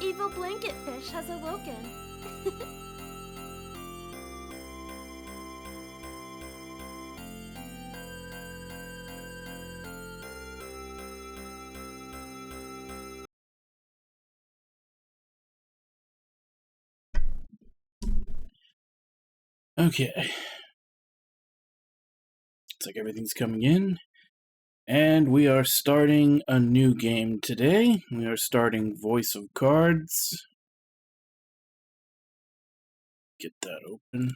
evil blanket fish has awoken. Okay. Looks like everything's coming in. And we are starting a new game today. We are starting Voice of Cards. Get that open.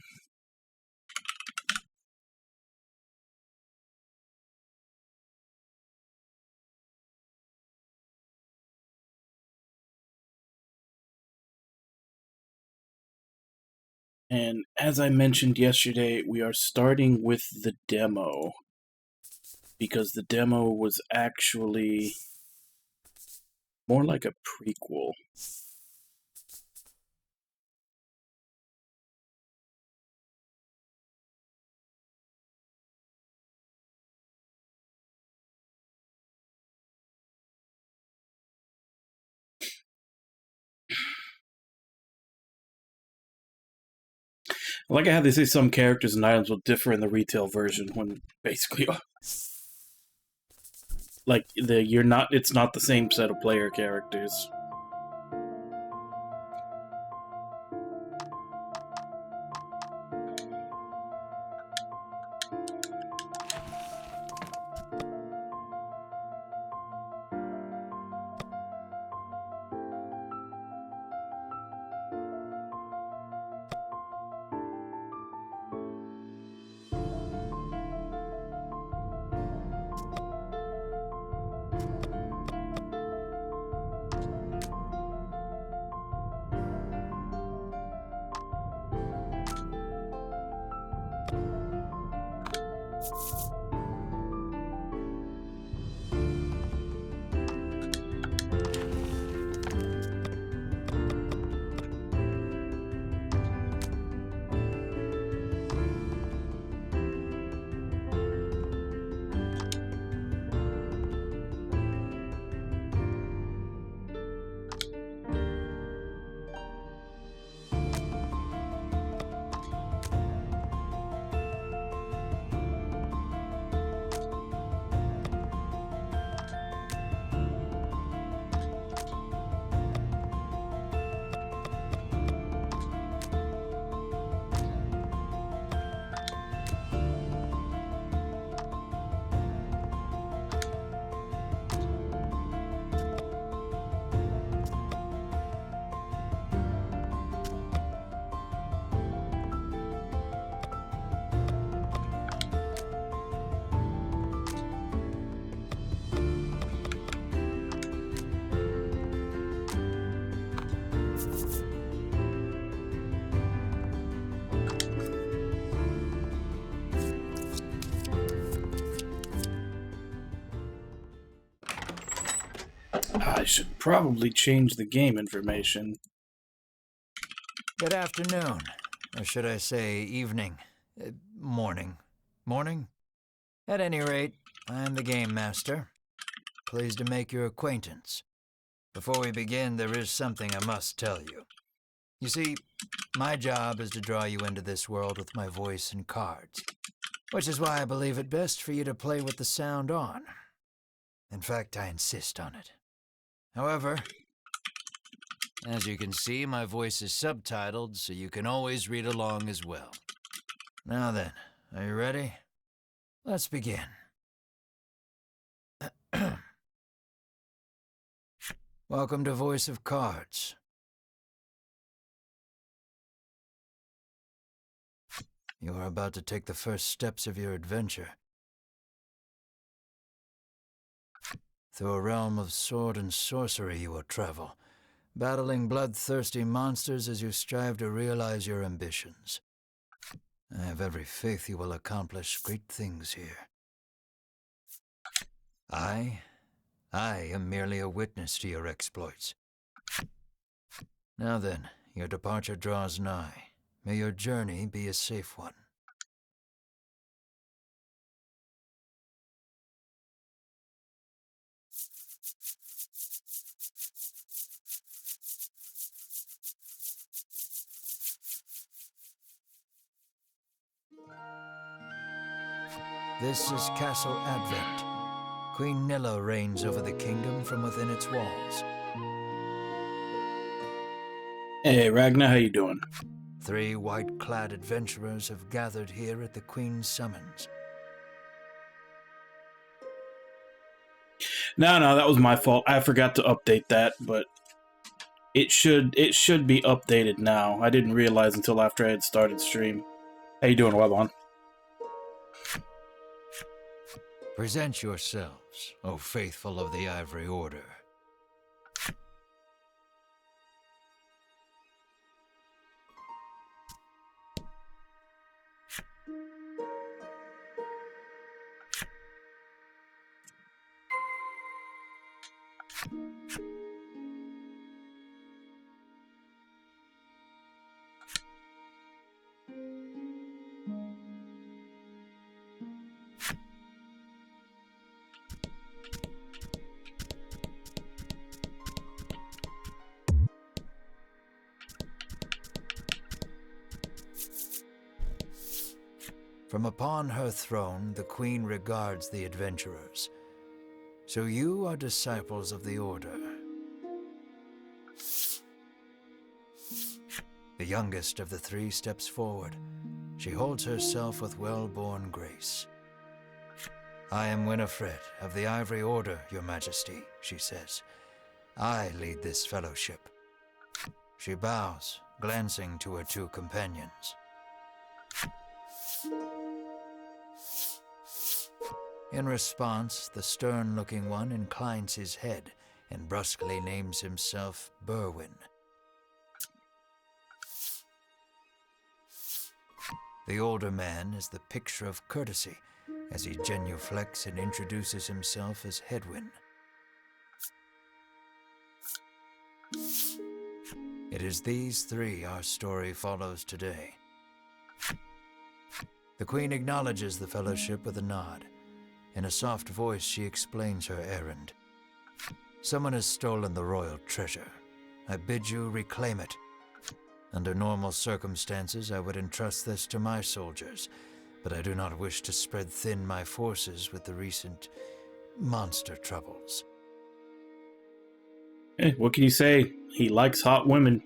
And as I mentioned yesterday, we are starting with the demo. Because the demo was actually more like a prequel. I like how they say some characters and items will differ in the retail version when basically like it's not the same set of player characters. I should probably change the game information. Good afternoon. Or should I say evening? Morning. Morning? At any rate, I am the Game Master. Pleased to make your acquaintance. Before we begin, there is something I must tell you. You see, my job is to draw you into this world with my voice and cards, which is why I believe it best for you to play with the sound on. In fact, I insist on it. However, as you can see, my voice is subtitled, so you can always read along as well. Now then, are you ready? Let's begin. Welcome to Voice of Cards. You are about to take the first steps of your adventure. Through a realm of sword and sorcery you will travel, battling bloodthirsty monsters as you strive to realize your ambitions. I have every faith you will accomplish great things here. I am merely a witness to your exploits. Now then, your departure draws nigh. May your journey be a safe one. This is Castle Advent. Queen Nilla reigns over the kingdom from within its walls. Hey, Ragnar, how you doing? 3 white-clad adventurers have gathered here at the Queen's summons. No, that was my fault. I forgot to update that, but it should be updated now. I didn't realize until after I had started stream. How you doing, Webon? Present yourselves, O faithful of the Ivory Order. From upon her throne, the Queen regards the adventurers. So you are disciples of the Order. The youngest of the 3 steps forward. She holds herself with well-born grace. I am Winifred of the Ivory Order, Your Majesty, she says. I lead this fellowship. She bows, glancing to her 2 companions. In response, the stern-looking one inclines his head and brusquely names himself Berwin. The older man is the picture of courtesy as he genuflects and introduces himself as Hedwyn. It is these 3 our story follows today. The Queen acknowledges the fellowship with a nod. In a soft voice, she explains her errand. Someone has stolen the royal treasure. I bid you reclaim it. Under normal circumstances, I would entrust this to my soldiers, but I do not wish to spread thin my forces with the recent monster troubles. Hey, what can you say? He likes hot women.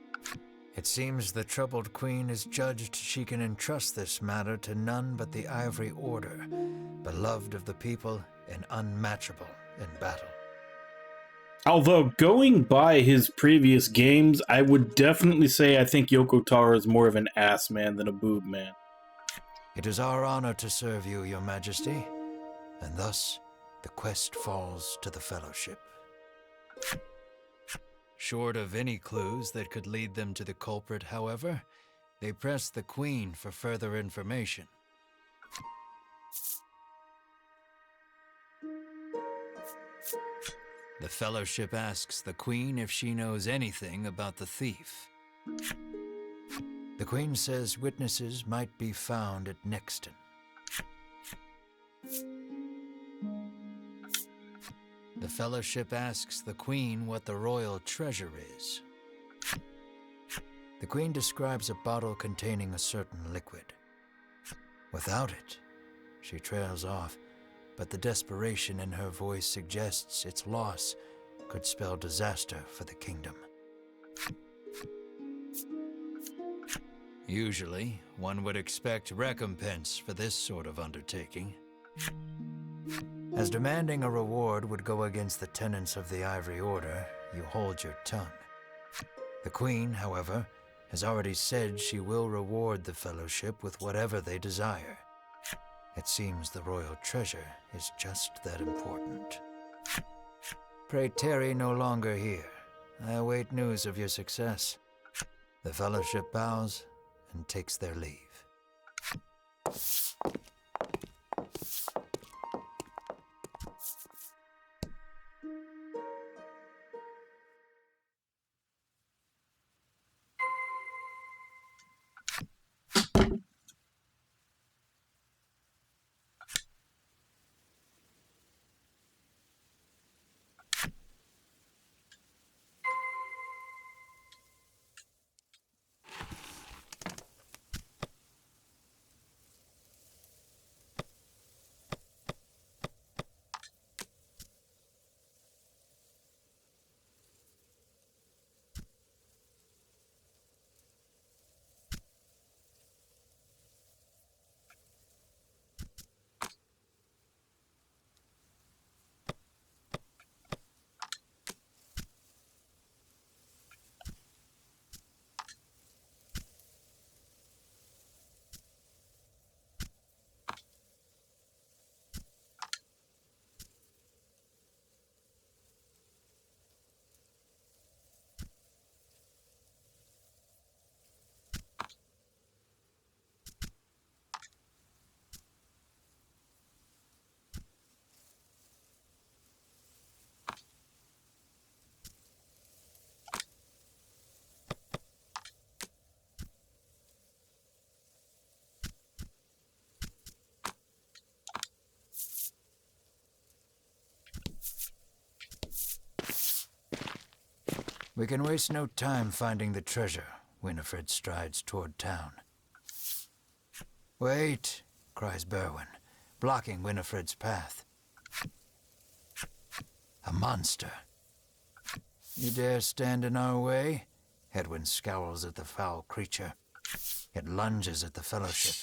It seems the troubled queen is judged she can entrust this matter to none but the Ivory Order, beloved of the people and unmatchable in battle. Although, going by his previous games, I would definitely say I think Yoko Taro is more of an ass man than a boob man. It is our honor to serve you, Your Majesty, and thus the quest falls to the Fellowship. Short of any clues that could lead them to the culprit, however, they press the Queen for further information. The Fellowship asks the Queen if she knows anything about the thief. The Queen says witnesses might be found at Nexton. The Fellowship asks the Queen what the royal treasure is. The Queen describes a bottle containing a certain liquid. Without it, she trails off, but the desperation in her voice suggests its loss could spell disaster for the kingdom. Usually, one would expect recompense for this sort of undertaking. As demanding a reward would go against the tenets of the Ivory Order, you hold your tongue. The Queen, however, has already said she will reward the Fellowship with whatever they desire. It seems the royal treasure is just that important. Pray tarry no longer here. I await news of your success. The Fellowship bows and takes their leave. We can waste no time finding the treasure. Winifred strides toward town. Wait, cries Berwin, blocking Winifred's path. A monster. You dare stand in our way? Hedwyn scowls at the foul creature. It lunges at the Fellowship.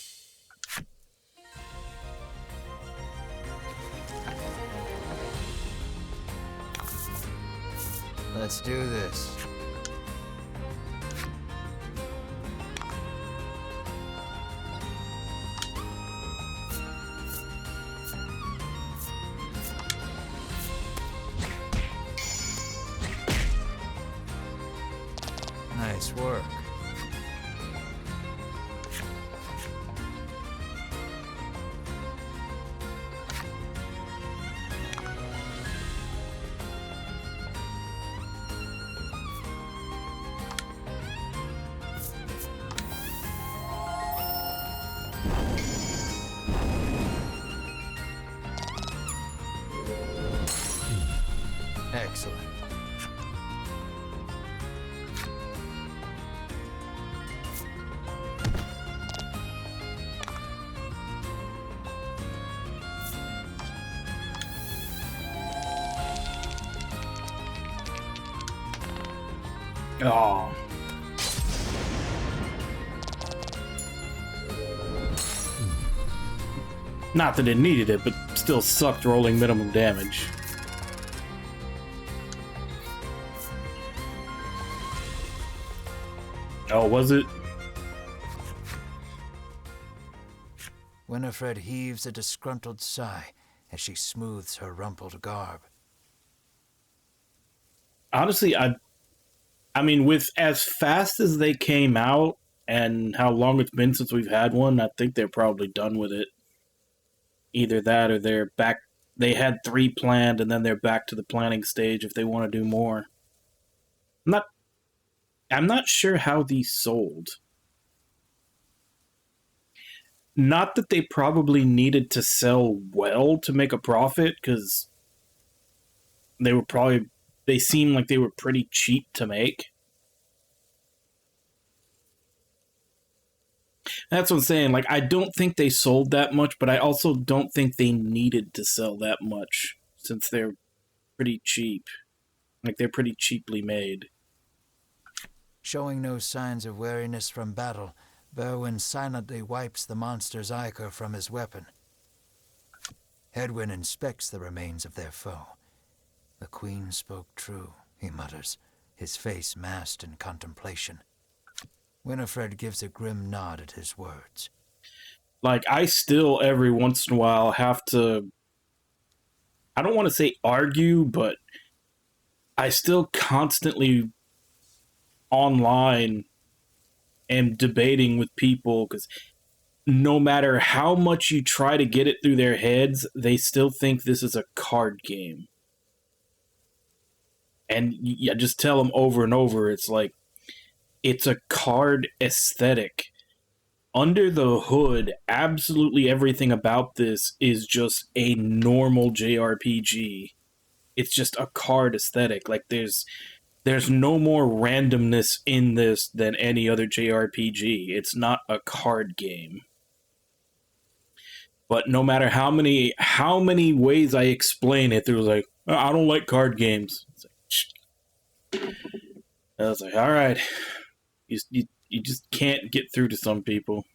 Let's do this. Nice work. Excellent. Oh. Not that it needed it, but still sucked rolling minimum damage. Oh, was it? Winifred heaves a disgruntled sigh as she smooths her rumpled garb. Honestly, I mean, with as fast as they came out and how long it's been since we've had one, I think they're probably done with it. Either that or they're back. They had 3 planned and then they're back to the planning stage if they want to do more. I'm not sure how these sold. Not that they probably needed to sell well to make a profit, because they seemed like they were pretty cheap to make. That's what I'm saying. Like, I don't think they sold that much, but I also don't think they needed to sell that much, since they're pretty cheap. Like, they're pretty cheaply made. Showing no signs of weariness from battle, Berwin silently wipes the monster's ichor from his weapon. Hedwyn inspects the remains of their foe. The Queen spoke true, he mutters, his face masked in contemplation. Winifred gives a grim nod at his words. Like, I still, every once in a while, have to... I don't want to say argue, but I still constantly online am debating with people, because no matter how much you try to get it through their heads, they still think this is a card game. And you just tell them over and over, it's like, it's a card aesthetic. Under the hood, absolutely everything about this is just a normal JRPG. It's just a card aesthetic. Like, there's no more randomness in this than any other JRPG. It's not a card game. But no matter how many ways I explain it, they're like, I don't like card games. It's like, I was like, all right. You just can't get through to some people.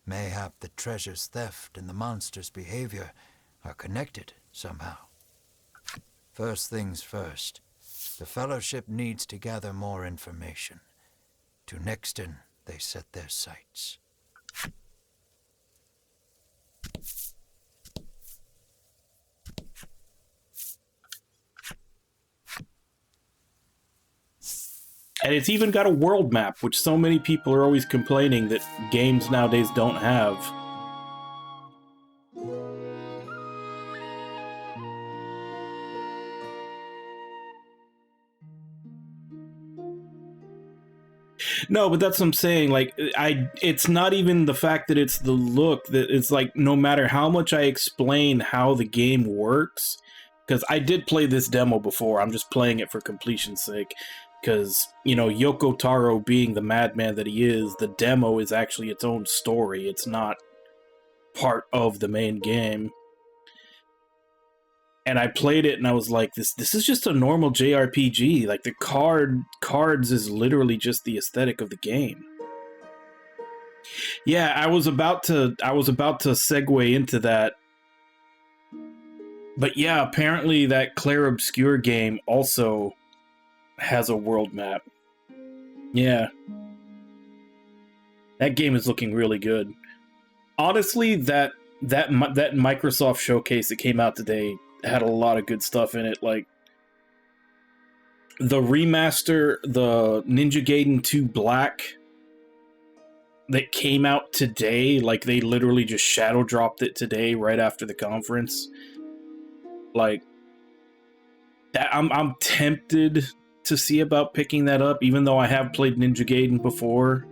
Mayhap the treasure's theft and the monster's behavior are connected somehow. First things first, the Fellowship needs to gather more information. To Nexton they set their sights. And it's even got a world map, which so many people are always complaining that games nowadays don't have. No, but that's what I'm saying. Like, it's not even the fact that it's the look, that it's like, no matter how much I explain how the game works, because I did play this demo before. I'm just playing it for completion's sake. Because, you know, Yoko Taro being the madman that he is, the demo is actually its own story. It's not part of the main game. And I played it and I was like, this is just a normal JRPG. Like, the cards is literally just the aesthetic of the game. Yeah, I was about to segue into that. But yeah, apparently that Clair Obscur game also has a world map. Yeah. That game is looking really good. Honestly, that Microsoft showcase that came out today had a lot of good stuff in it, like the remaster, the Ninja Gaiden 2 Black that came out today. Like, they literally just shadow dropped it today right after the conference. Like, that I'm tempted to see about picking that up, even though I have played Ninja Gaiden before.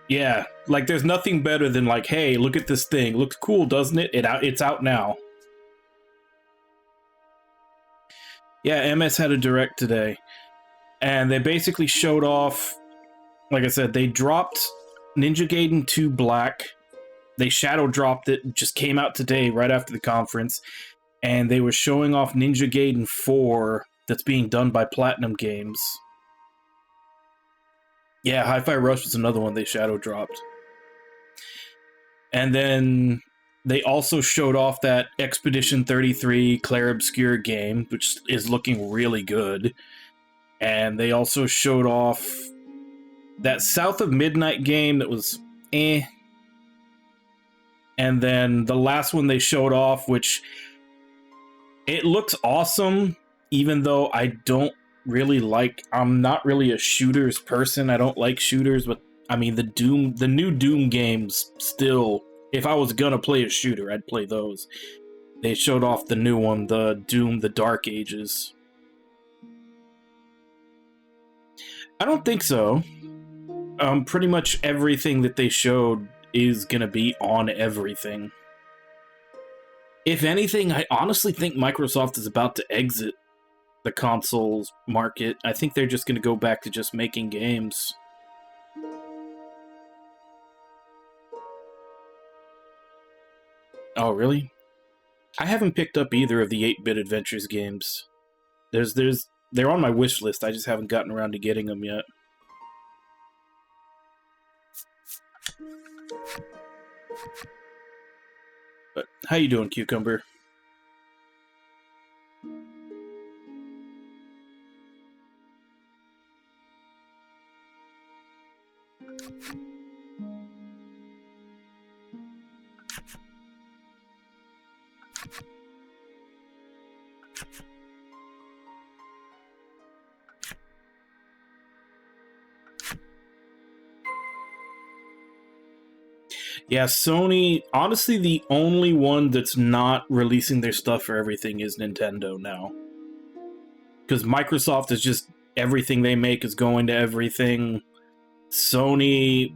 Yeah, like, there's nothing better than, like, hey, look at this thing. Looks cool, doesn't it? It's out now. Yeah, MS had a direct today. And they basically showed off, like I said, they dropped Ninja Gaiden 2 Black. They shadow dropped it, just came out today, right after the conference. And they were showing off Ninja Gaiden 4 that's being done by Platinum Games. Yeah, Hi-Fi Rush was another one they shadow dropped. And then they also showed off that Expedition 33 Clair Obscur game, which is looking really good. And they also showed off that South of Midnight game that was eh. And then the last one they showed off, which it looks awesome, even though I don't really like, I'm not really a shooters person. I don't like shooters, but I mean the new Doom games still, if I was gonna play a shooter, I'd play those. They showed off the new one, the Doom, the Dark Ages. I don't think so. Pretty much everything that they showed is gonna be on everything. If anything, I honestly think Microsoft is about to exit the consoles market. I think they're just gonna go back to just making games. Oh, really? I haven't picked up either of the 8-Bit Adventures games. They're on my wish list. I just haven't gotten around to getting them yet. But how you doing, Cucumber? Yeah, Sony, honestly, the only one that's not releasing their stuff for everything is Nintendo now. Because Microsoft is just, everything they make is going to everything. Sony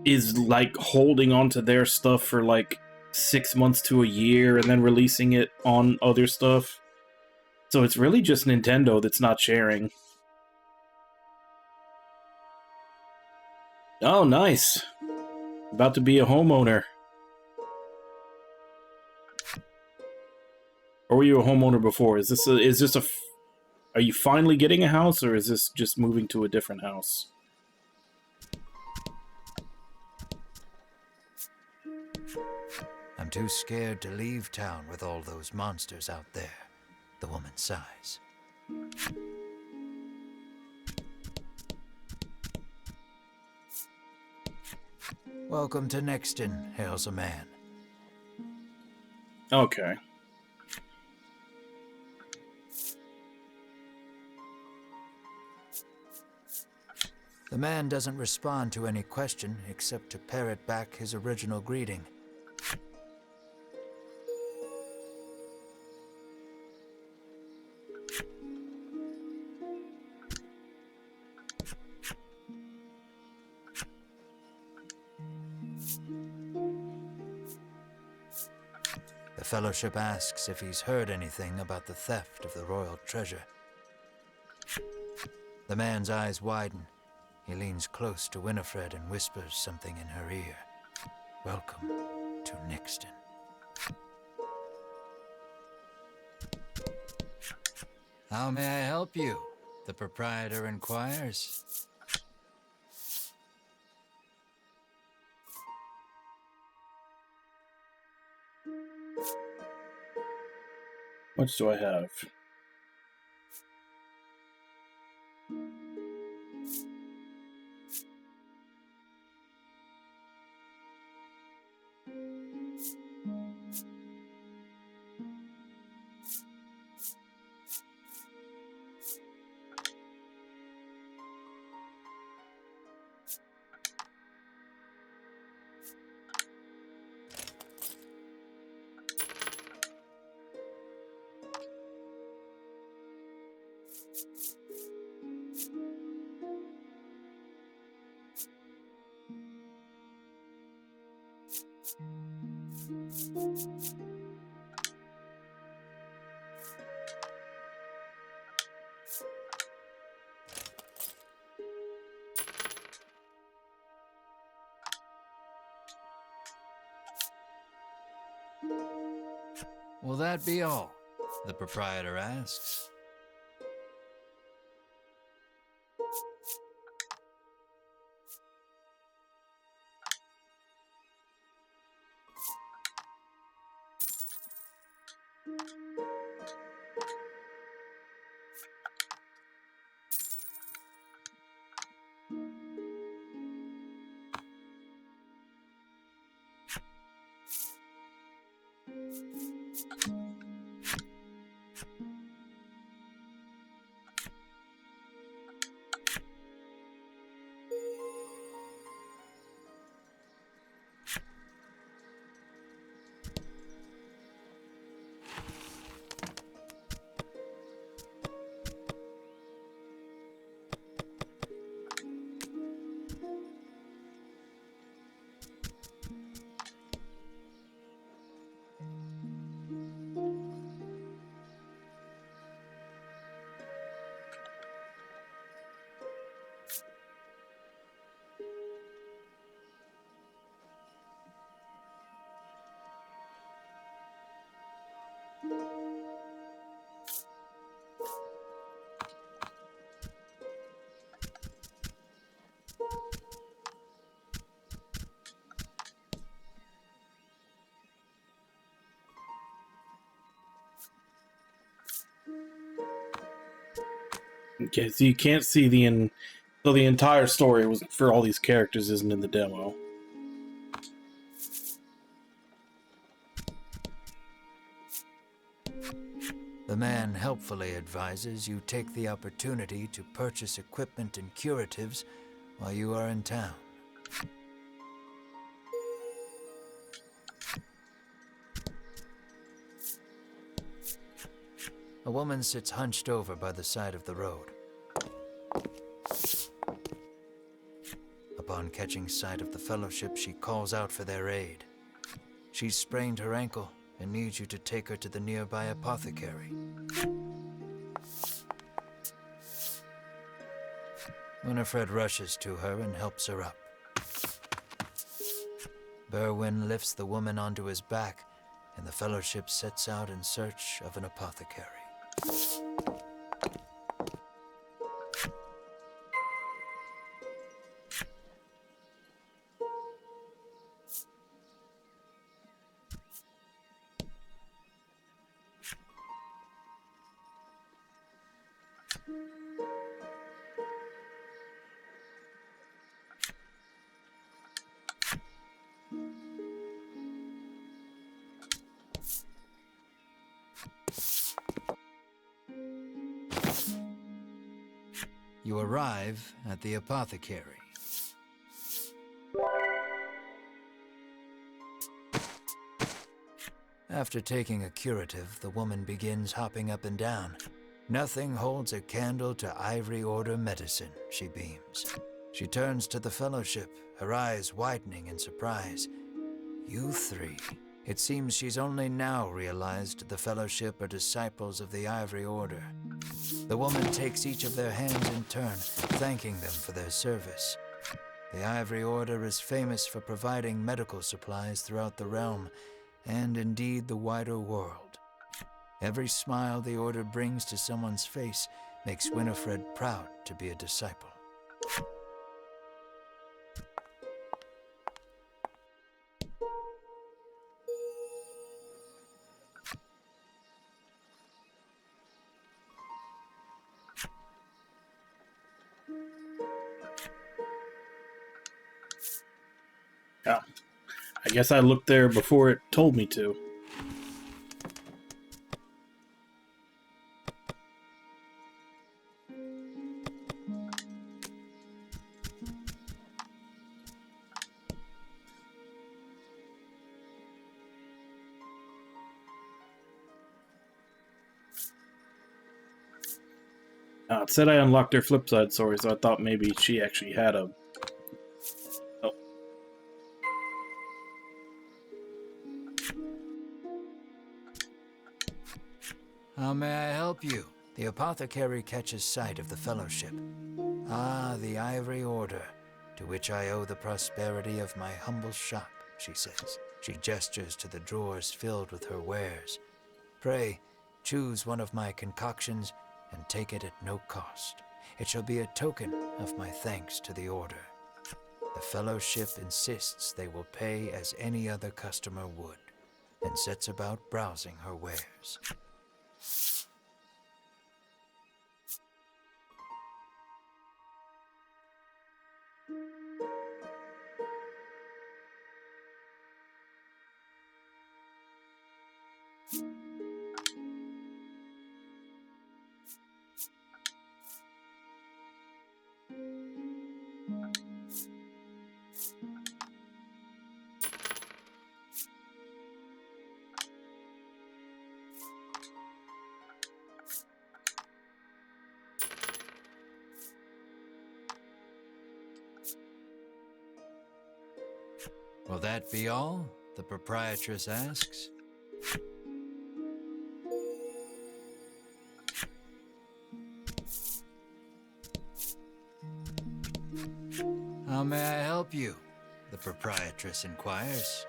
is, like, holding on to their stuff for, like, 6 months to a year and then releasing it on other stuff. So it's really just Nintendo that's not sharing. Oh, nice. About to be a homeowner. Or were you a homeowner before? Are you finally getting a house, or is this just moving to a different house? I'm too scared to leave town with all those monsters out there. The woman sighs. Welcome to Nexton, hails a man. Okay. The man doesn't respond to any question except to parrot back his original greeting. The The Fellowship asks if he's heard anything about the theft of the royal treasure. The man's eyes widen. He leans close to Winifred and whispers something in her ear. Welcome to Nixton. How may I help you? The proprietor inquires. What do I have? Will that be all? The proprietor asks. Okay, so you can't see so the entire story was for all these characters isn't in the demo. The man helpfully advises you take the opportunity to purchase equipment and curatives while you are in town. A woman sits hunched over by the side of the road. Upon catching sight of the Fellowship, she calls out for their aid. She's sprained her ankle and needs you to take her to the nearby apothecary. Winifred rushes to her and helps her up. Berwin lifts the woman onto his back, and the Fellowship sets out in search of an apothecary. You arrive at the apothecary. After taking a curative, the woman begins hopping up and down. Nothing holds a candle to Ivory Order medicine, she beams. She turns to the Fellowship, her eyes widening in surprise. You three, It seems she's only now realized the Fellowship are disciples of the Ivory Order. The woman takes each of their hands in turn, thanking them for their service. The Ivory Order is famous for providing medical supplies throughout the realm, and indeed the wider world. Every smile the Order brings to someone's face makes Winifred proud to be a disciple. Yeah. I guess I looked there before it told me to. It said I unlocked her flipside story, so I thought maybe she actually had a... Oh. How may I help you? The apothecary catches sight of the Fellowship. Ah, the Ivory Order, to which I owe the prosperity of my humble shop, she says. She gestures to the drawers filled with her wares. Pray, choose one of my concoctions and take it at no cost. It shall be a token of my thanks to the Order. The Fellowship insists they will pay as any other customer would, and sets about browsing her wares. Will that be all? The proprietress asks. How may I help you? The proprietress inquires.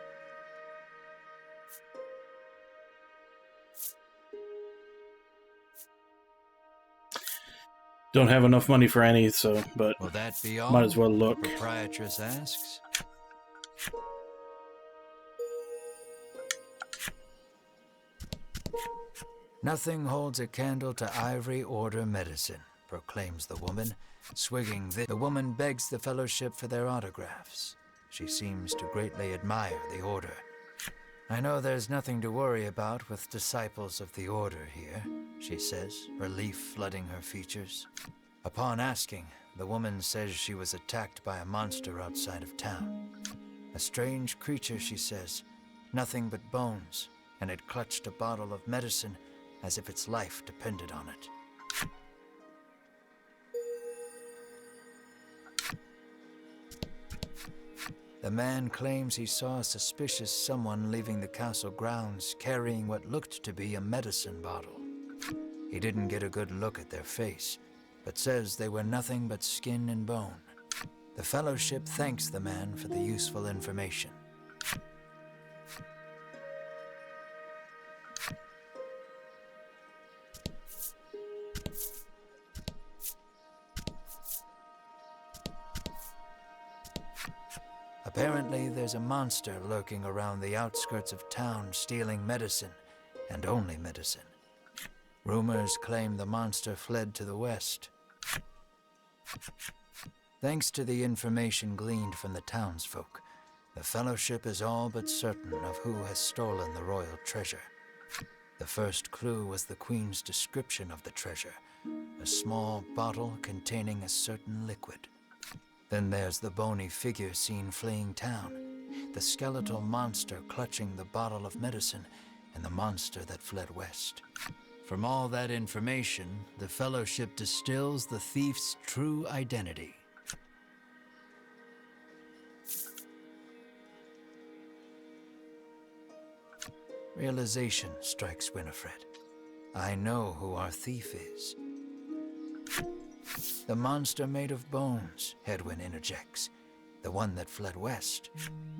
Don't have enough money for any, so, but Will that be all? might as well look. The proprietress asks. Nothing holds a candle to Ivory Order medicine, proclaims the woman. Swigging the woman begs the Fellowship for their autographs. She seems to greatly admire the Order. I know there's nothing to worry about with disciples of the Order here, she says, relief flooding her features. Upon asking, the woman says she was attacked by a monster outside of town. A strange creature, she says, nothing but bones, and it clutched a bottle of medicine as if its life depended on it. The man claims he saw a suspicious someone leaving the castle grounds carrying what looked to be a medicine bottle. He didn't get a good look at their face, but says they were nothing but skin and bone. The Fellowship thanks the man for the useful information. Apparently, there's a monster lurking around the outskirts of town stealing medicine, and only medicine. Rumors claim the monster fled to the west. Thanks to the information gleaned from the townsfolk, the Fellowship is all but certain of who has stolen the royal treasure. The first clue was the Queen's description of the treasure, a small bottle containing a certain liquid. Then there's the bony figure seen fleeing town, the skeletal monster clutching the bottle of medicine, and the monster that fled west. From all that information, the Fellowship distills the thief's true identity. realization strikes Winifred. I know who our thief is. The monster made of bones, Hedwyn interjects. The one that fled west.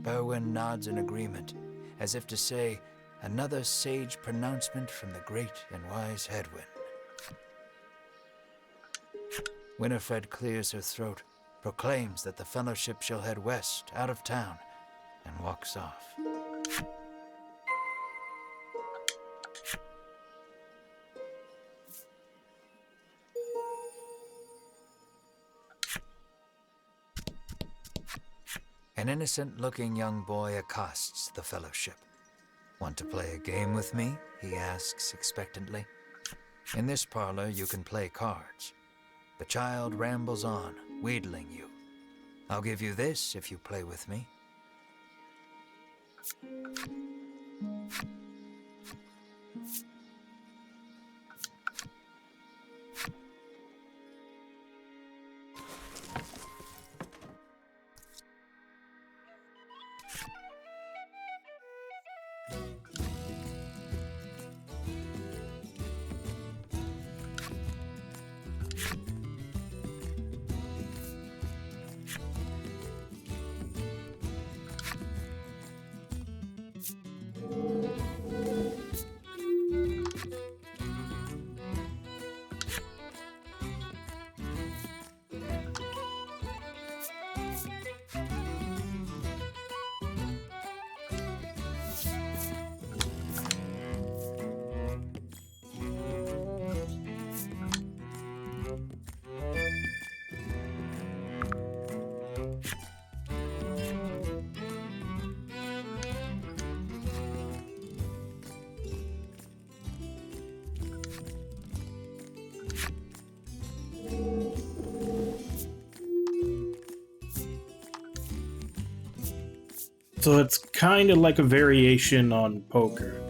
Berwin nods in agreement, as if to say, another sage pronouncement from the great and wise Hedwyn. Winifred clears her throat, proclaims that the Fellowship shall head west, out of town, and walks off. An innocent-looking young boy accosts the Fellowship. Want to play a game with me? He asks expectantly. In this parlor, you can play cards. The child rambles on, wheedling you. I'll give you this if you play with me. So it's kind of like a variation on poker.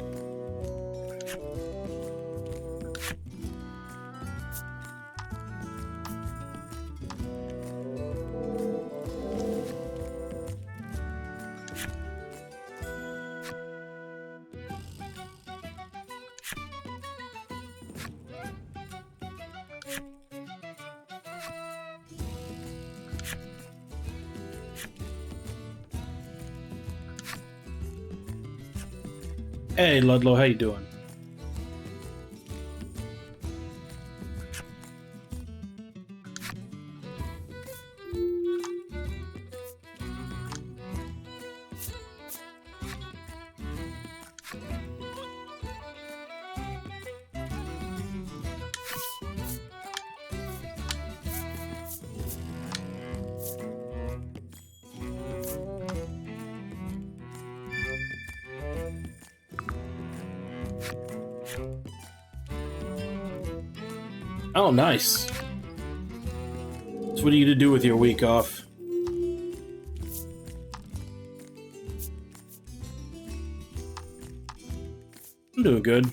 Hey Ludlow, how you doing? Oh, nice. So what are you gonna do with your week off? I'm doing good.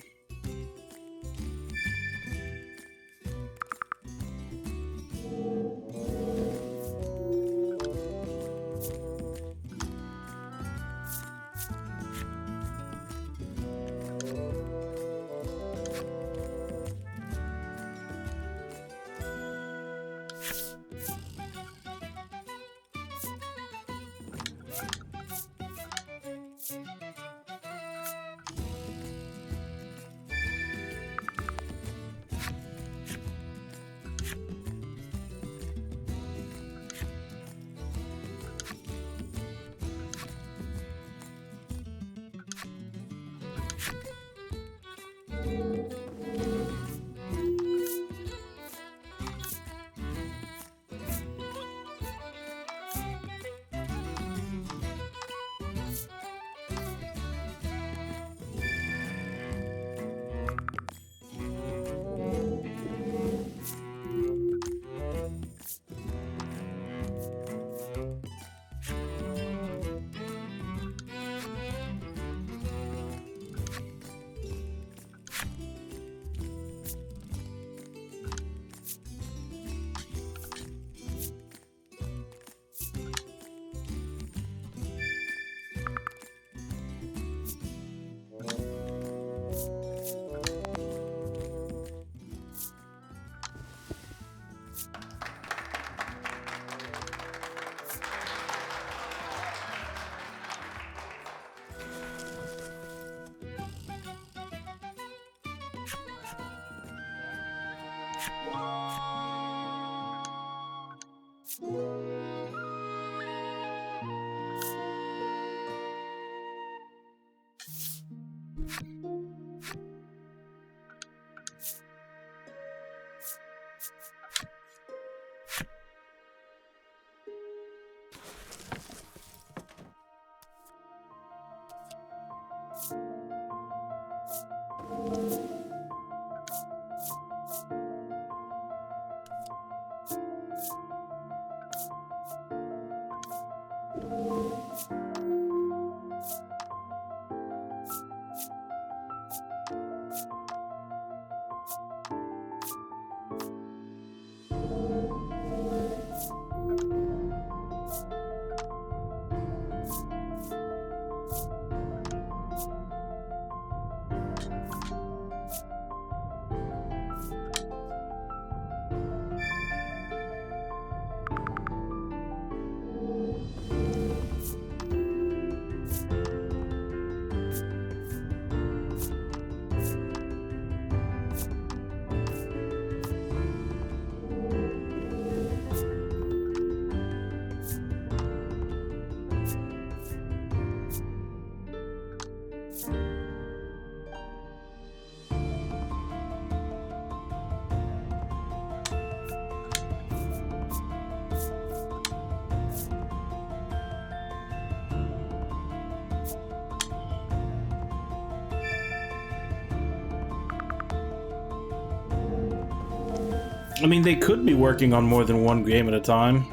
I mean, they could be working on more than one game at a time.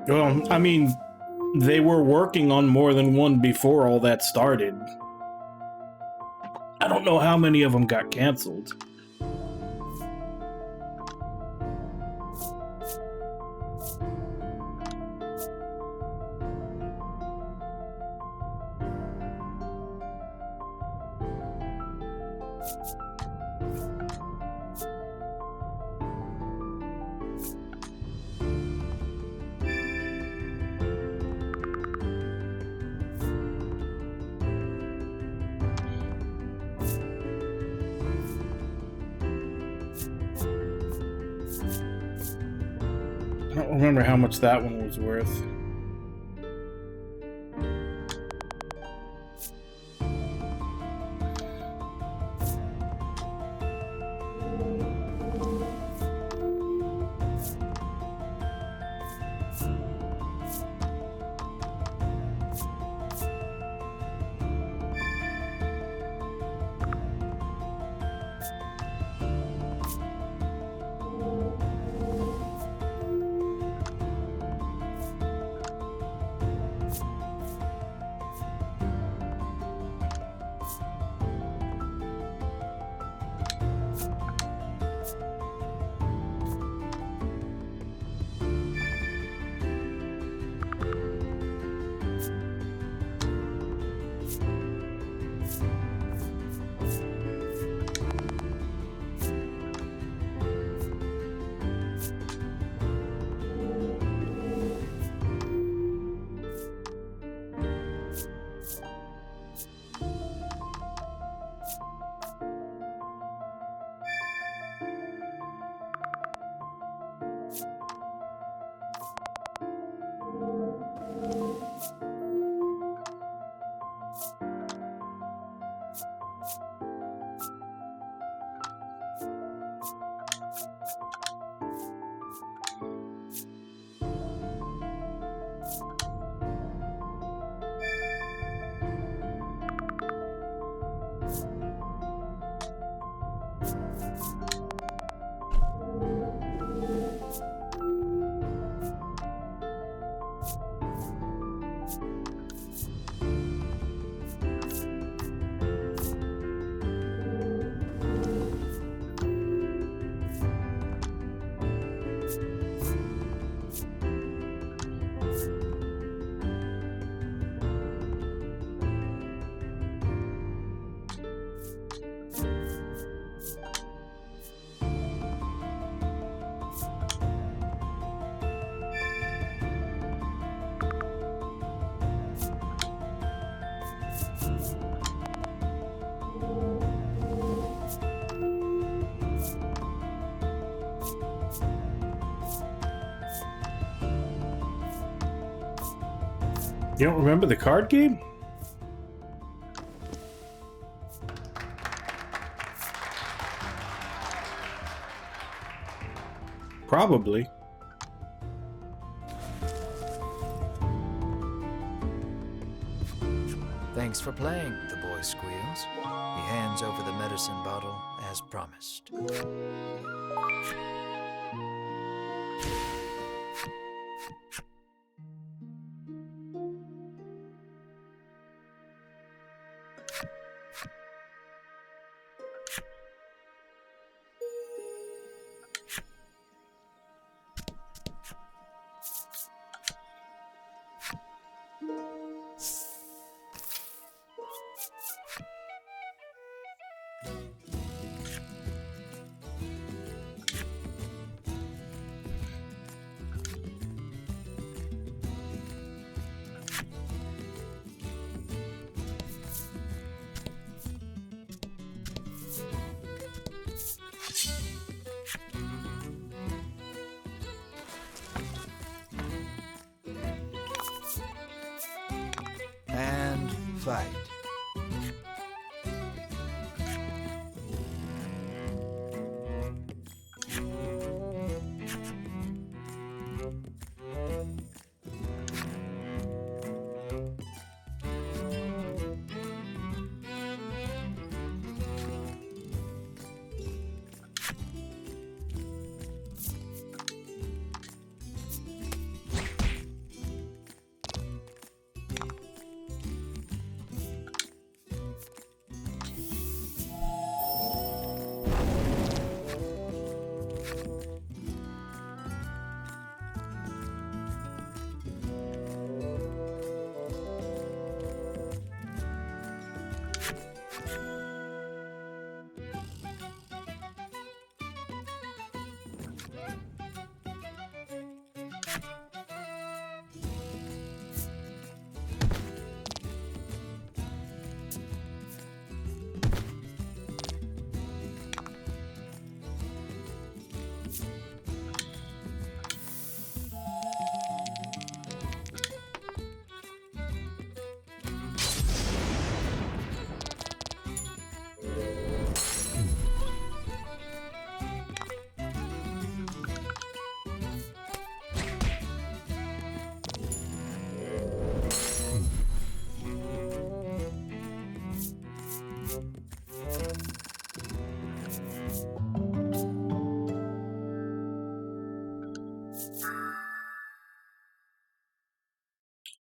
Well, I mean, they were working on more than one before all that started. I don't know how many of them got canceled. I don't remember how much that one was worth. You don't remember the card game? Probably. Thanks for playing, the boy squeals. He hands over the medicine bottle as promised. And fight.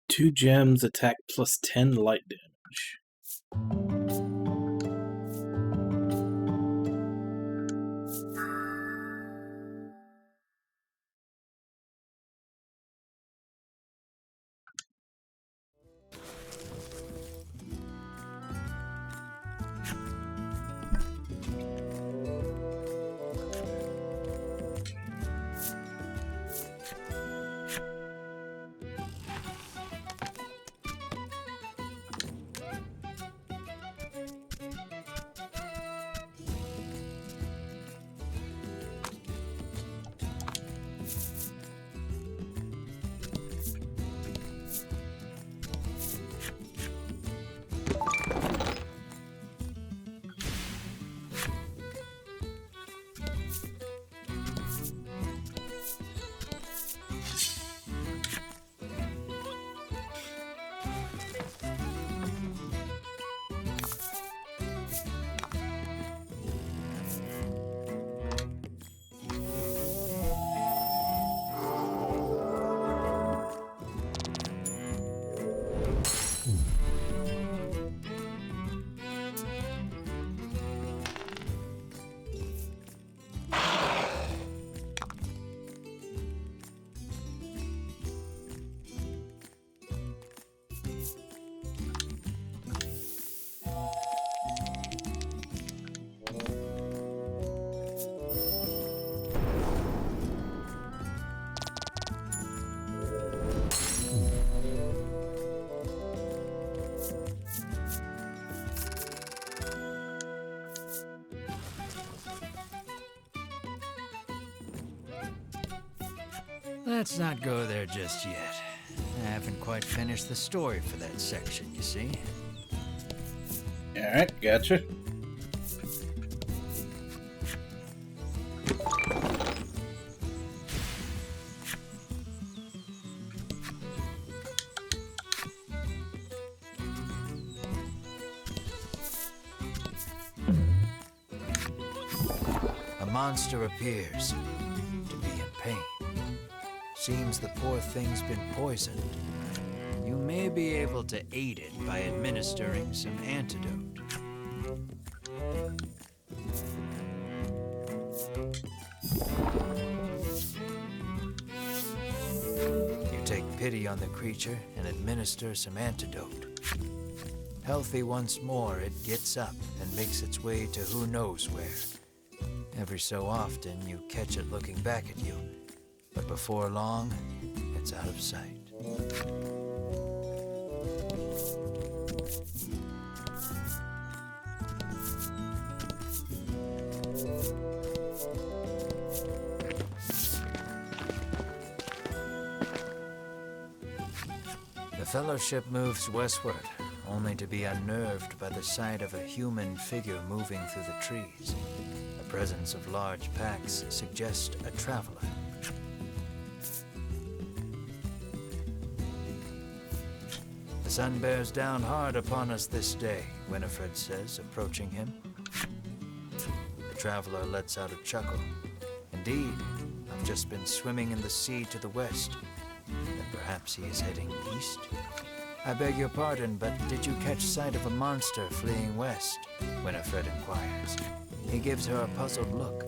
Two gems, attack plus 10 light damage. Let's not go there just yet. I haven't quite finished the story for that section, you see. Alright, gotcha. A monster appears to be in pain. Seems the poor thing's been poisoned. You may be able to aid it by administering some antidote. You take pity on the creature and administer some antidote. Healthy once more, it gets up and makes its way to who knows where. Every so often, you catch it looking back at you, but before long, it's out of sight. The Fellowship moves westward, only to be unnerved by the sight of a human figure moving through the trees. The presence of large packs suggests a traveler. The sun bears down hard upon us this day, Winifred says, approaching him. The traveler lets out a chuckle. Indeed, I've just been swimming in the sea to the west. Then perhaps he is heading east? I beg your pardon, but did you catch sight of a monster fleeing west? Winifred inquires. He gives her a puzzled look.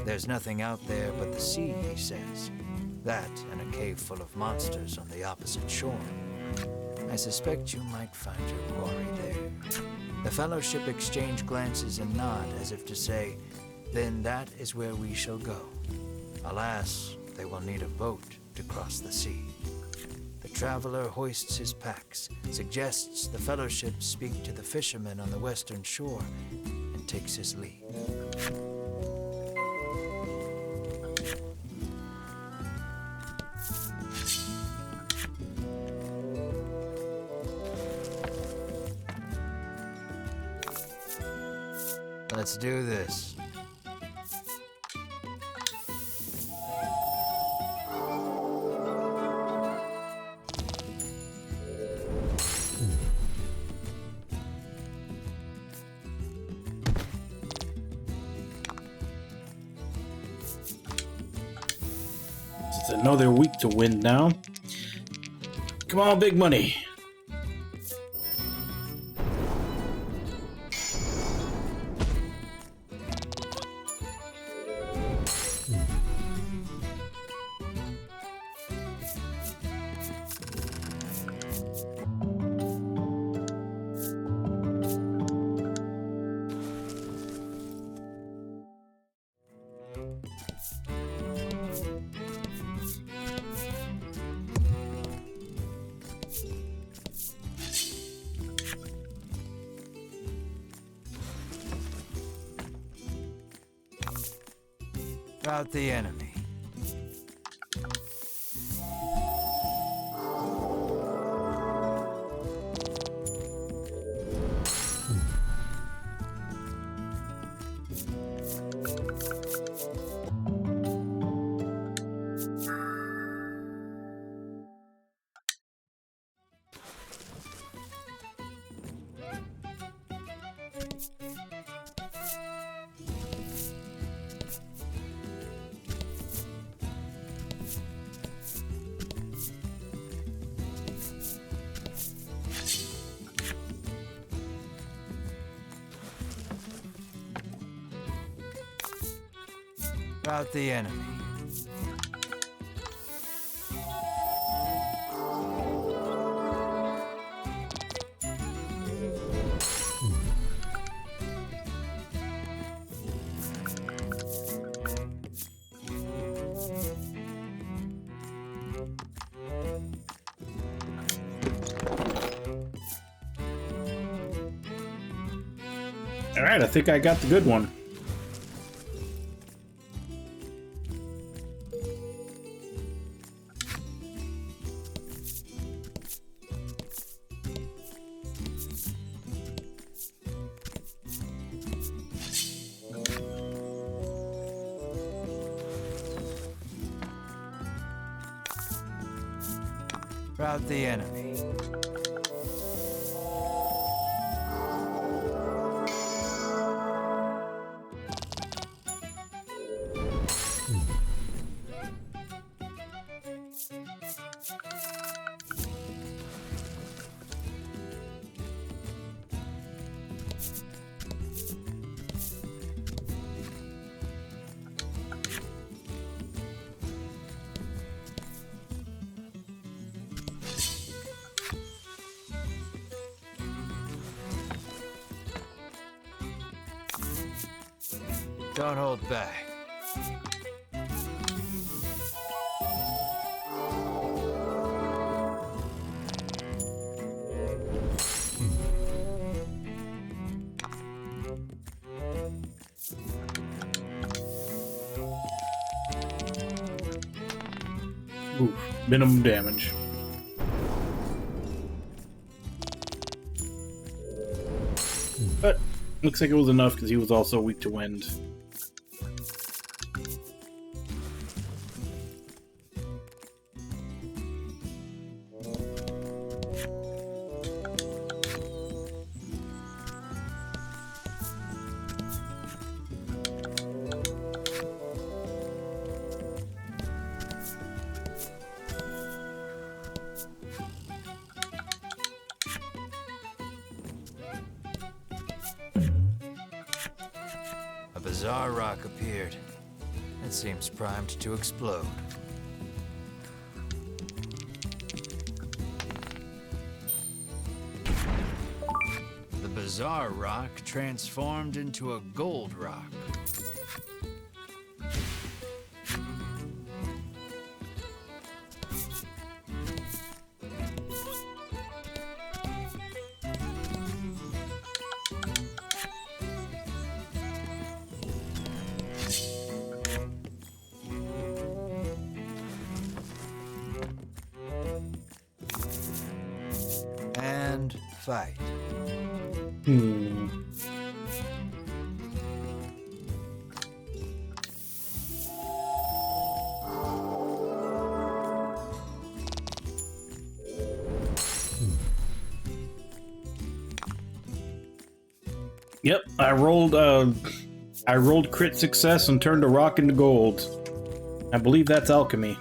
There's nothing out there but the sea, he says. That and a cave full of monsters on the opposite shore. I suspect you might find your quarry there. The Fellowship exchange glances and nod as if to say, then that is where we shall go. Alas, they will need a boat to cross the sea. The traveler hoists his packs, suggests the Fellowship speak to the fishermen on the western shore, and takes his leave. Let's do this. It's another week to win now. Come on, big money. Rout the enemy. Rout the enemy. All right, I think I got the good one. Rout the enemy. Don't hold back. Oof, minimum damage. But looks like it was enough because he was also weak to wind. A bizarre rock appeared. It seems primed to explode. The bizarre rock transformed into a gold rock. And fight. Yep, I rolled crit success and turned a rock into gold. I believe that's alchemy.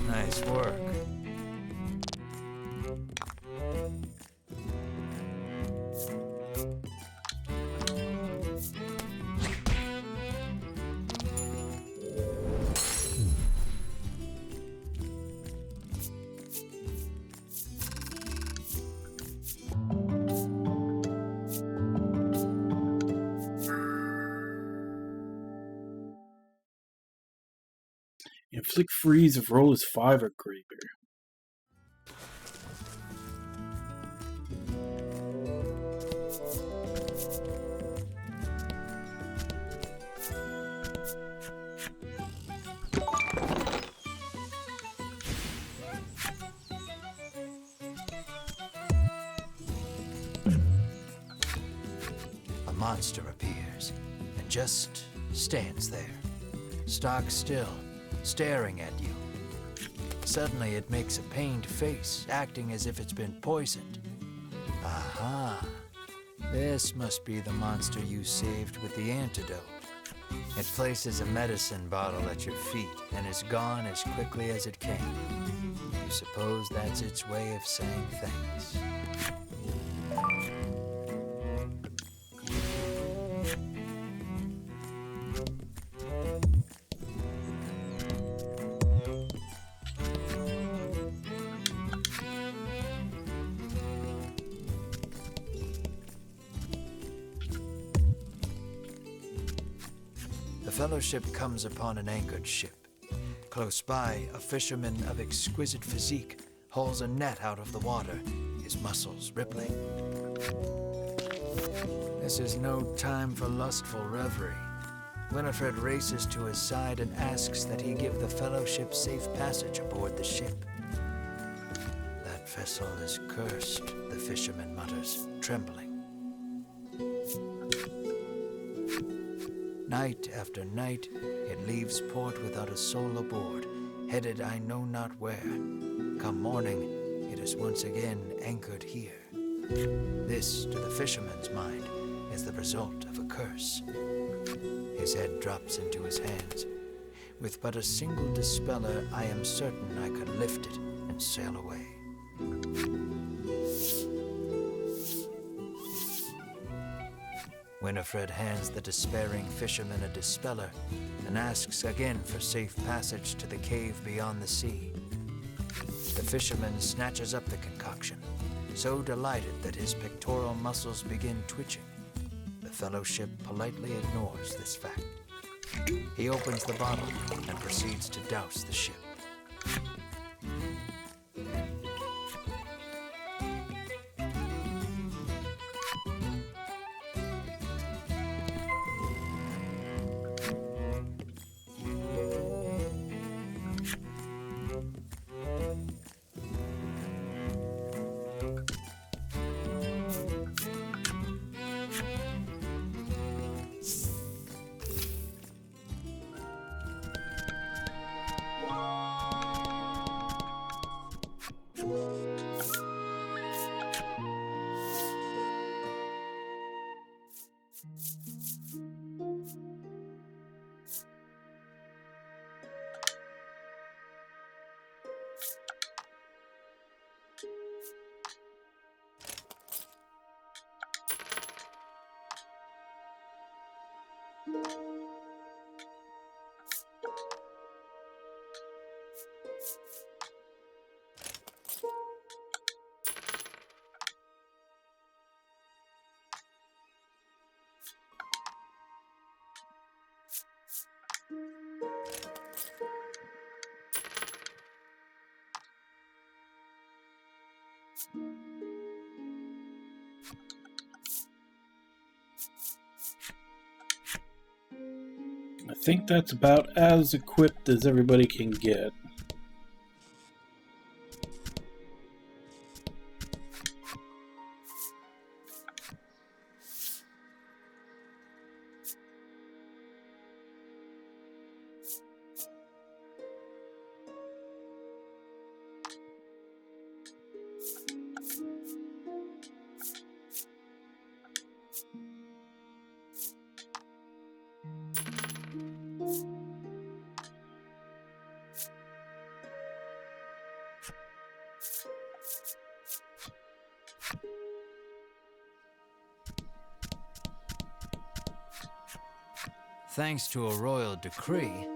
Nice work. Inflict freeze if roll is 5 or greater. A monster appears and just stands there, stock still, staring at you. Suddenly it makes a pained face, acting as if it's been poisoned. Aha! This must be the monster you saved with the antidote. It places a medicine bottle at your feet and is gone as quickly as it came. You suppose that's its way of saying thanks. Fellowship comes upon an anchored ship. Close by, a fisherman of exquisite physique hauls a net out of the water, his muscles rippling. This is no time for lustful reverie. Winifred races to his side and asks that he give the Fellowship safe passage aboard the ship. That vessel is cursed, the fisherman mutters, trembling. Night after night, it leaves port without a soul aboard, headed I know not where. Come morning, it is once again anchored here. This, to the fisherman's mind, is the result of a curse. His head drops into his hands. With but a single dispeller, I am certain I could lift it and sail away. Winifred hands the despairing fisherman a dispeller and asks again for safe passage to the cave beyond the sea. The fisherman snatches up the concoction, so delighted that his pectoral muscles begin twitching. The Fellowship politely ignores this fact. He opens the bottle and proceeds to douse the ship. I think that's about as equipped as everybody can get. Thanks to a royal decree,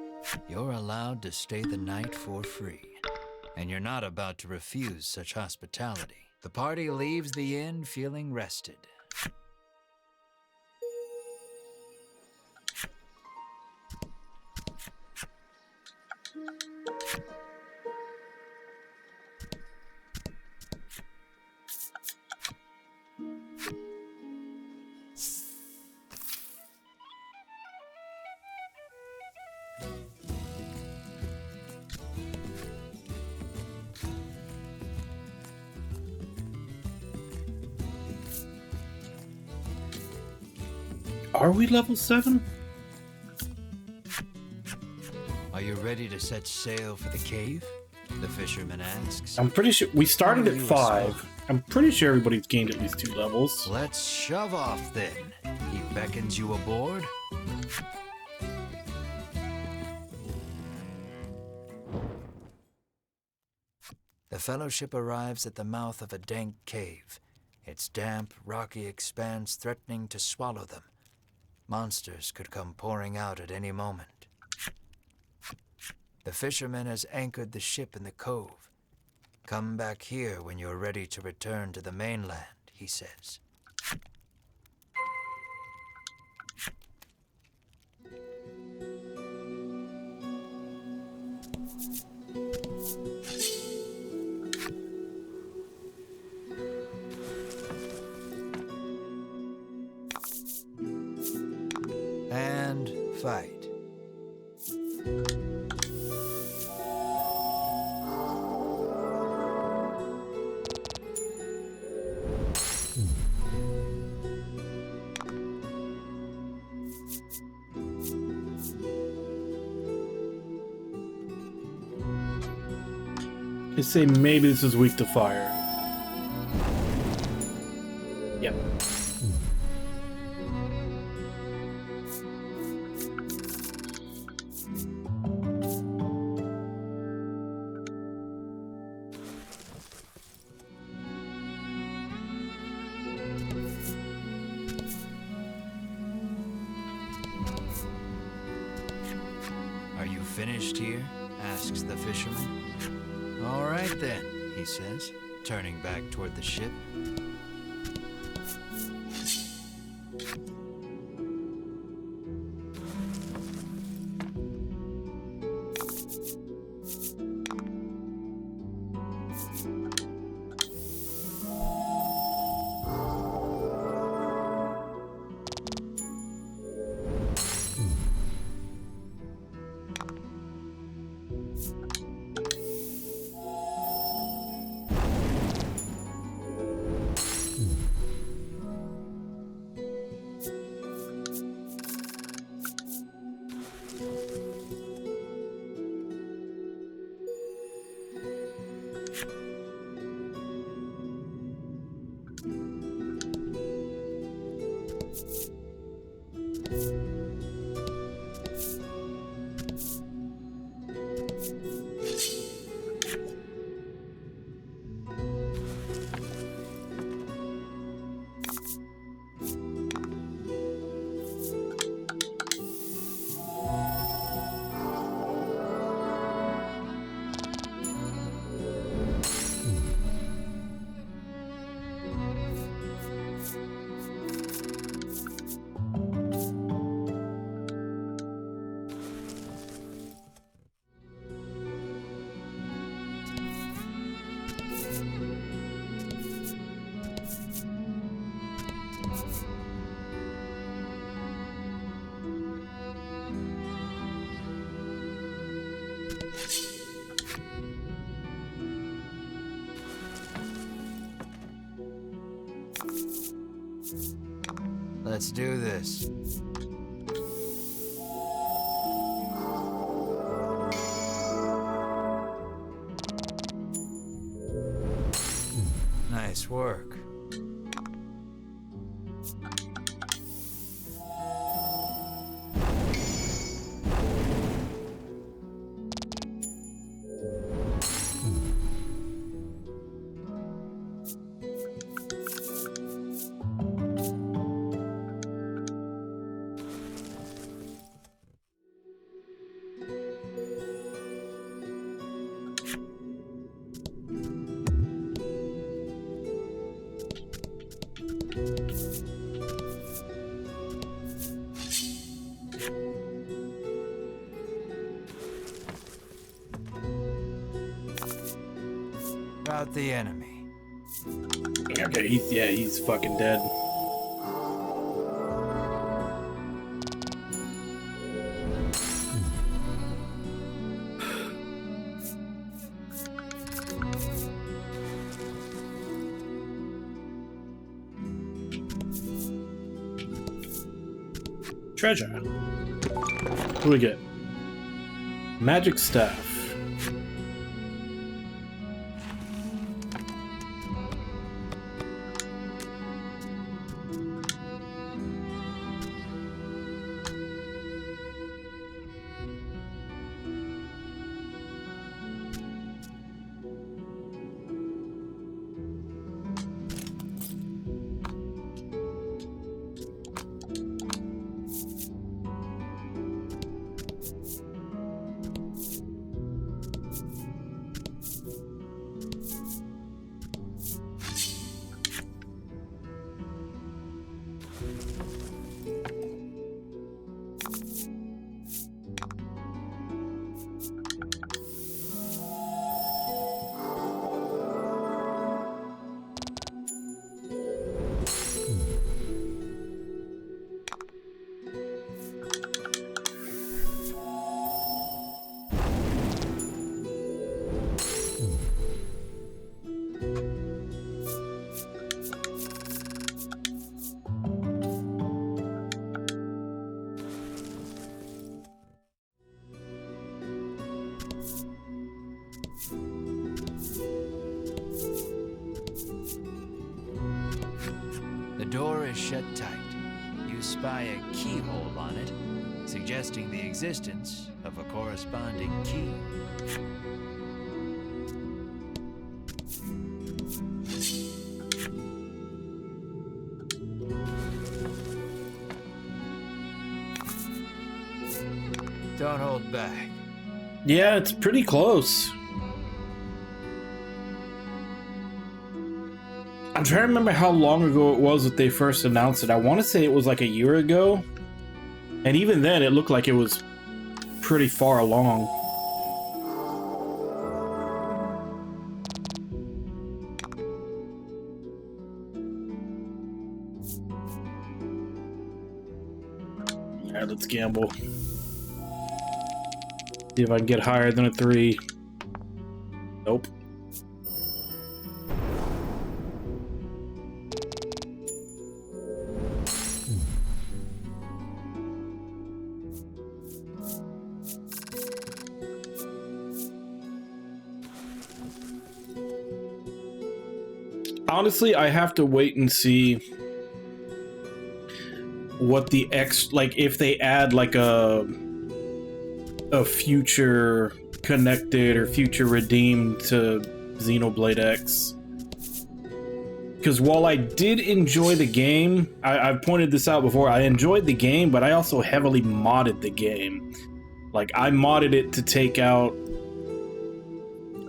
you're allowed to stay the night for free. And you're not about to refuse such hospitality. The party leaves the inn feeling rested. Are we level 7? Are you ready to set sail for the cave? The fisherman asks. I'm pretty sure we started Are at you 5. I'm pretty sure everybody's gained at least 2 levels. Let's shove off then. He beckons you aboard. The Fellowship arrives at the mouth of a dank cave, its damp, rocky expanse threatening to swallow them. Monsters could come pouring out at any moment. The fisherman has anchored the ship in the cove. Come back here when you're ready to return to the mainland, he says. and fight. They say maybe this is weak to fire. Yep. Are you finished here? Asks the fisherman. All right then, he says, turning back toward the ship. Let's do this. Nice work. About the enemy. Okay, he's fucking dead. Treasure. What do we get? Magic staff. is shut tight. You spy a keyhole on it, suggesting the existence of a corresponding key. Don't hold back. Yeah, it's pretty close. I'm trying to remember how long ago it was that they first announced it. I want to say it was like a year ago. And even then, it looked like it was pretty far along. Alright, let's gamble. See if I can get higher than a 3. Nope. Honestly, I have to wait and see what the like if they add like a future connected or future redeemed to Xenoblade X. Because while I did enjoy the game, I've pointed this out before, I enjoyed the game, but I also heavily modded the game. Like, I modded it to take out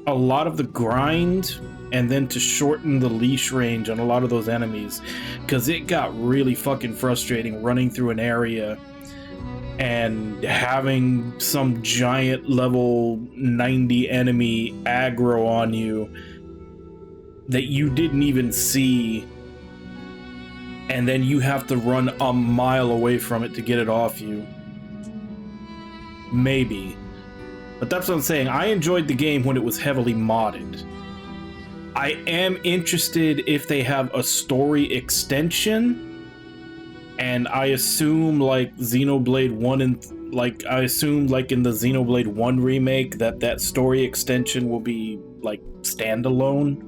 a lot of the grind and then to shorten the leash range on a lot of those enemies. Because it got really fucking frustrating running through an area and having some giant level 90 enemy aggro on you that you didn't even see, and then you have to run a mile away from it to get it off you. Maybe. But that's what I'm saying. I enjoyed the game when it was heavily modded. I am interested if they have a story extension. And I assume, like, Xenoblade 1 and, like, I assume, like, in the Xenoblade 1 remake that story extension will be, like, standalone.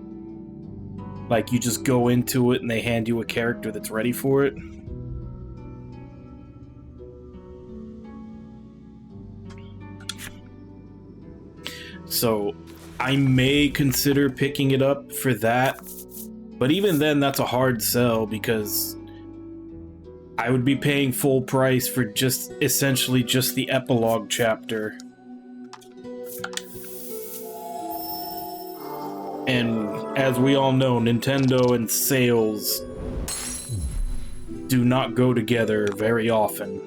Like, you just go into it and they hand you a character that's ready for it. So, I may consider picking it up for that. But even then, that's a hard sell because I would be paying full price for just essentially just the epilogue chapter. And as we all know, Nintendo and sales do not go together very often.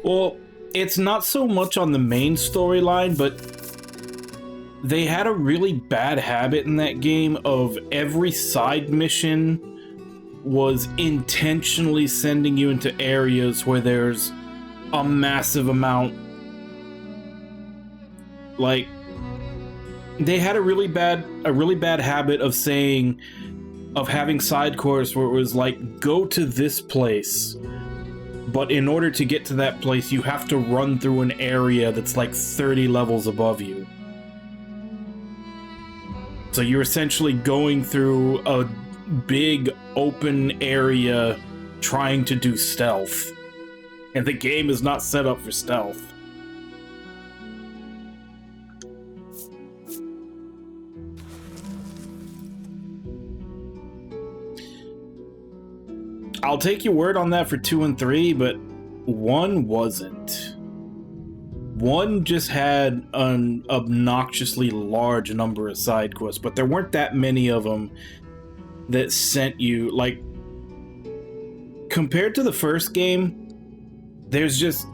Well, it's not so much on the main storyline, but they had a really bad habit in that game of every side mission was intentionally sending you into areas where there's a massive amount. Like, they had a really bad habit of saying, of having side quests where it was like, go to this place, but in order to get to that place, you have to run through an area that's like 30 levels above you. So you're essentially going through a big open area trying to do stealth. And the game is not set up for stealth. I'll take your word on that for 2 and 3, but 1 wasn't. 1 just had an obnoxiously large number of side quests, but there weren't that many of them that sent you, like, compared to the first game, there's just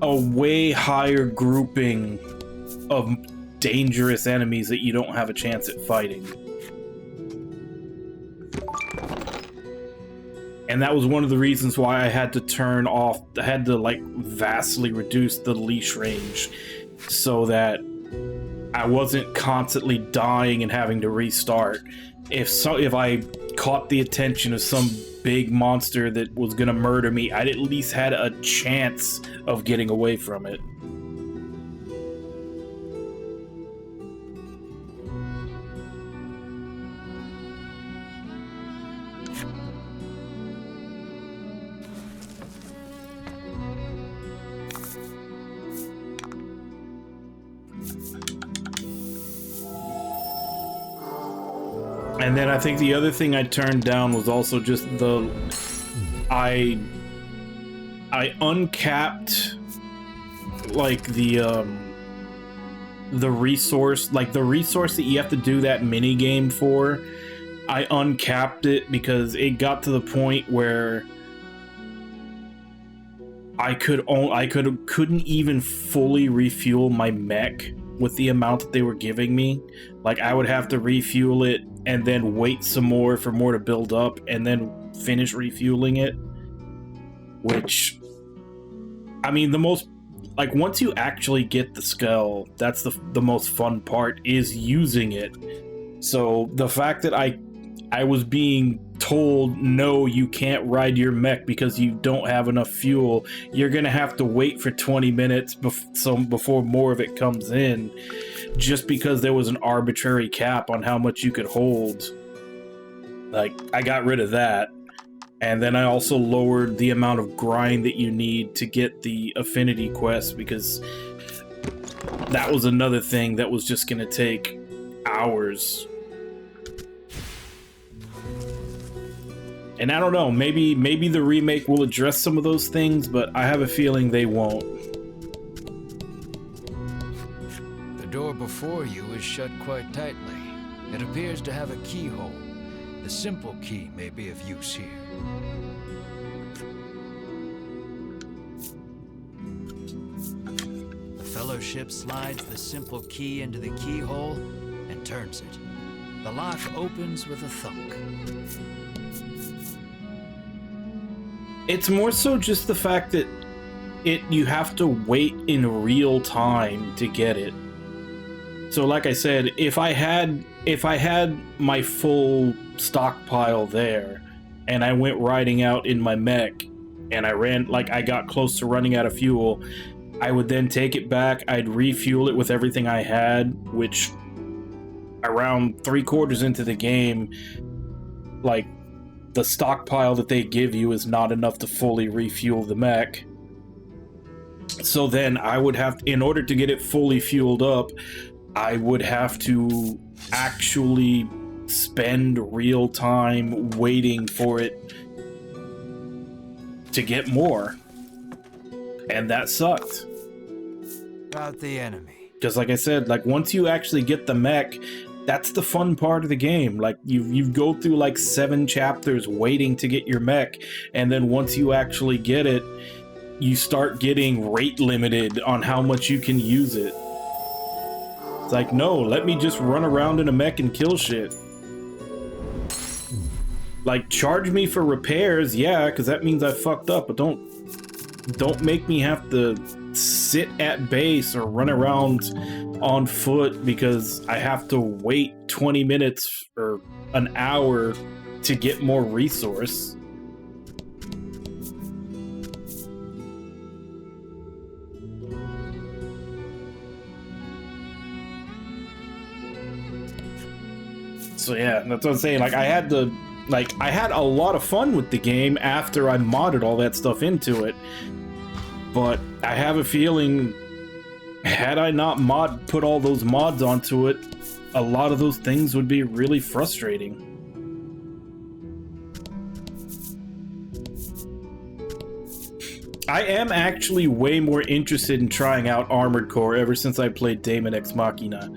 a way higher grouping of dangerous enemies that you don't have a chance at fighting. And that was one of the reasons why I had to like vastly reduce the leash range so that I wasn't constantly dying and having to restart. If I caught the attention of some big monster that was gonna murder me, I'd at least had a chance of getting away from it. And then I think the other thing I turned down was also just I uncapped like the resource, like the resource that you have to do that mini game for. I uncapped it because it got to the point where I couldn't even fully refuel my mech with the amount that they were giving me. Like I would have to refuel it and then wait some more for more to build up and then finish refueling it. Which, I mean, the most, like once you actually get the skull, that's the most fun part, is using it. So the fact that I was being told, no, you can't ride your mech because you don't have enough fuel. You're gonna have to wait for 20 minutes before more of it comes in, just because there was an arbitrary cap on how much you could hold. Like, I got rid of that. And then I also lowered the amount of grind that you need to get the affinity quest, because that was another thing that was just gonna take hours. And I don't know, maybe the remake will address some of those things, but I have a feeling they won't. The door before you is shut quite tightly. It appears to have a keyhole. The simple key may be of use here. The Fellowship slides the simple key into the keyhole and turns it. The lock opens with a thunk. It's more so just the fact that you have to wait in real time to get it. So like I said, if I had my full stockpile there and I went riding out in my mech and I got close to running out of fuel, I would then take it back, I'd refuel it with everything I had, which around 3/4 into the game, like, the stockpile that they give you is not enough to fully refuel the mech. So then I would have, in order to get it fully fueled up, I would have to actually spend real time waiting for it to get more. And that sucked. About the enemy. Because like I said, like once you actually get the mech, that's the fun part of the game. Like you go through like 7 chapters waiting to get your mech, and then once you actually get it, you start getting rate limited on how much you can use it. It's like, no, let me just run around in a mech and kill shit. Like, charge me for repairs, yeah, because that means I fucked up, but don't make me have to sit at base or run around on foot because I have to wait 20 minutes or an hour to get more resource. So yeah, that's what I'm saying. Like I had a lot of fun with the game after I modded all that stuff into it. But I have a feeling, had I not put all those mods onto it, a lot of those things would be really frustrating. I am actually way more interested in trying out Armored Core ever since I played Daemon X Machina.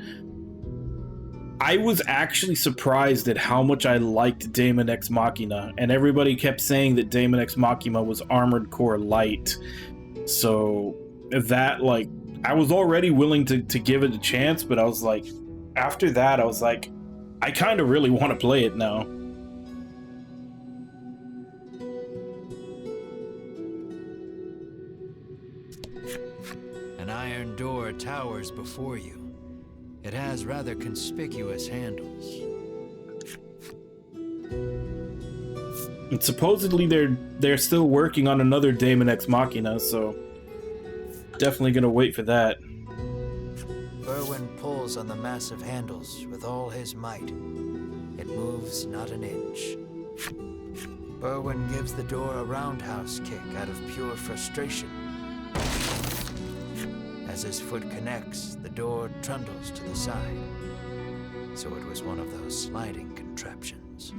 I was actually surprised at how much I liked Daemon X Machina, and everybody kept saying that Daemon X Machina was Armored Core Light. So that, like, I was already willing to give it a chance, but I was like, after that, I was like, I kind of really want to play it now. An iron door towers before you. It has rather conspicuous handles. And supposedly they're still working on another Daemon X Machina, so definitely gonna wait for that. Berwin pulls on the massive handles with all his might. It moves not an inch. Berwin gives the door a roundhouse kick out of pure frustration. As his foot connects, the door trundles to the side. so it was one of those sliding contraptions.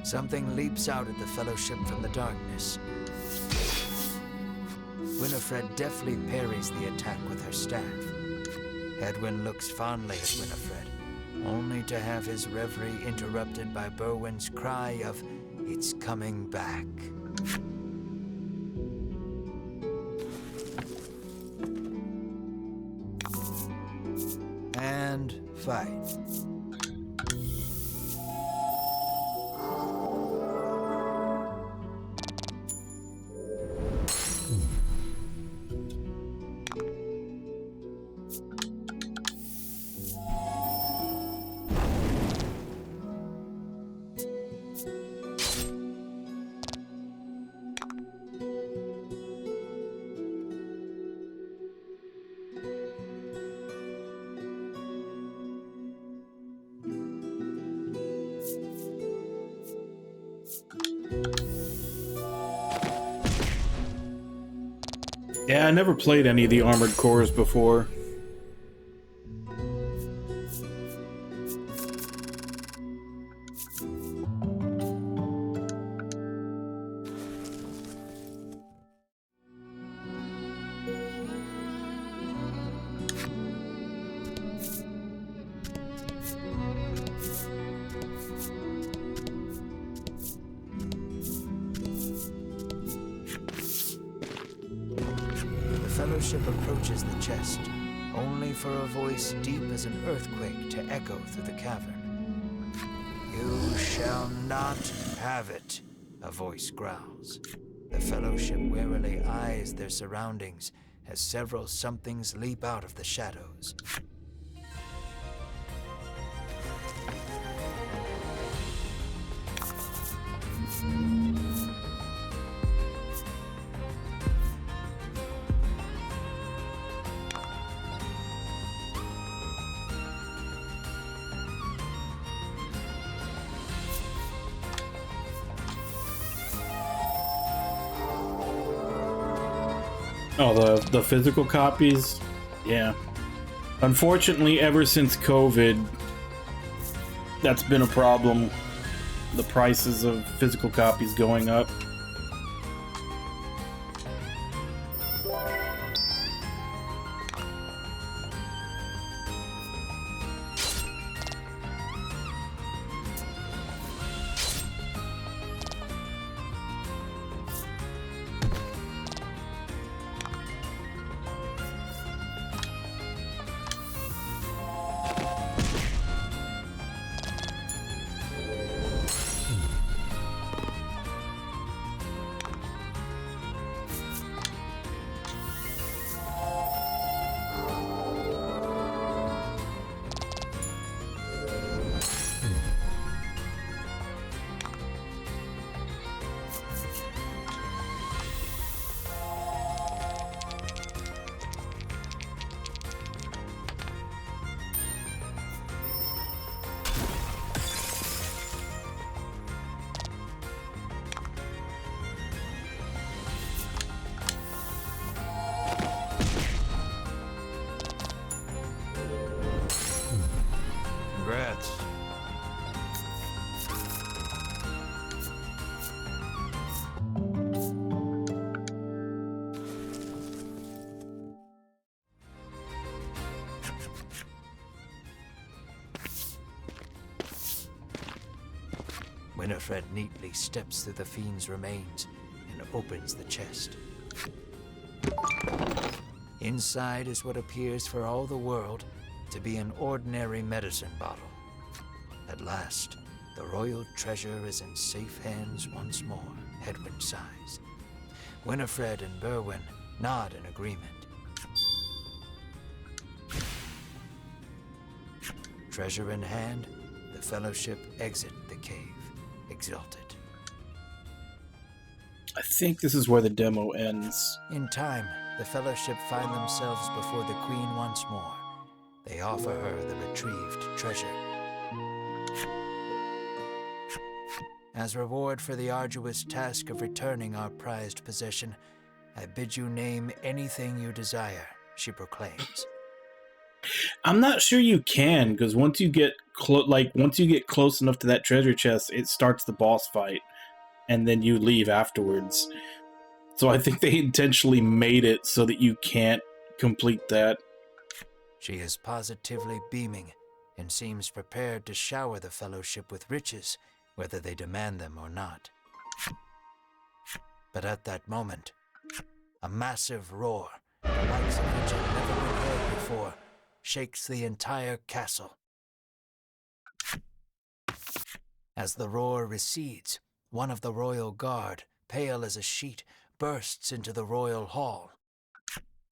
Something leaps out at the Fellowship from the darkness. Winifred deftly parries the attack with her staff. Edwin looks fondly at Winifred, only to have his reverie interrupted by Berwin's cry of, "It's coming back." And fight. Yeah, I never played any of the Armored Cores before. The Fellowship approaches the chest, only for a voice deep as an earthquake to echo through the cavern. "You shall not have it," a voice growls. The Fellowship warily eyes their surroundings as several somethings leap out of the shadows. Oh, the physical copies? Yeah. Unfortunately, ever since COVID, that's been a problem. The prices of physical copies going up. Congrats. Winifred neatly steps through the fiend's remains and opens the chest. Inside is what appears for all the world to be an ordinary medicine bottle. At last, the royal treasure is in safe hands once more, Edwin sighs. Winifred and Berwin nod in agreement. Treasure in hand, the Fellowship exit the cave, exulted. I think this is where the demo ends. In time, the Fellowship find themselves before the Queen once more. They offer her the retrieved treasure. As reward for the arduous task of returning our prized possession, I bid you name anything you desire, she proclaims. I'm not sure you can, because once you get close enough to that treasure chest, it starts the boss fight, and then you leave afterwards. So I think they intentionally made it so that you can't complete that. She is positively beaming and seems prepared to shower the fellowship with riches, whether they demand them or not. But at that moment, a massive roar, the likes of which had never been heard before, shakes the entire castle. As the roar recedes, one of the royal guard, pale as a sheet, bursts into the royal hall.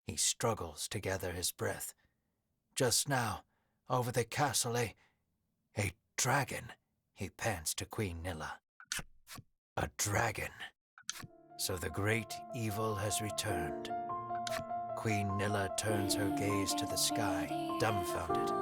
He struggles to gather his breath. Just now, over the castle, a dragon, he pants to Queen Nilla. A dragon. So the great evil has returned. Queen Nilla turns her gaze to the sky, dumbfounded.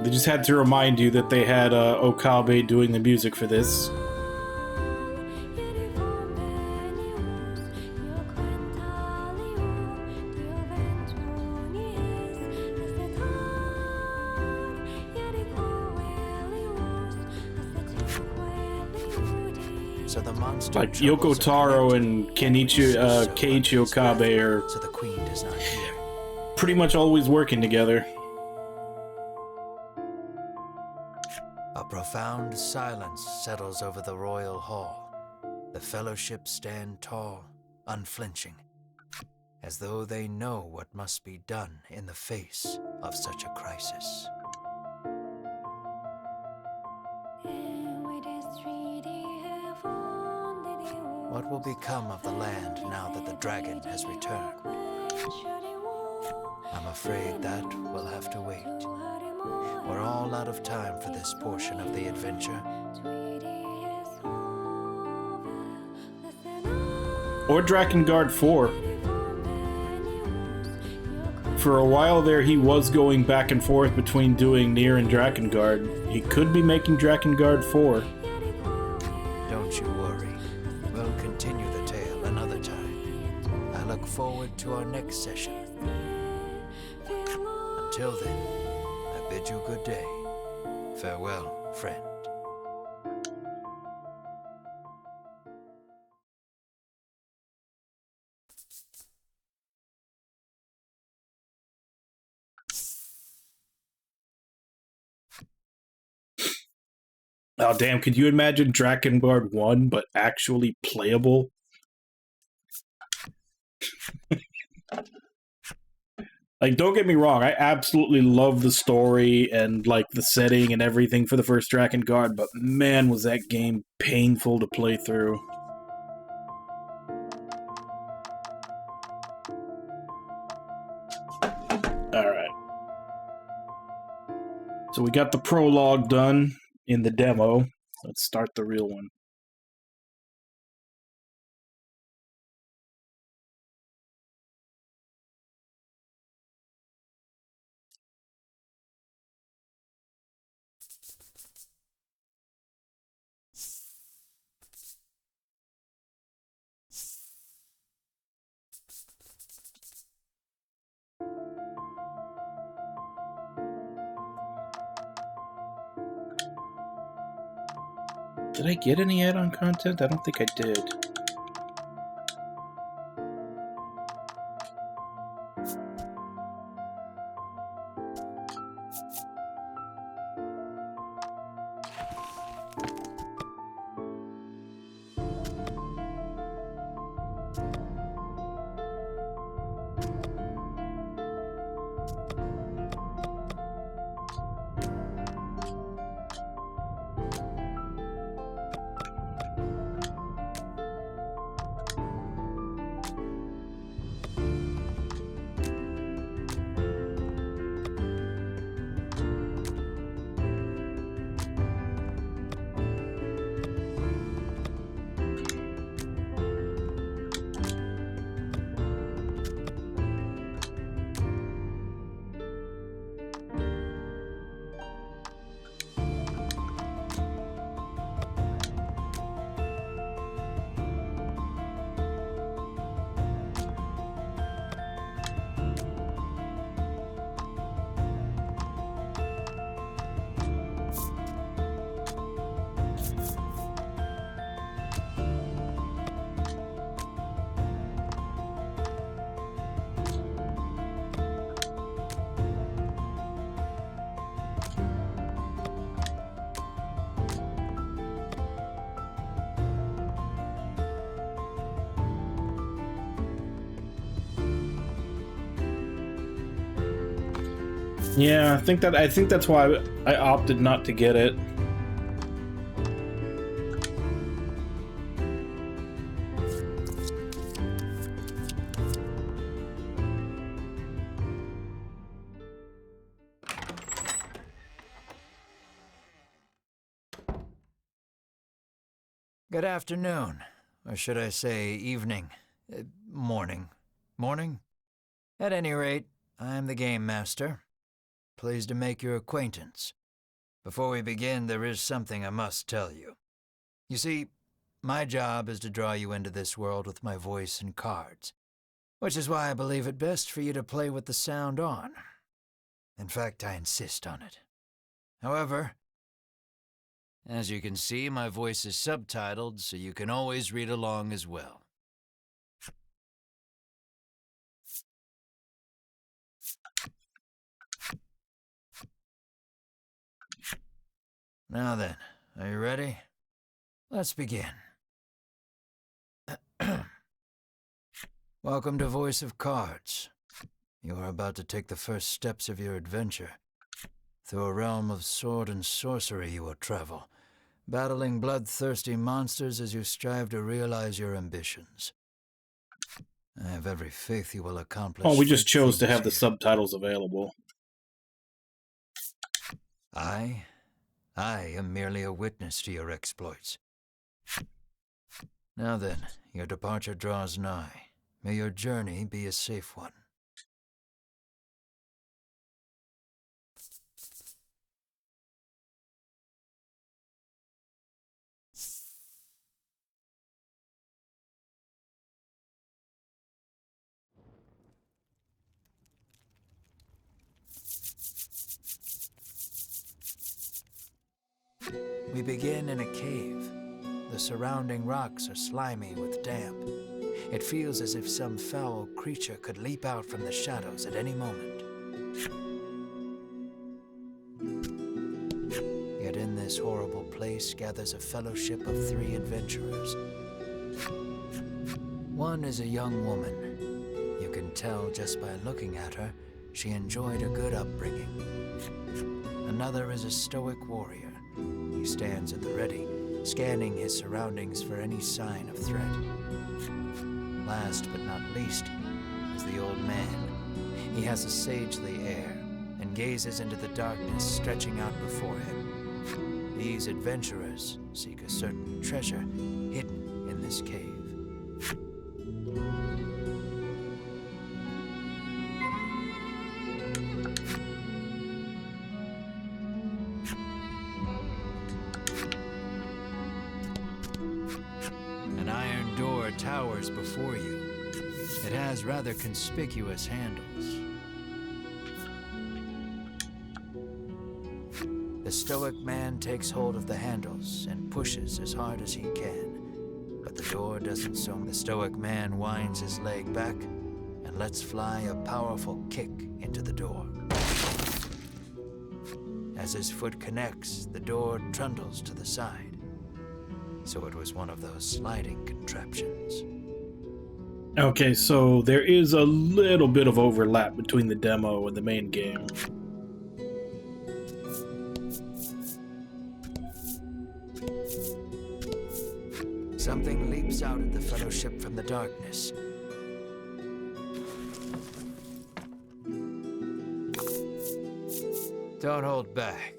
They just had to remind you that they had Okabe doing the music for this. So the monster Like Yoko Taro and Keiichi Okabe are so the queen does not hear. pretty much always working together. A profound silence settles over the royal hall. The fellowship stand tall, unflinching, as though they know what must be done in the face of such a crisis. What will become of the land now that the dragon has returned? I'm afraid that will have to wait. We're all out of time for this portion of the adventure. Or Drakengard 4. For a while there, he was going back and forth between doing Nier and Drakengard. He could be making Drakengard 4. Don't you worry. We'll continue the tale another time. I look forward to our next session. Until then, I bid you good day. Farewell, friend. Oh damn, could you imagine Drakengard 1 but actually playable? Like, don't get me wrong, I absolutely love the story and like the setting and everything for the first Drakengard, but man, was that game painful to play through. Alright. So we got the prologue done in the demo. Let's start the real one. Did I get any add-on content? I don't think I did. Yeah, I think that's why I opted not to get it. Good afternoon, or should I say evening, morning. Morning? At any rate, I'm the Game Master. Pleased to make your acquaintance. Before we begin, there is something I must tell you. You see, my job is to draw you into this world with my voice and cards, which is why I believe it best for you to play with the sound on. In fact, I insist on it. However, as you can see, my voice is subtitled, so you can always read along as well. Now then, are you ready? Let's begin. Welcome to Voice of Cards. You are about to take the first steps of your adventure. Through a realm of sword and sorcery you will travel, battling bloodthirsty monsters as you strive to realize your ambitions. I have every faith you will accomplish. Oh, we just chose to have the here. subtitles available. I am merely a witness to your exploits. Now then, your departure draws nigh. May your journey be a safe one. We begin in a cave. The surrounding rocks are slimy with damp. It feels as if some foul creature could leap out from the shadows at any moment. Yet in this horrible place gathers a fellowship of 3 adventurers. One is a young woman. You can tell just by looking at her, she enjoyed a good upbringing. Another is a stoic warrior. He stands at the ready, scanning his surroundings for any sign of threat. Last but not least is the old man. He has a sagely air and gazes into the darkness stretching out before him. These adventurers seek a certain treasure hidden in this cave. An iron door towers before you. It has rather conspicuous handles. The stoic man takes hold of the handles and pushes as hard as he can, but the door doesn't so. The stoic man winds his leg back and lets fly a powerful kick into the door. As his foot connects, the door trundles to the side. So it was one of those sliding contraptions. Okay, so there is a little bit of overlap between the demo and the main game. Something leaps out at the Fellowship from the darkness. Don't hold back.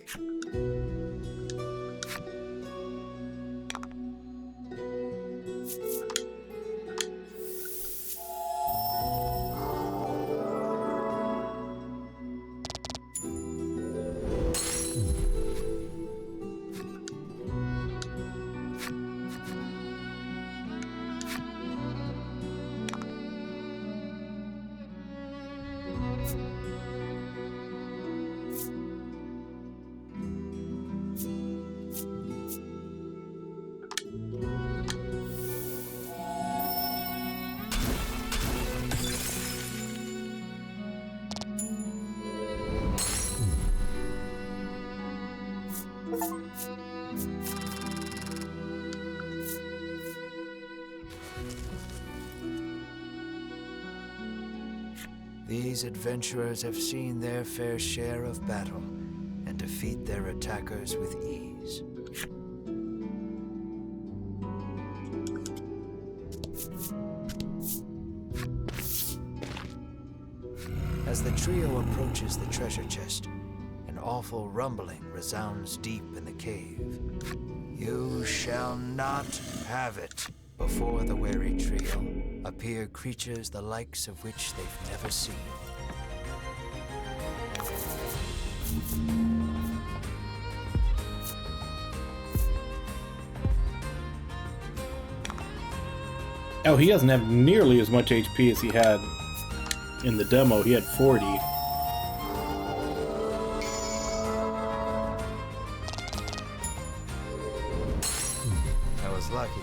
These adventurers have seen their fair share of battle and defeat their attackers with ease. As the trio approaches the treasure chest, an awful rumbling resounds deep in the cave. You shall not have it. Before the wary trio appear creatures the likes of which they've never seen. Oh, he doesn't have nearly as much HP as he had in the demo. He had 40. I was lucky.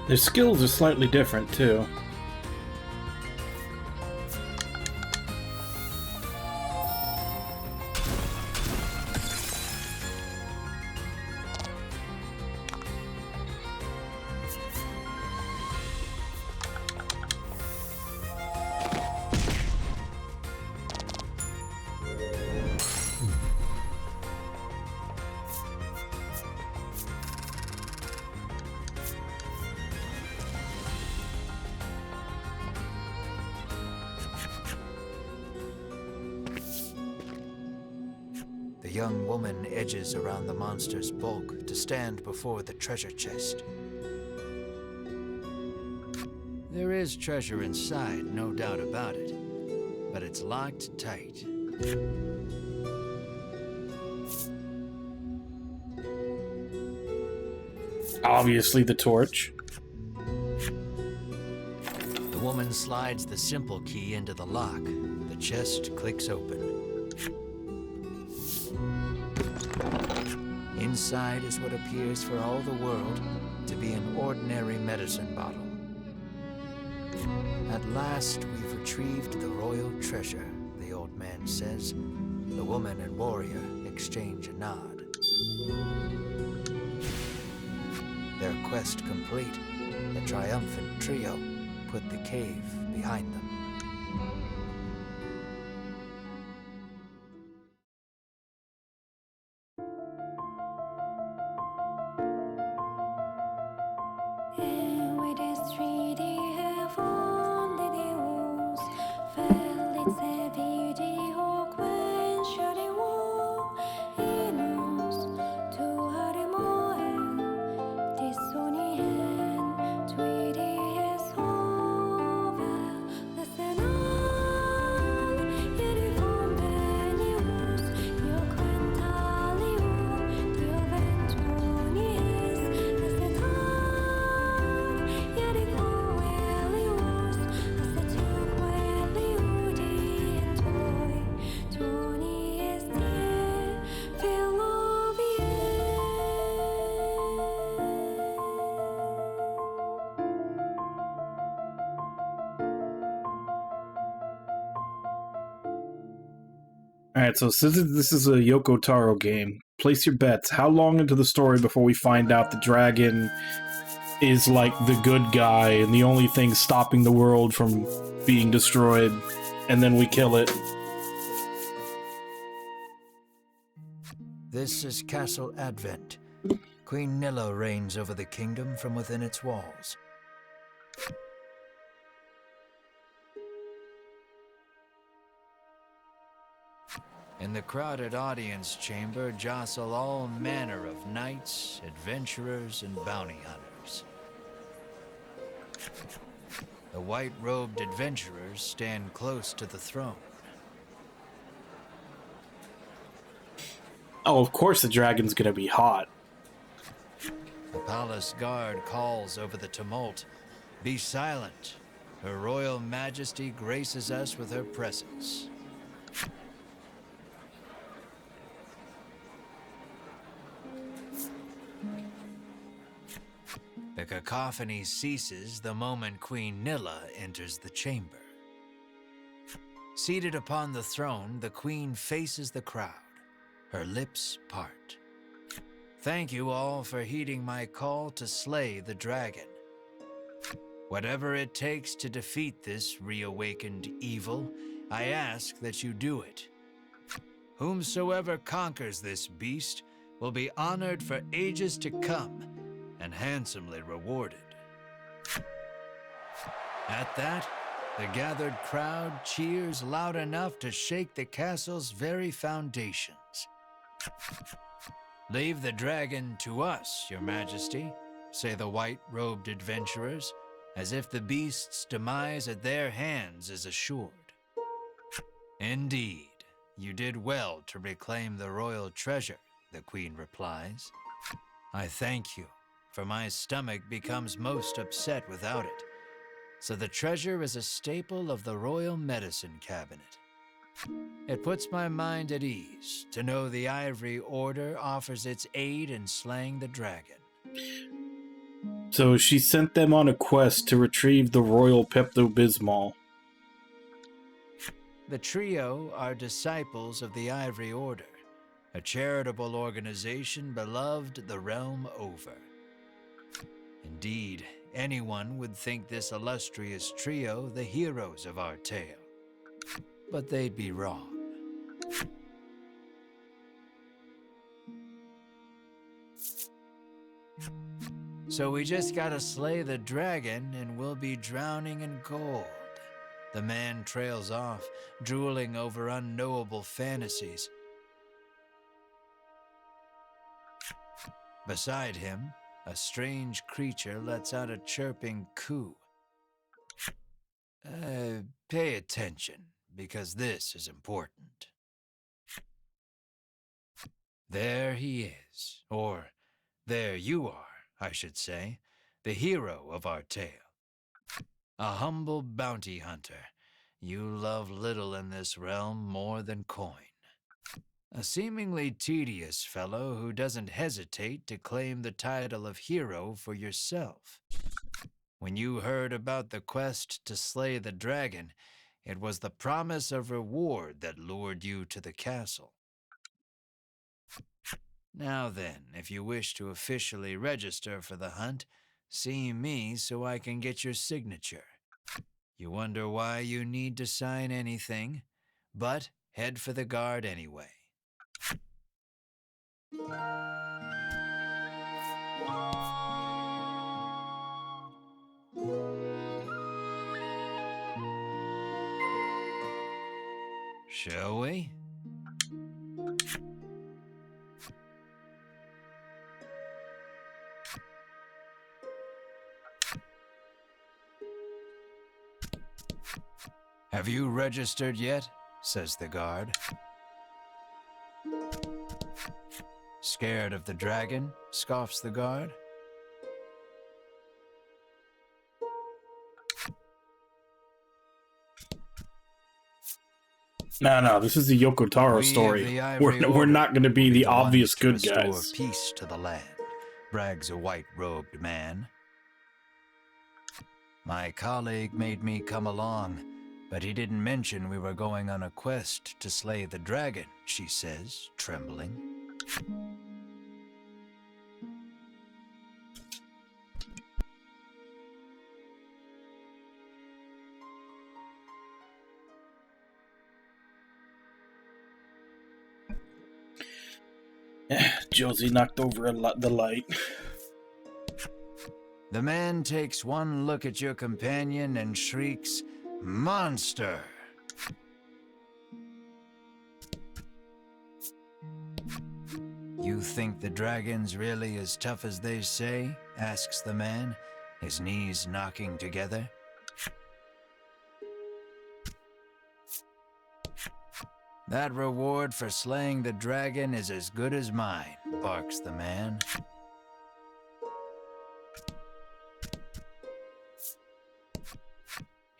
Their skills are slightly different, too. The young woman edges around the monster's bulk to stand before the treasure chest. There is treasure inside, no doubt about it, but it's locked tight. Obviously the torch. The woman slides the simple key into the lock. The chest clicks open. Inside is what appears for all the world to be an ordinary medicine bottle. At last, we've retrieved the royal treasure, the old man says. The woman and warrior exchange a nod. Their quest complete, the triumphant trio put the cave behind them. Alright, so since this is a Yoko Taro game, place your bets. How long into the story before we find out the dragon is like the good guy and the only thing stopping the world from being destroyed, and then we kill it? This is Castle Advent. Queen Nilla reigns over the kingdom from within its walls. In the crowded audience chamber jostle all manner of knights, adventurers, and bounty hunters. The white-robed adventurers stand close to the throne. Oh, of course the dragon's gonna be hot. The palace guard calls over the tumult. Be silent. Her Royal Majesty graces us with her presence. The cacophony ceases the moment Queen Nilla enters the chamber. Seated upon the throne, the Queen faces the crowd. Her lips part. Thank you all for heeding my call to slay the dragon. Whatever it takes to defeat this reawakened evil, I ask that you do it. Whomsoever conquers this beast will be honored for ages to come and handsomely rewarded. At that, the gathered crowd cheers loud enough to shake the castle's very foundations. Leave the dragon to us, Your Majesty, say the white-robed adventurers, as if the beast's demise at their hands is assured. Indeed, you did well to reclaim the royal treasure, the Queen replies. I thank you, for my stomach becomes most upset without it. So the treasure is a staple of the royal medicine cabinet. It puts my mind at ease to know the Ivory Order offers its aid in slaying the dragon. So she sent them on a quest to retrieve the royal Pepto-Bismol. The trio are disciples of the Ivory Order, a charitable organization beloved the realm over. Indeed, anyone would think this illustrious trio the heroes of our tale. But they'd be wrong. So we just gotta slay the dragon and we'll be drowning in gold. The man trails off, drooling over unknowable fantasies. Beside him, a strange creature lets out a chirping coo. Pay attention, because this is important. There he is, or there you are, I should say, the hero of our tale. A humble bounty hunter, you love little in this realm more than coin. A seemingly tedious fellow who doesn't hesitate to claim the title of hero for yourself. When you heard about the quest to slay the dragon, it was the promise of reward that lured you to the castle. Now then, if you wish to officially register for the hunt, see me so I can get your signature. You wonder why you need to sign anything, but head for the guard anyway. Shall we? Have you registered yet? Says the guard. Scared of the dragon? Scoffs the guard. No, this is the Yoko Taro story. We're not going to be the obvious good guys. Peace to the land, brags a white-robed man. My colleague made me come along, but he didn't mention we were going on a quest to slay the dragon, she says, trembling. Josie knocked over the light. The man takes one look at your companion and shrieks, "Monster!" You think the dragon's really as tough as they say? Asks the man, his knees knocking together. That reward for slaying the dragon is as good as mine, barks the man.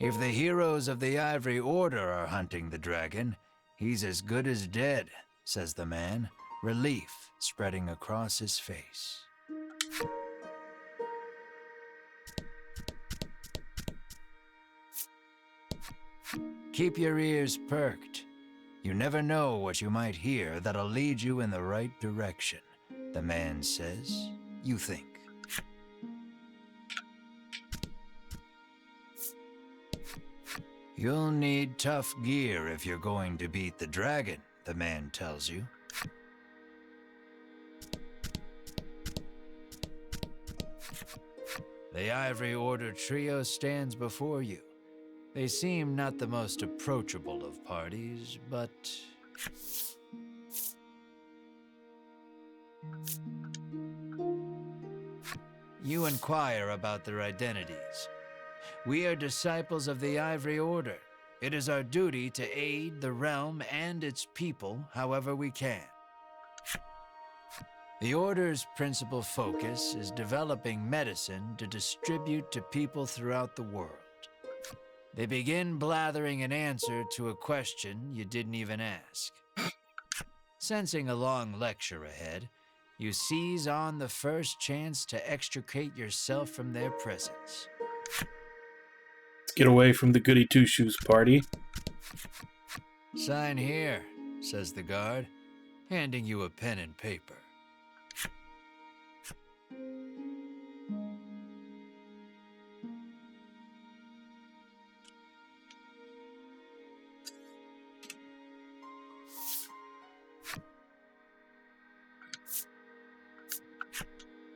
If the heroes of the Ivory Order are hunting the dragon, he's as good as dead, says the man, relief spreading across his face. Keep your ears perked. You never know what you might hear that'll lead you in the right direction, the man says. You think. You'll need tough gear if you're going to beat the dragon, the man tells you. The Ivory Order trio stands before you. They seem not the most approachable of parties, but... You inquire about their identities. We are disciples of the Ivory Order. It is our duty to aid the realm and its people however we can. The Order's principal focus is developing medicine to distribute to people throughout the world. They begin blathering an answer to a question you didn't even ask. Sensing a long lecture ahead, you seize on the first chance to extricate yourself from their presence. Let's get away from the goody two-shoes party. Sign here, says the guard, handing you a pen and paper.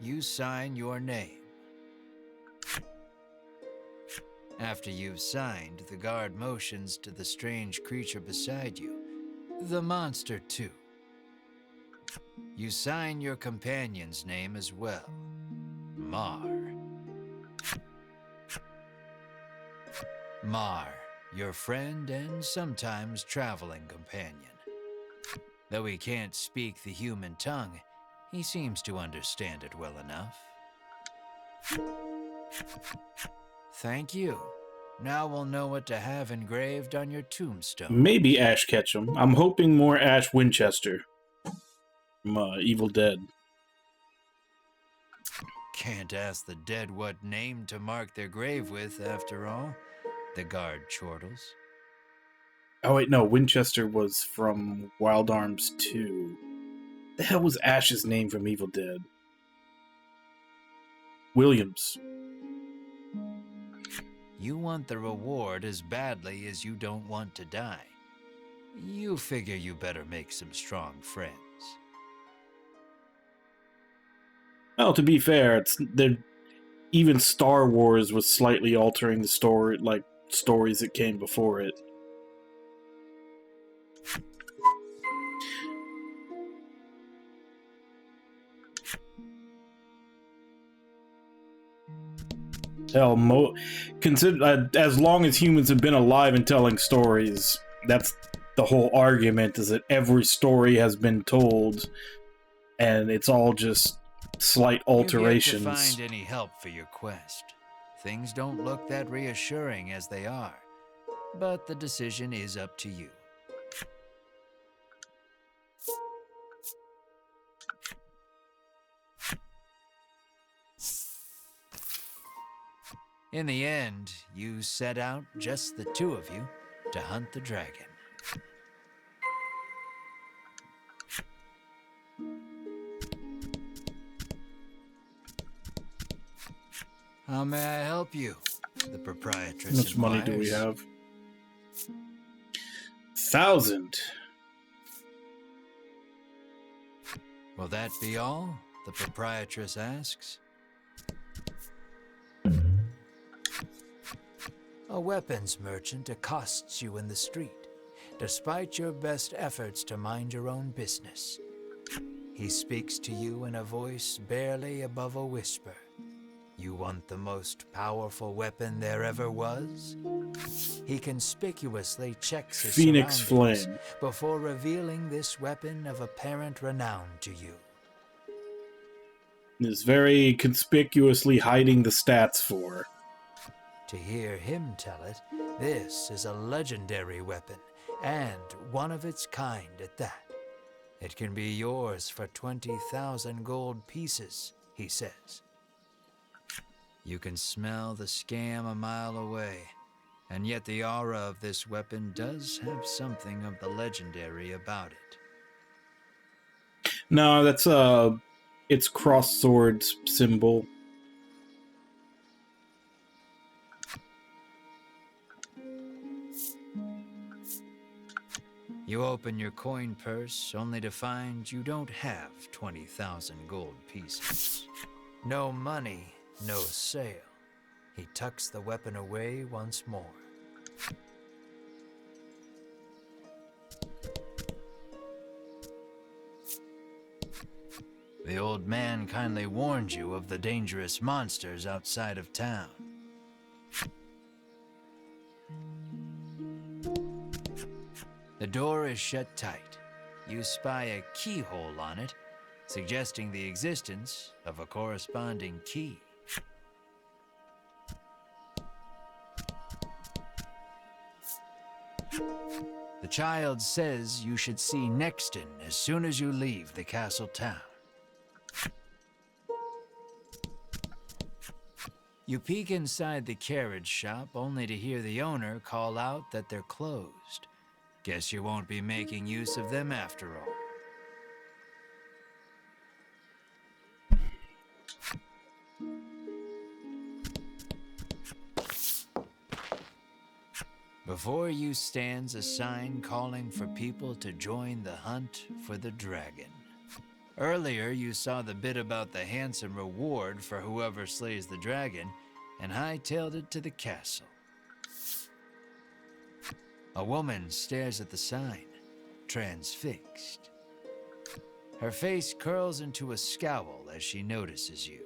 You sign your name. After you've signed, the guard motions to the strange creature beside you, the monster too. You sign your companion's name as well, Mar. Mar, your friend and sometimes traveling companion. Though he can't speak the human tongue, he seems to understand it well enough. Thank you. Now we'll know what to have engraved on your tombstone. Maybe Ash Ketchum. I'm hoping more Ash Winchester from Evil Dead. Can't ask the dead what name to mark their grave with, after all, the guard chortles. Oh wait, no, Winchester was from Wild Arms 2. The hell was Ash's name from Evil Dead? Williams. You want the reward as badly as you don't want to die. You figure you better make some strong friends. Well, to be fair, even Star Wars was slightly altering the story, like stories that came before it. Hell, consider as long as humans have been alive and telling stories, that's the whole argument, is that every story has been told, and it's all just slight alterations. You've yet to find any help for your quest. Things don't look that reassuring as they are, but the decision is up to you. In the end, you set out, just the two of you, to hunt the dragon. How may I help you? The proprietress How much money do we have? 1,000. Will that be all? The proprietress asks. A weapons merchant accosts you in the street, despite your best efforts to mind your own business. He speaks to you in a voice barely above a whisper. You want the most powerful weapon there ever was? He conspicuously checks his Phoenix surroundings Flame. before revealing this weapon of apparent renown to you. Is very conspicuously hiding the stats for. To hear him tell it, this is a legendary weapon, and one of its kind at that. It can be yours for 20,000 gold pieces, he says. You can smell the scam a mile away, and yet the aura of this weapon does have something of the legendary about it. No, that's it's cross swords symbol. You open your coin purse only to find you don't have 20,000 gold pieces. No money, no sale. He tucks the weapon away once more. The old man kindly warned you of the dangerous monsters outside of town. The door is shut tight. You spy a keyhole on it, suggesting the existence of a corresponding key. The child says you should see Nexton as soon as you leave the castle town. You peek inside the carriage shop only to hear the owner call out that they're closed. Guess you won't be making use of them after all. Before you stands a sign calling for people to join the hunt for the dragon. Earlier, you saw the bit about the handsome reward for whoever slays the dragon, and hightailed it to the castle. A woman stares at the sign, transfixed. Her face curls into a scowl as she notices you.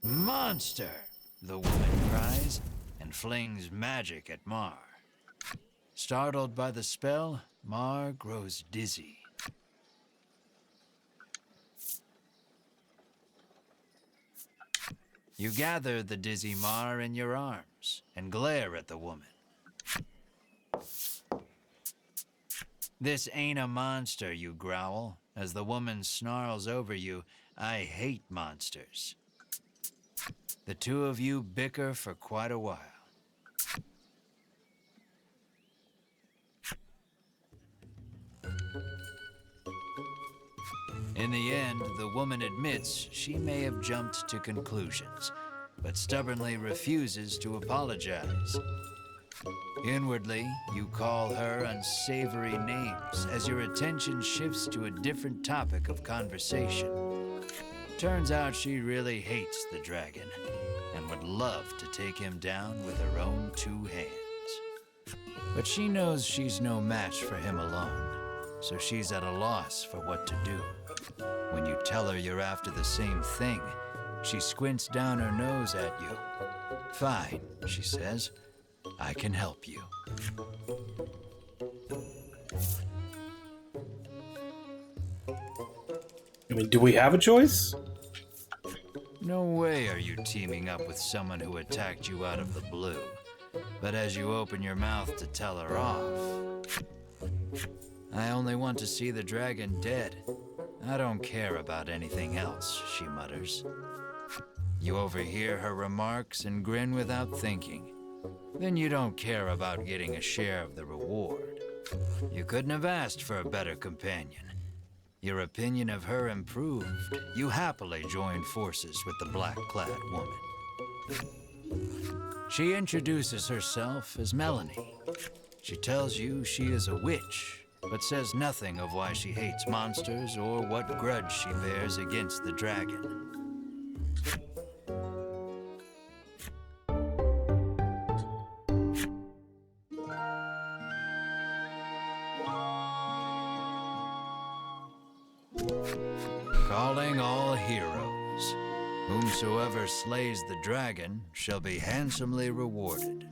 "Monster!" the woman cries, and flings magic at Mar. Startled by the spell, Mar grows dizzy. You gather the dizzy Mar in your arms and glare at the woman. "This ain't a monster," you growl, as the woman snarls over you, "I hate monsters." The two of you bicker for quite a while. In the end, the woman admits she may have jumped to conclusions, but stubbornly refuses to apologize. Inwardly, you call her unsavory names as your attention shifts to a different topic of conversation. Turns out she really hates the dragon and would love to take him down with her own two hands. But she knows she's no match for him alone, so she's at a loss for what to do. When you tell her you're after the same thing, she squints down her nose at you. "Fine," she says. "I can help you." I mean, do we have a choice? No way are you teaming up with someone who attacked you out of the blue. But as you open your mouth to tell her off, "I only want to see the dragon dead. I don't care about anything else," she mutters. You overhear her remarks and grin without thinking. Then you don't care about getting a share of the reward. You couldn't have asked for a better companion. Your opinion of her improved. You happily joined forces with the black-clad woman. She introduces herself as Melanie. She tells you she is a witch, but says nothing of why she hates monsters or what grudge she bears against the dragon. Calling all heroes. Whomsoever slays the dragon shall be handsomely rewarded.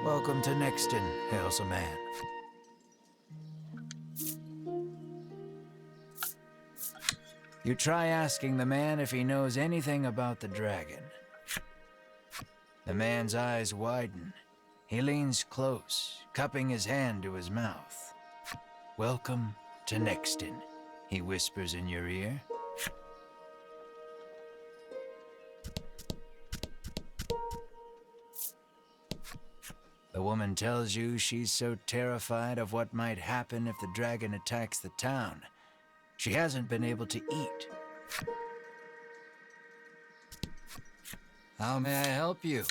Welcome to Nexton, hails a man. You try asking the man if he knows anything about the dragon. The man's eyes widen. He leans close, cupping his hand to his mouth. Welcome to Nexton, he whispers in your ear. The woman tells you she's so terrified of what might happen if the dragon attacks the town, she hasn't been able to eat. How may I help you?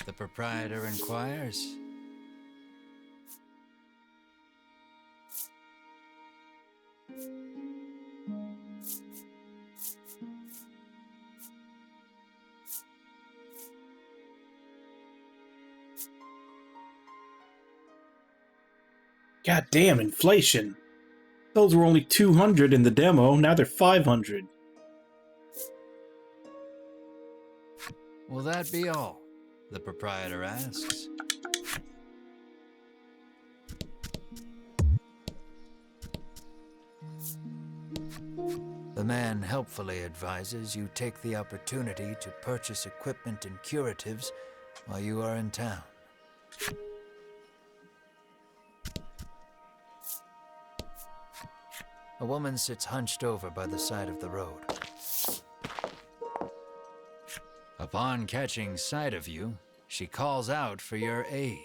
The proprietor inquires. God damn, inflation. Those were only 200 in the demo, now they're 500. Will that be all? The proprietor asks. The man helpfully advises you take the opportunity to purchase equipment and curatives while you are in town. A woman sits hunched over by the side of the road. Upon catching sight of you, she calls out for your aid.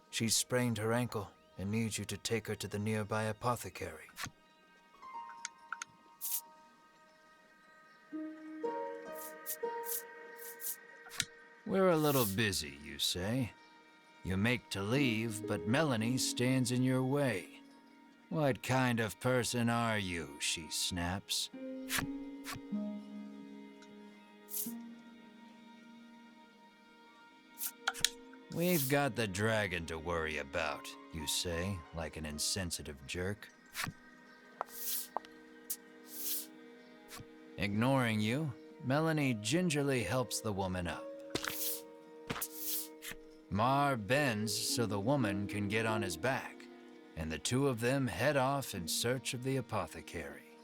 She's sprained her ankle and needs you to take her to the nearby apothecary. We're a little busy, you say. You make to leave, but Melanie stands in your way. What kind of person are you? She snaps. We've got the dragon to worry about, you say, like an insensitive jerk. Ignoring you, Melanie gingerly helps the woman up. Mar bends so the woman can get on his back, and the two of them head off in search of the apothecary.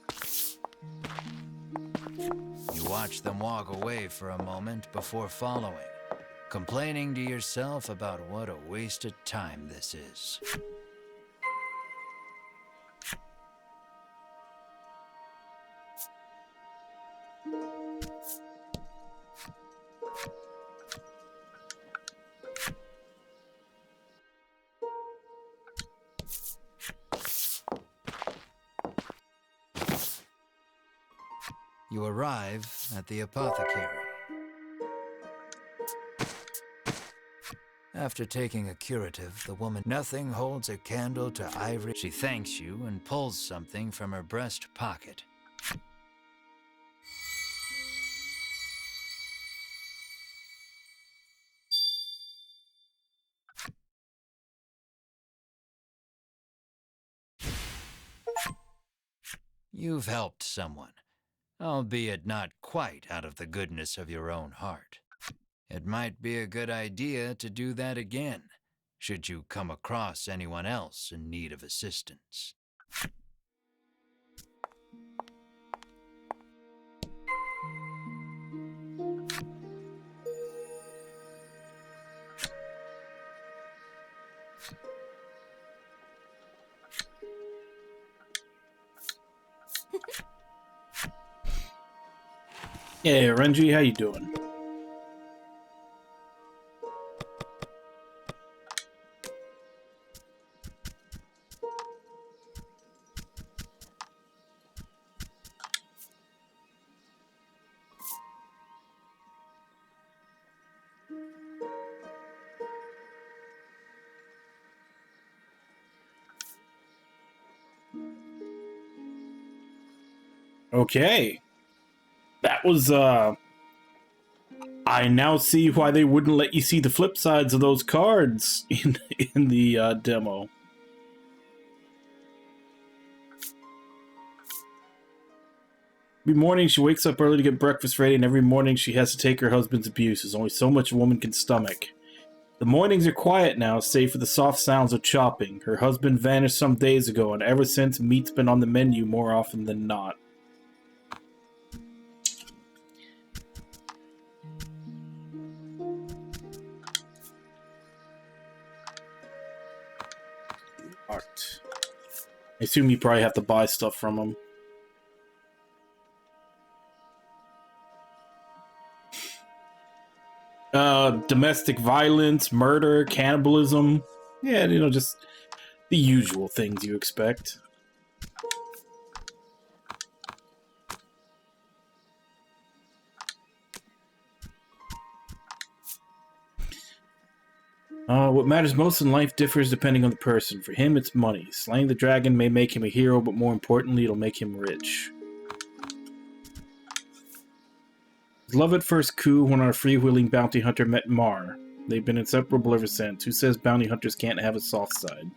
You watch them walk away for a moment before following, complaining to yourself about what a waste of time this is. You arrive at the apothecary. After taking a curative, the woman nothing holds a candle to ivory. She thanks you and pulls something from her breast pocket. You've helped someone. albeit not quite out of the goodness of your own heart. It might be a good idea to do that again, should you come across anyone else in need of assistance. Hey, Renji, how you doing? Okay. That was, I now see why they wouldn't let you see the flip sides of those cards in the demo. Every morning she wakes up early to get breakfast ready, and every morning she has to take her husband's abuse. There's only so much a woman can stomach. The mornings are quiet now, save for the soft sounds of chopping. Her husband vanished some days ago, and ever since, meat's been on the menu more often than not. Art. I assume you probably have to buy stuff from him. Domestic violence, murder, cannibalism. Yeah, you know, just the usual things you expect. What matters most in life differs depending on the person. For him, it's money. Slaying the dragon may make him a hero, but more importantly, it'll make him rich. Love at first coup when our freewheeling bounty hunter met Mar. They've been inseparable ever since. Who says bounty hunters can't have a soft side?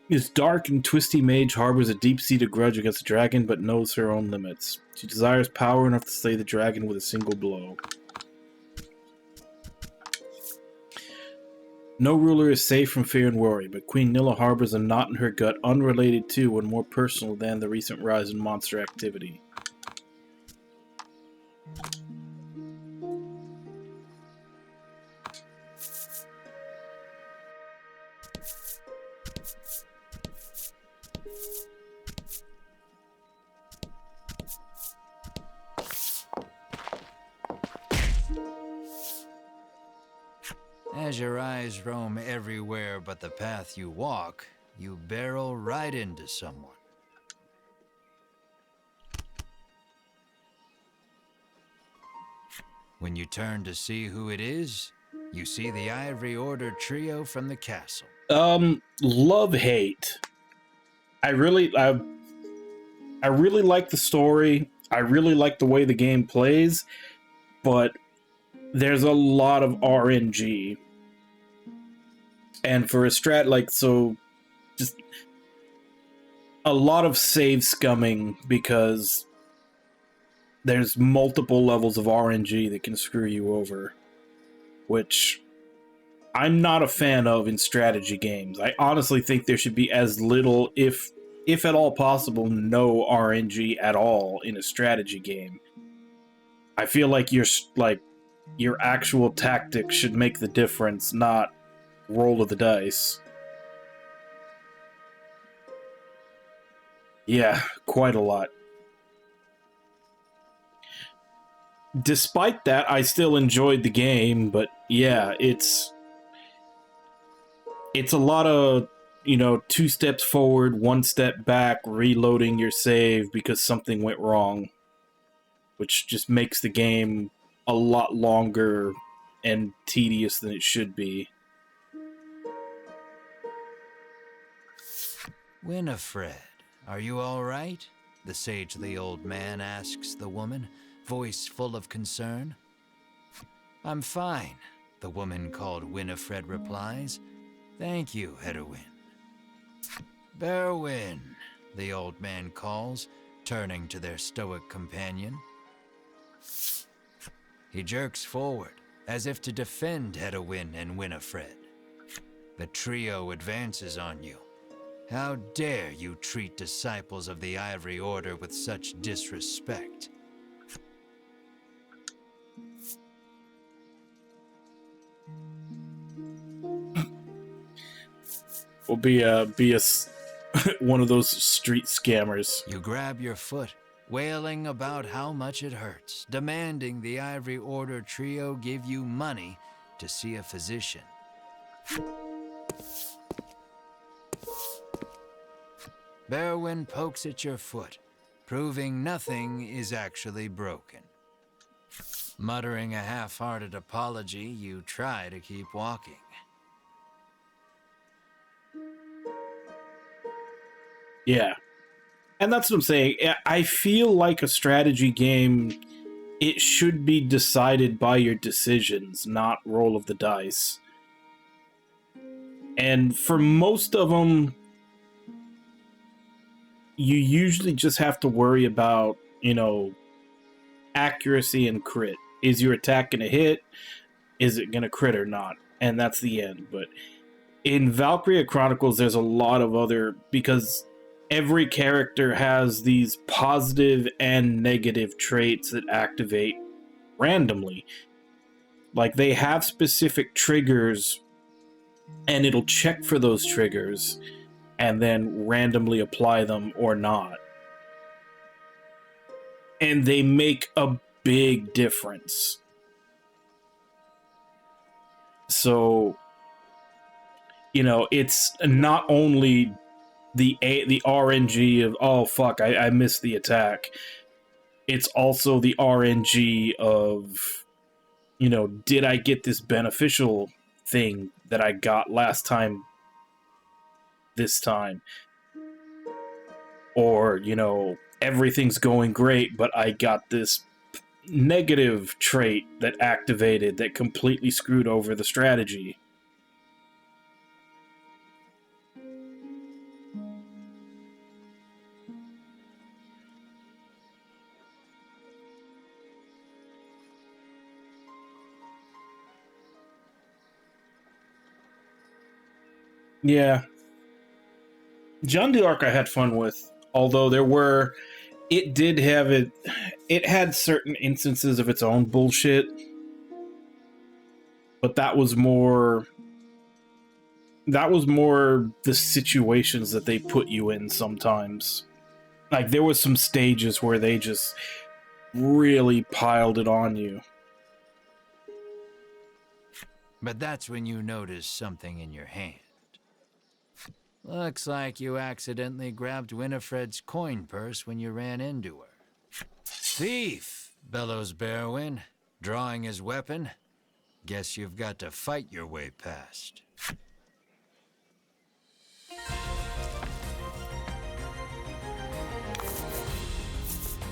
This dark and twisty mage harbors a deep-seated grudge against the dragon, but knows her own limits. She desires power enough to slay the dragon with a single blow. No ruler is safe from fear and worry, but Queen Nilla harbors a knot in her gut unrelated to and more personal than the recent rise in monster activity. As your eyes roam everywhere but the path you walk, you barrel right into someone. When you turn to see who it is, you see the Ivory Order trio from the castle. Love-hate. I really like the story. I really like the way the game plays, but there's a lot of RNG. And for a strat, just a lot of save scumming because there's multiple levels of RNG that can screw you over, which I'm not a fan of in strategy games. I honestly think there should be as little, if at all possible, no RNG at all in a strategy game. I feel like your actual tactics should make the difference, not roll of the dice. Yeah, quite a lot. Despite that, I still enjoyed the game, but yeah, it's a lot of, you know, 2 steps forward, 1 step back, reloading your save because something went wrong, which just makes the game a lot longer and tedious than it should be. Winifred, are you all right? The sagely old man asks the woman, voice full of concern. I'm fine, the woman called Winifred replies. Thank you, Hedwyn. Berwyn, the old man calls, turning to their stoic companion. He jerks forward, as if to defend Hedwyn and Winifred. The trio advances on you. How dare you treat disciples of the Ivory Order with such disrespect? Will be one of those street scammers. You grab your foot, wailing about how much it hurts, demanding the Ivory Order trio give you money to see a physician. Berwin pokes at your foot, proving nothing is actually broken. Muttering a half-hearted apology, you try to keep walking. Yeah. And that's what I'm saying. I feel like a strategy game, it should be decided by your decisions, not roll of the dice. And for most of them, you usually just have to worry about, accuracy and crit. Is your attack going to hit? Is it going to crit or not? And that's the end. But in Valkyria Chronicles, there's a lot of other, because every character has these positive and negative traits that activate randomly. Like, they have specific triggers, and it'll check for those triggers and then randomly apply them or not. And they make a big difference. So, it's not only the RNG of, oh fuck, I missed the attack. It's also the RNG of, did I get this beneficial thing that I got last time this time? Or, everything's going great, but I got this negative trait that activated that completely screwed over the strategy. Yeah. John d'Arc I had fun with, although it had certain instances of its own bullshit, but that was more the situations that they put you in sometimes. Like, there was some stages where they just really piled it on you. But that's when you notice something in your hand. Looks like you accidentally grabbed Winifred's coin purse when you ran into her. Thief, bellows Berwin, drawing his weapon. Guess you've got to fight your way past.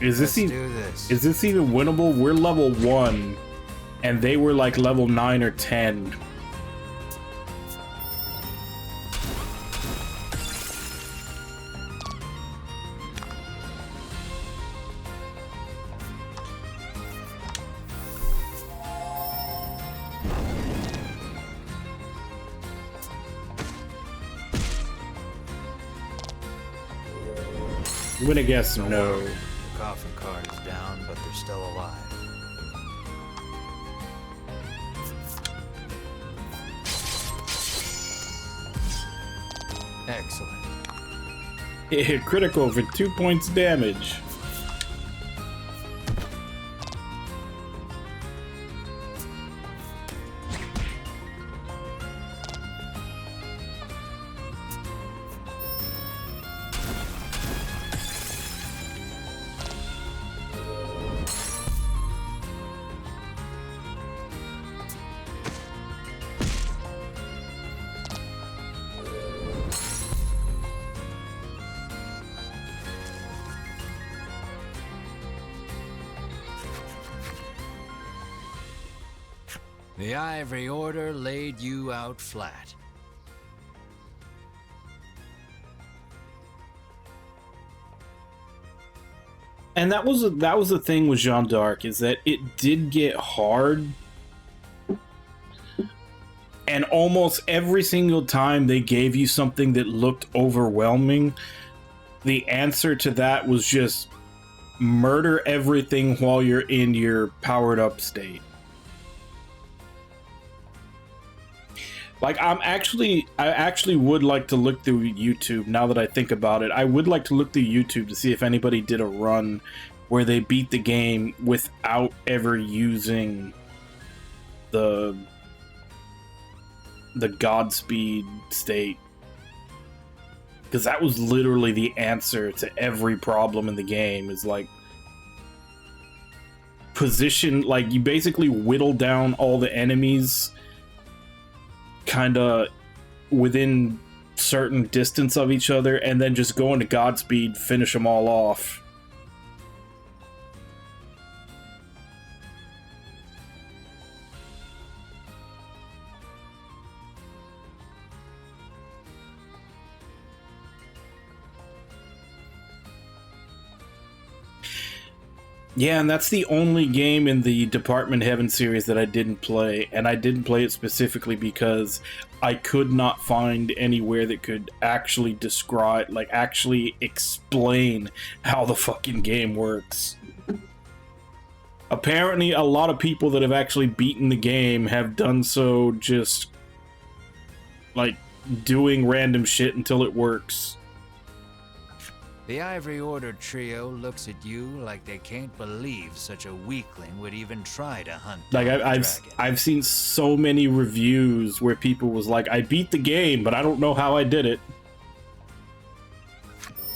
Is this do this. Is this even winnable? We're level 1, and they were like level 9 or 10. I'm gonna guess no. The coffin card is down, but they're still alive. Excellent. It hit critical for 2 points damage. The Ivory Order laid you out flat. And that was the thing with Jeanne d'Arc, is that it did get hard, and almost every single time they gave you something that looked overwhelming, the answer to that was just murder everything while you're in your powered up state. Like, I actually would like to look through YouTube now that I think about it. I would like to look through YouTube to see if anybody did a run where they beat the game without ever using the Godspeed state. Because that was literally the answer to every problem in the game, is like position, like you basically whittle down all the enemies kind of within certain distance of each other, and then just go into Godspeed, finish them all off. Yeah, and that's the only game in the Department Heaven series that I didn't play, and I didn't play it specifically because I could not find anywhere that could actually describe, like, actually explain how the fucking game works. Apparently, a lot of people that have actually beaten the game have done so just, like, doing random shit until it works. The Ivory Order trio looks at you like they can't believe such a weakling would even try to hunt like down the dragon. I've seen so many reviews where people was like, I beat the game, but I don't know how I did it.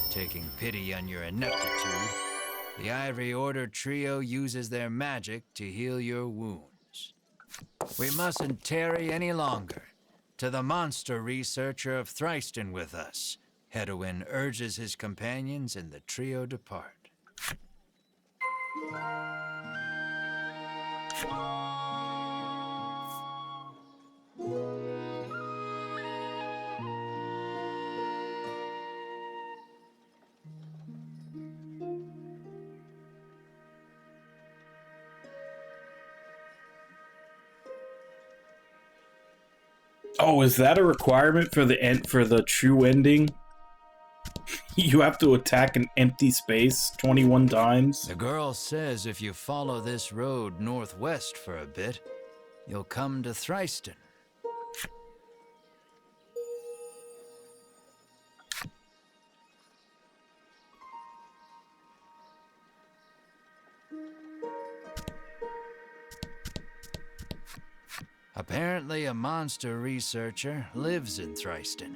Taking pity on your ineptitude, the Ivory Order trio uses their magic to heal your wounds. We mustn't tarry any longer. To the monster researcher of Thriston with us. Hedwin urges his companions, and the trio depart. Oh, is that a requirement for the end, for the true ending? You have to attack an empty space 21 times? The girl says if you follow this road northwest for a bit, you'll come to Thriston. Apparently, a monster researcher lives in Thriston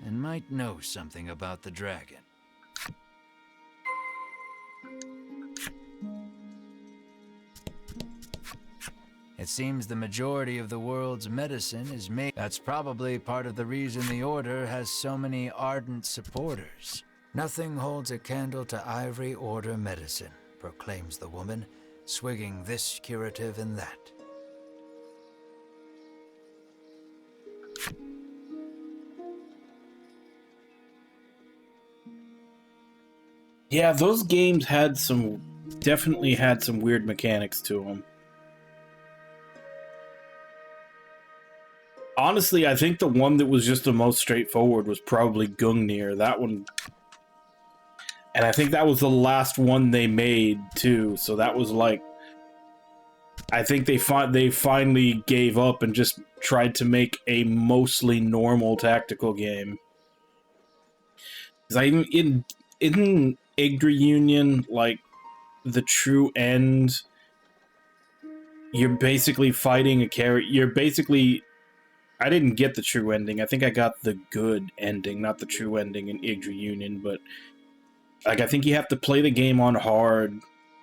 and might know something about the dragon. It seems the majority of the world's medicine is made. That's probably part of the reason the Order has so many ardent supporters. Nothing holds a candle to Ivory Order medicine, proclaims the woman, swigging this curative and that. Yeah, those games had definitely had some weird mechanics to them. Honestly, I think the one that was just the most straightforward was probably Gungnir. That one, and I think that was the last one they made too. So that was like, I think they finally gave up and just tried to make a mostly normal tactical game. Because in Yggdra Union, like, the true end, you're basically fighting a character. You're basically, I didn't get the true ending. I think I got the good ending, not the true ending in Yggdra Union, but like, I think you have to play the game on hard,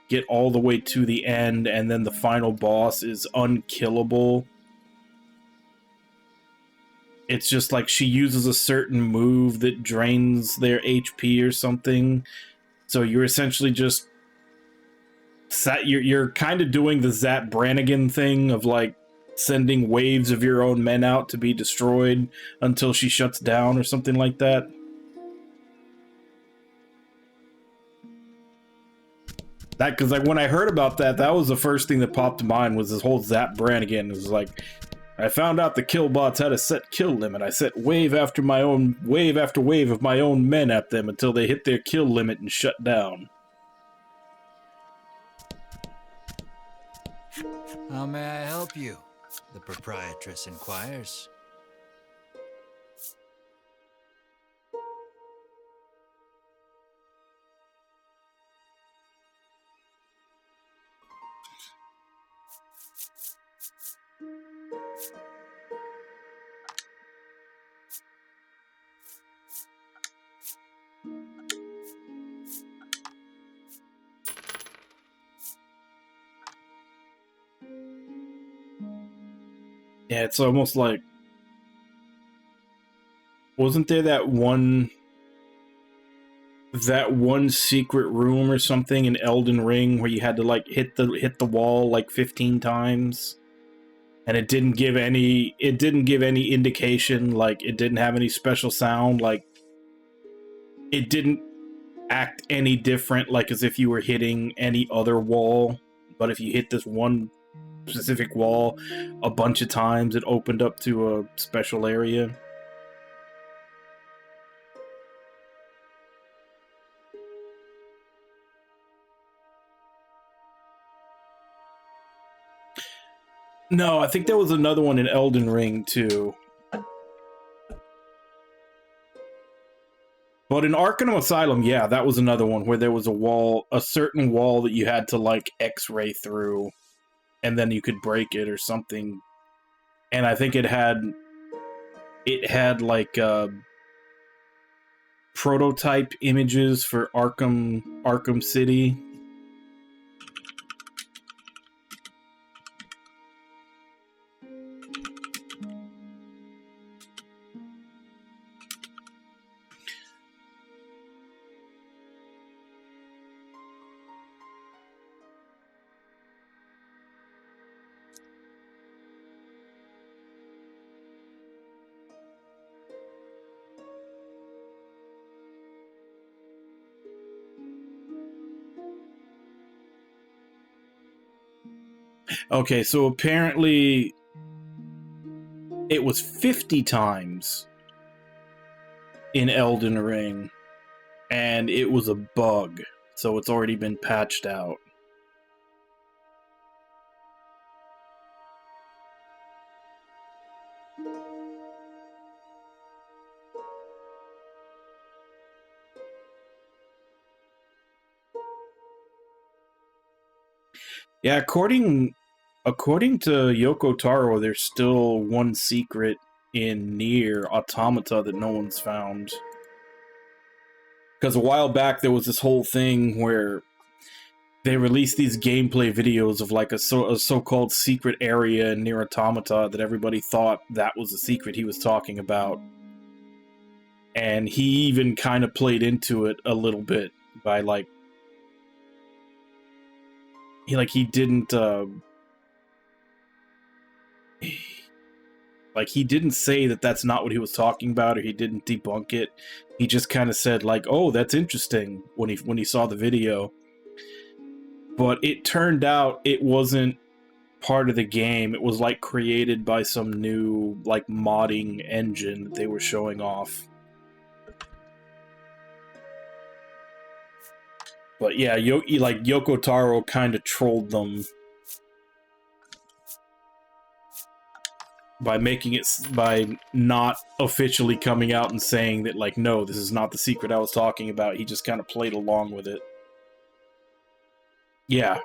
get all the way to the end, and then the final boss is unkillable. It's just like she uses a certain move that drains their HP or something. So you're essentially just you're kind of doing the Zap Brannigan thing of like sending waves of your own men out to be destroyed until she shuts down or something like that. That because like when I heard about that, that was the first thing that popped to mind was this whole Zap Brannigan. It was like, I found out the killbots had a set kill limit. I set wave after wave of my own men at them until they hit their kill limit and shut down. How may I help you? The proprietress inquires. Yeah, it's almost like, wasn't there that one secret room or something in Elden Ring where you had to like hit the wall like 15 times, and it didn't give any indication, like it didn't have any special sound, like it didn't act any different, like as if you were hitting any other wall, but if you hit this one specific wall a bunch of times, it opened up to a special area. No, I think there was another one in Elden Ring too. But in Arkham Asylum, yeah, that was another one where there was a wall, a certain wall that you had to like X-ray through, and then you could break it or something. And I think it had like prototype images for Arkham City. Okay, so apparently it was 50 times in Elden Ring, and it was a bug, so it's already been patched out. Yeah, according to Yoko Taro, there's still one secret in Nier Automata that no one's found. Because a while back there was this whole thing where they released these gameplay videos of like a so-called secret area in Nier Automata that everybody thought that was the secret he was talking about. And he even kind of played into it a little bit by like he didn't like he didn't say that that's not what he was talking about, or he didn't debunk it. He just kind of said like, "Oh, that's interesting," when he saw the video. But it turned out it wasn't part of the game. It was like created by some new like modding engine that they were showing off. But yeah, Yoko Taro kind of trolled them by not officially coming out and saying that like, no, this is not the secret I was talking about. He just kind of played along with it. Yeah.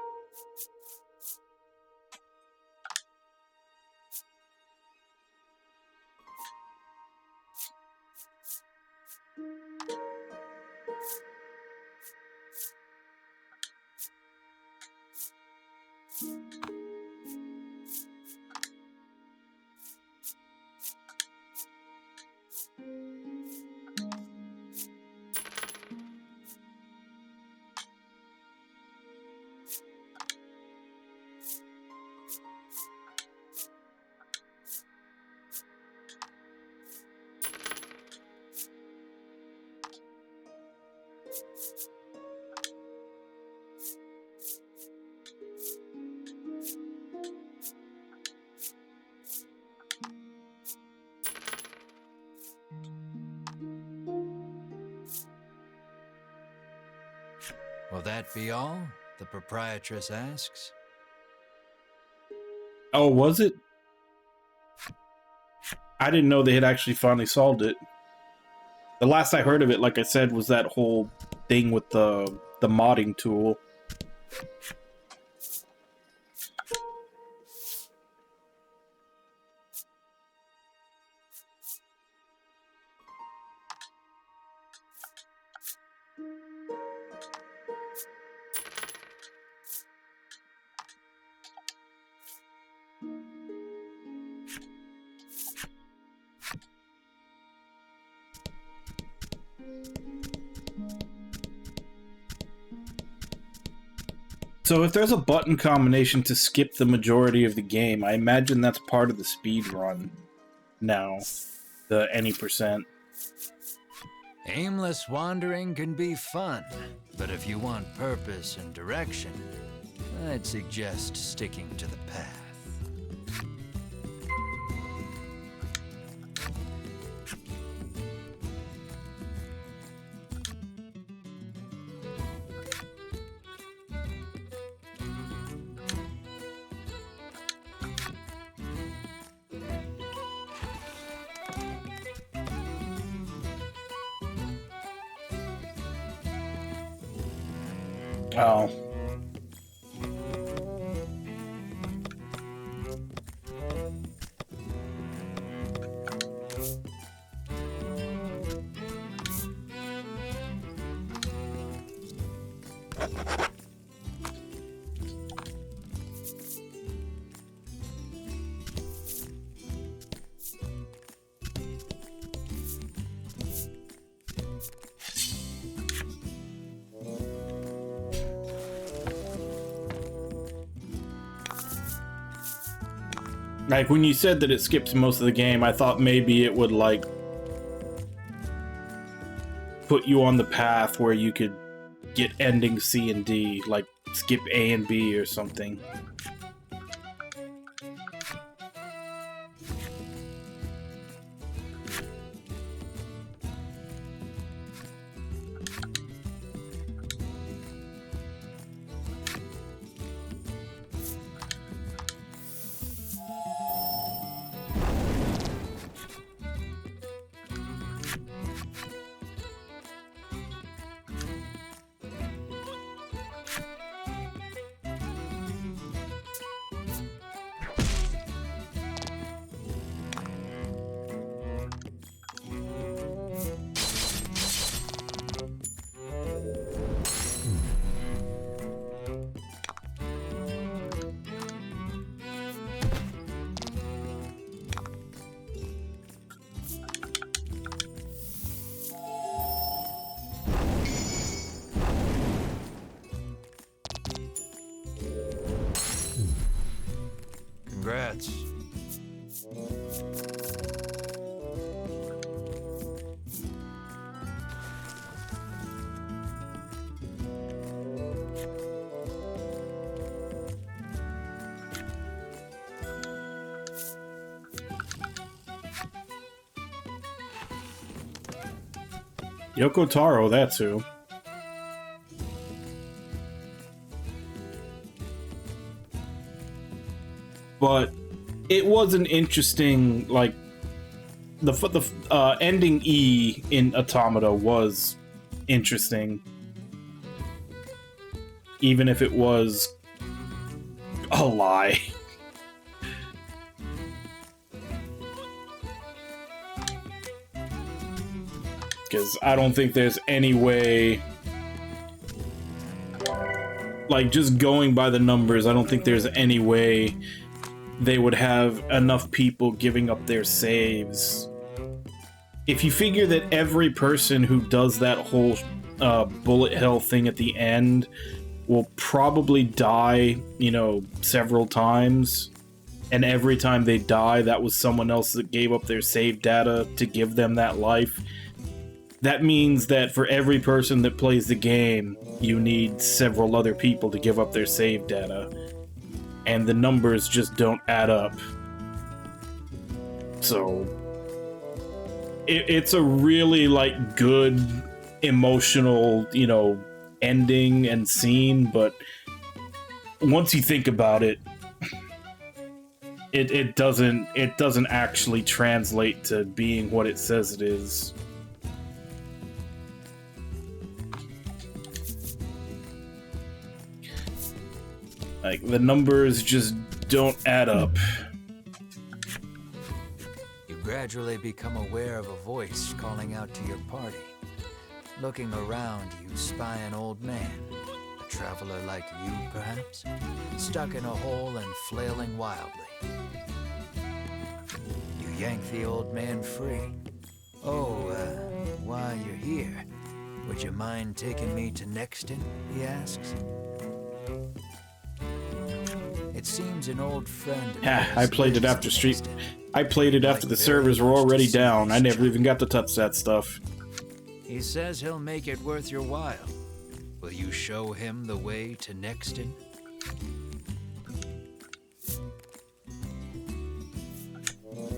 Will that be all? The proprietress asks. Oh, was it? I didn't know they had actually finally solved it. The last I heard of it, like I said, was that whole thing with the modding tool. So if there's a button combination to skip the majority of the game, I imagine that's part of the speed run now, the any %. Aimless wandering can be fun, but if you want purpose and direction, I'd suggest sticking to the path. Oh. Like, when you said that it skips most of the game, I thought maybe it would, like, put you on the path where you could get ending C and D, like skip A and B or something. Congrats. Yoko Taro, that's who. But it was an interesting, like, the ending E in Automata was interesting, even if it was a lie. Because I don't think there's any way, like, just going by the numbers, I don't think there's any way they would have enough people giving up their saves. If you figure that every person who does that whole bullet hell thing at the end will probably die, you know, several times, and every time they die, that was someone else that gave up their save data to give them that life. That means that for every person that plays the game, you need several other people to give up their save data. And the numbers just don't add up. So it's a really, like, good emotional, you know, ending and scene, but once you think about it, it doesn't actually translate to being what it says it is. Like, the numbers just don't add up. You gradually become aware of a voice calling out to your party. Looking around, you spy an old man, a traveler like you, perhaps, stuck in a hole and flailing wildly. You yank the old man free. Oh, while you're here, would you mind taking me to Nexton? He asks. It seems an old friend. I played it after I played it after the servers were already down. I never even got to touch that stuff. He says he'll make it worth your while. Will you show him the way to Nexton?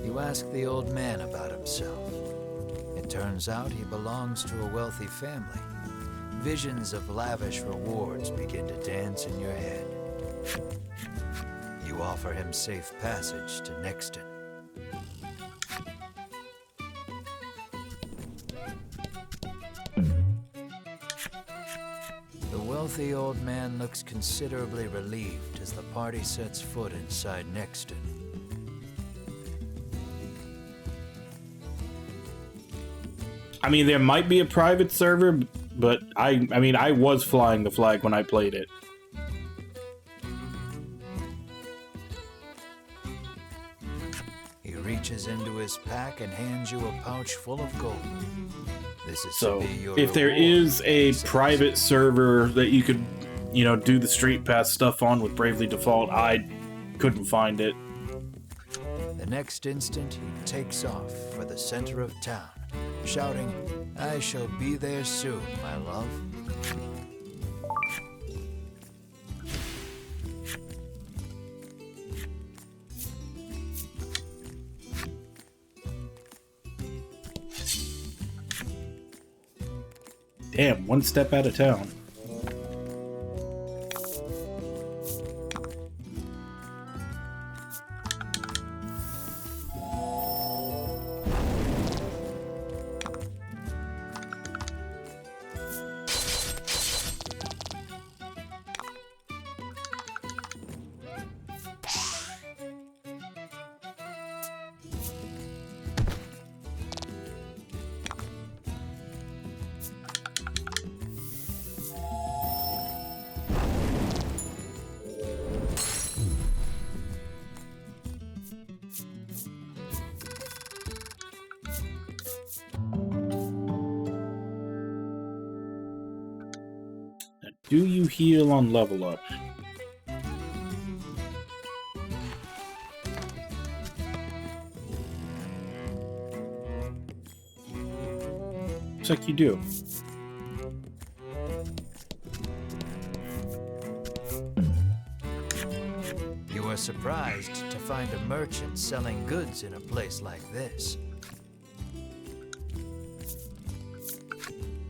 You ask the old man about himself. It turns out he belongs to a wealthy family. Visions of lavish rewards begin to dance in your head. You offer him safe passage to Nexton. The wealthy old man looks considerably relieved as the party sets foot inside Nexton. I mean, there might be a private server, but I was flying the flag when I played it. He reaches into his pack and hands you a pouch full of gold. This is So, to be your if there reward, is a he says. private server that you could, do the Street Pass stuff on with Bravely Default, I couldn't find it. The next instant, he takes off for the center of town, shouting, "I shall be there soon, my love." Damn, one step out of town. Do you heal on level up? Looks like you do. You are surprised to find a merchant selling goods in a place like this.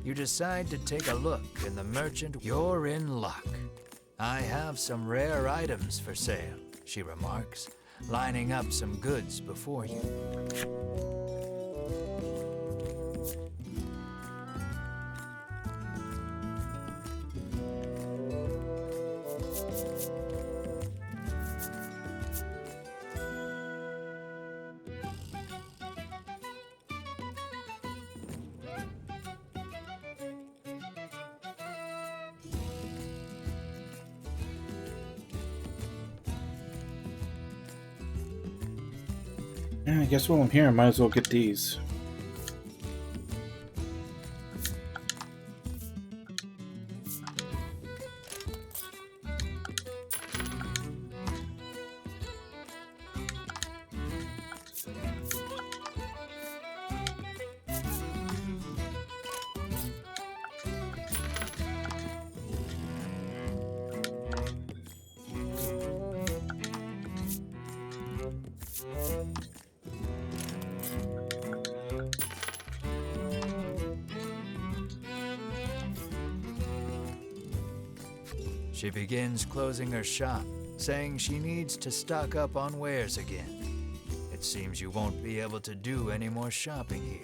You decide to take a look, and the merchant, "You're in luck. I have some rare items for sale," she remarks, lining up some goods before you. Yeah, I guess while I'm here, I might as well get these. She begins closing her shop, saying she needs to stock up on wares again. It seems you won't be able to do any more shopping here.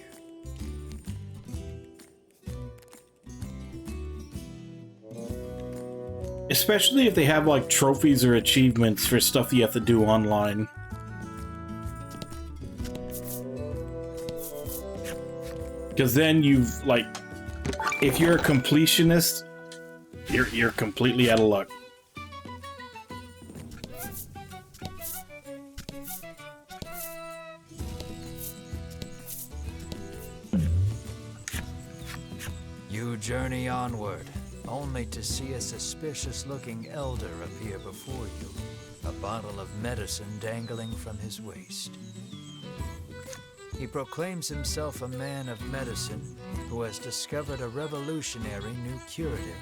Especially if they have like trophies or achievements for stuff you have to do online. Because then you've like, if you're a completionist, you're completely out of luck. You journey onward, only to see a suspicious-looking elder appear before you, a bottle of medicine dangling from his waist. He proclaims himself a man of medicine who has discovered a revolutionary new curative.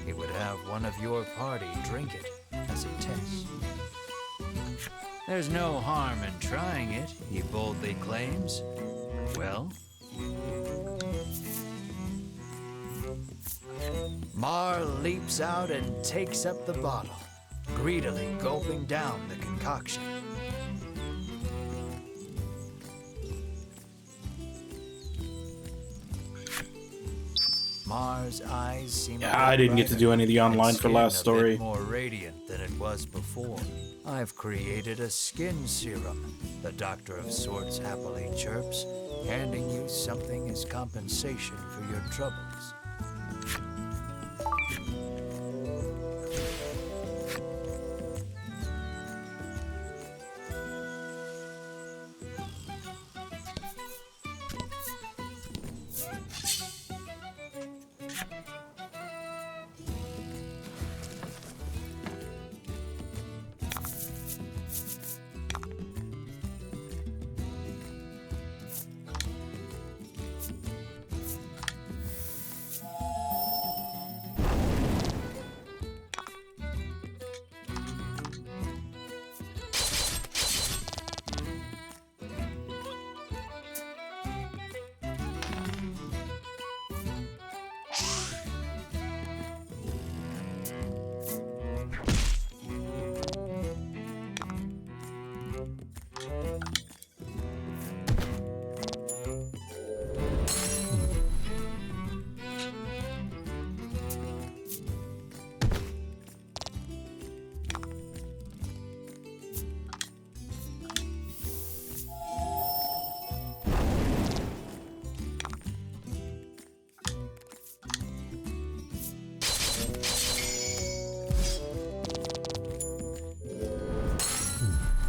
He would have one of your party drink it as a test. There's no harm in trying it, he boldly claims. Well? Mar leaps out and takes up the bottle, greedily gulping down the concoction. Mar's eyes seem I didn't get to do any of the online for last story. More radiant than it was before. I've created a skin serum, the Doctor of Sorts happily chirps, handing you something as compensation for your troubles.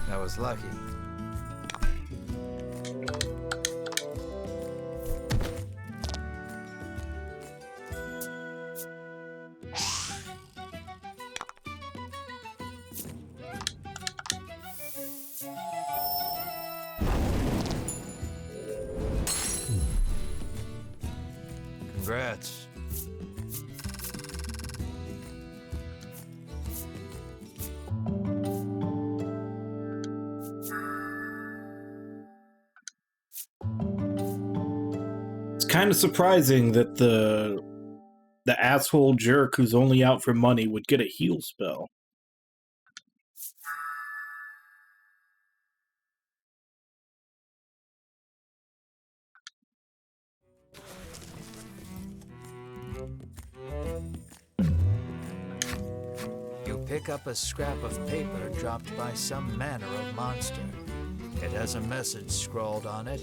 I was lucky. Congrats. Kind of surprising that the asshole jerk who's only out for money would get a heal spell. You pick up a scrap of paper dropped by some manner of monster. It has a message scrawled on it.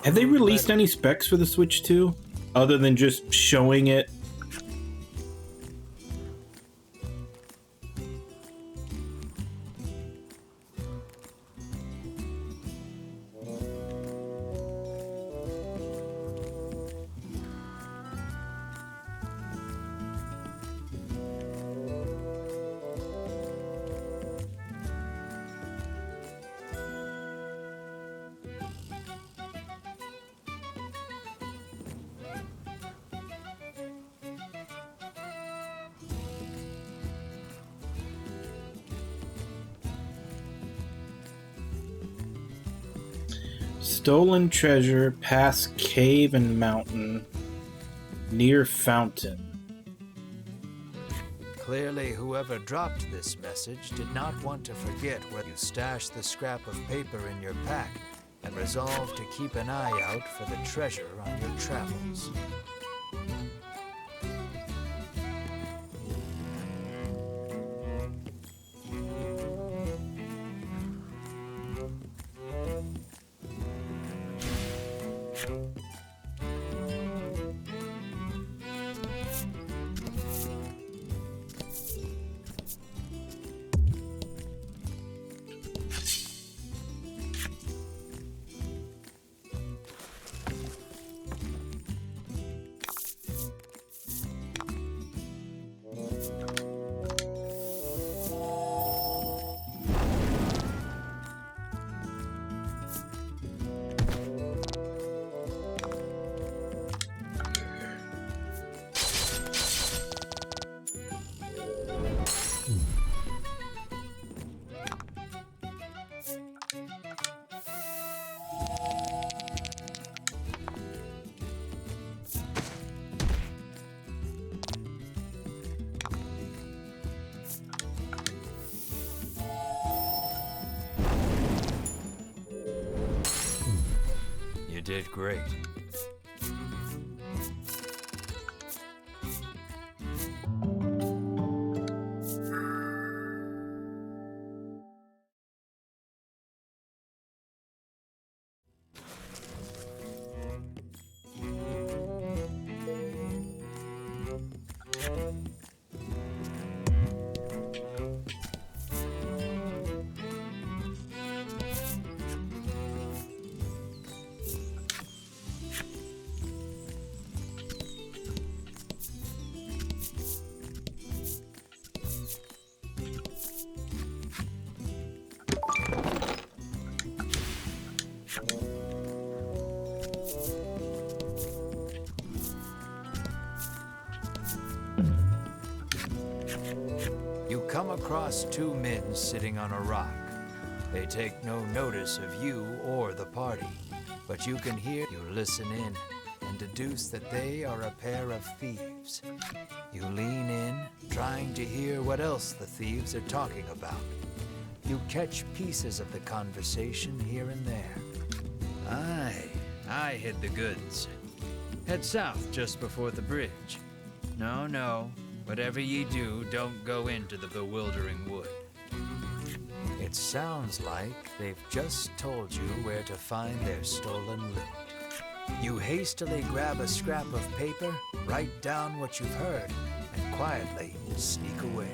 Have they released any specs for the Switch 2? Other than just showing it? Stolen treasure past cave and mountain near fountain. Clearly, whoever dropped this message did not want to forget where you stashed the scrap of paper in your pack and resolved to keep an eye out for the treasure on your travels. You did great. You come across two men sitting on a rock. They take no notice of you or the party, but you can hear, you listen in, and deduce that they are a pair of thieves. You lean in, trying to hear what else the thieves are talking about. You catch pieces of the conversation here and there. I hid the goods. Head south just before the bridge. No, whatever ye do, don't go into the bewildering wood. It sounds like they've just told you where to find their stolen loot. You hastily grab a scrap of paper, write down what you've heard, and quietly sneak away.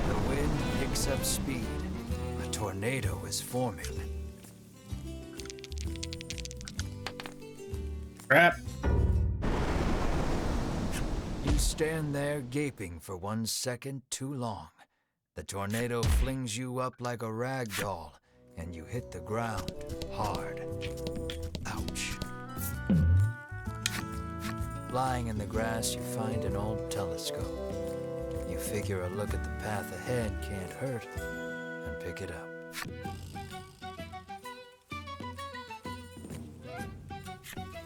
The wind picks up speed. A tornado is forming. Crap. You stand there gaping for 1 second too long. The tornado flings you up like a rag doll, and you hit the ground hard. Ouch. Lying in the grass, you find an old telescope. You figure a look at the path ahead can't hurt, and pick it up.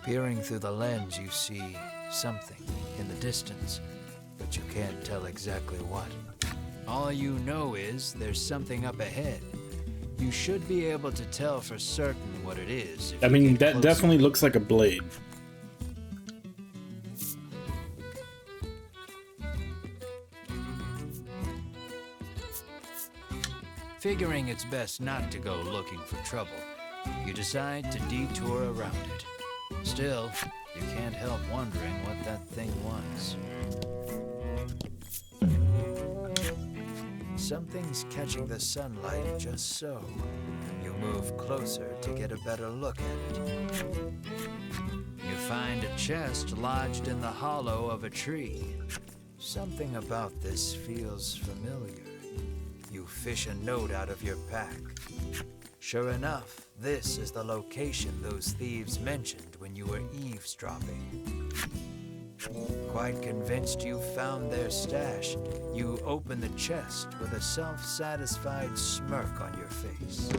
Peering through the lens, you see something in the distance, but you can't tell exactly what. All you know is there's something up ahead. You should be able to tell for certain what it is. I mean, that definitely looks like a blade. Figuring it's best not to go looking for trouble, you decide to detour around it. Still, you can't help wondering what that thing was. Something's catching the sunlight just so. You move closer to get a better look at it. You find a chest lodged in the hollow of a tree. Something about this feels familiar. You fish a note out of your pack. Sure enough, this is the location those thieves mentioned when you were eavesdropping. Quite convinced you found their stash, you open the chest with a self-satisfied smirk on your face.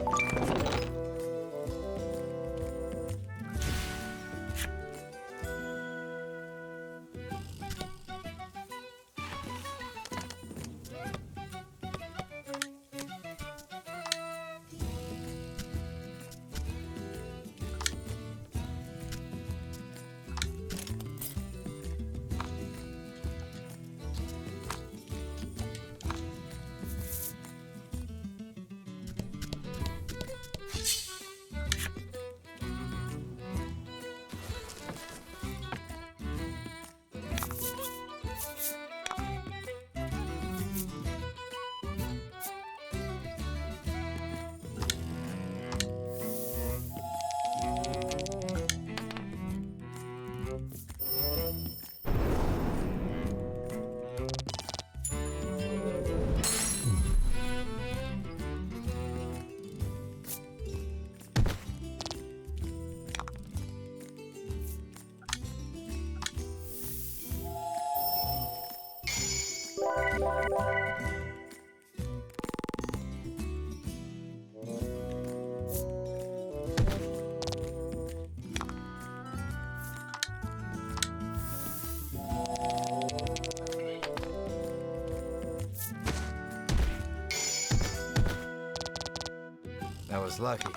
That was lucky.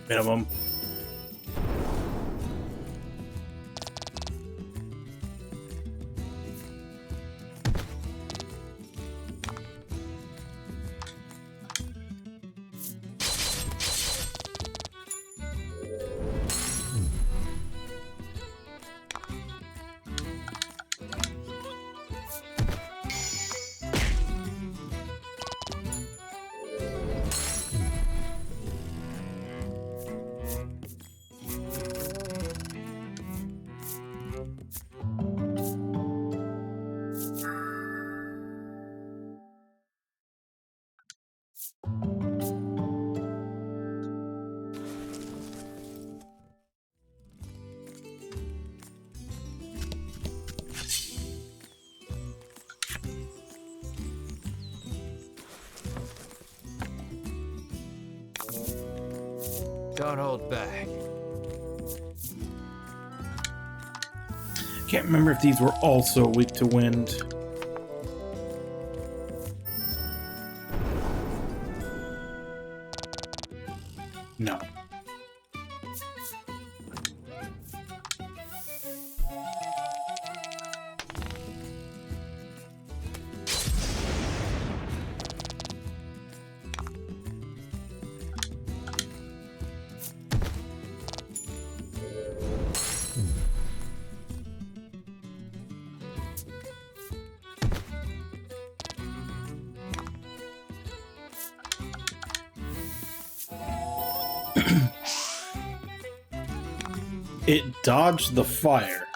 Minimum. Don't hold back. Can't remember if these were also weak to wind. No. It dodged the fire.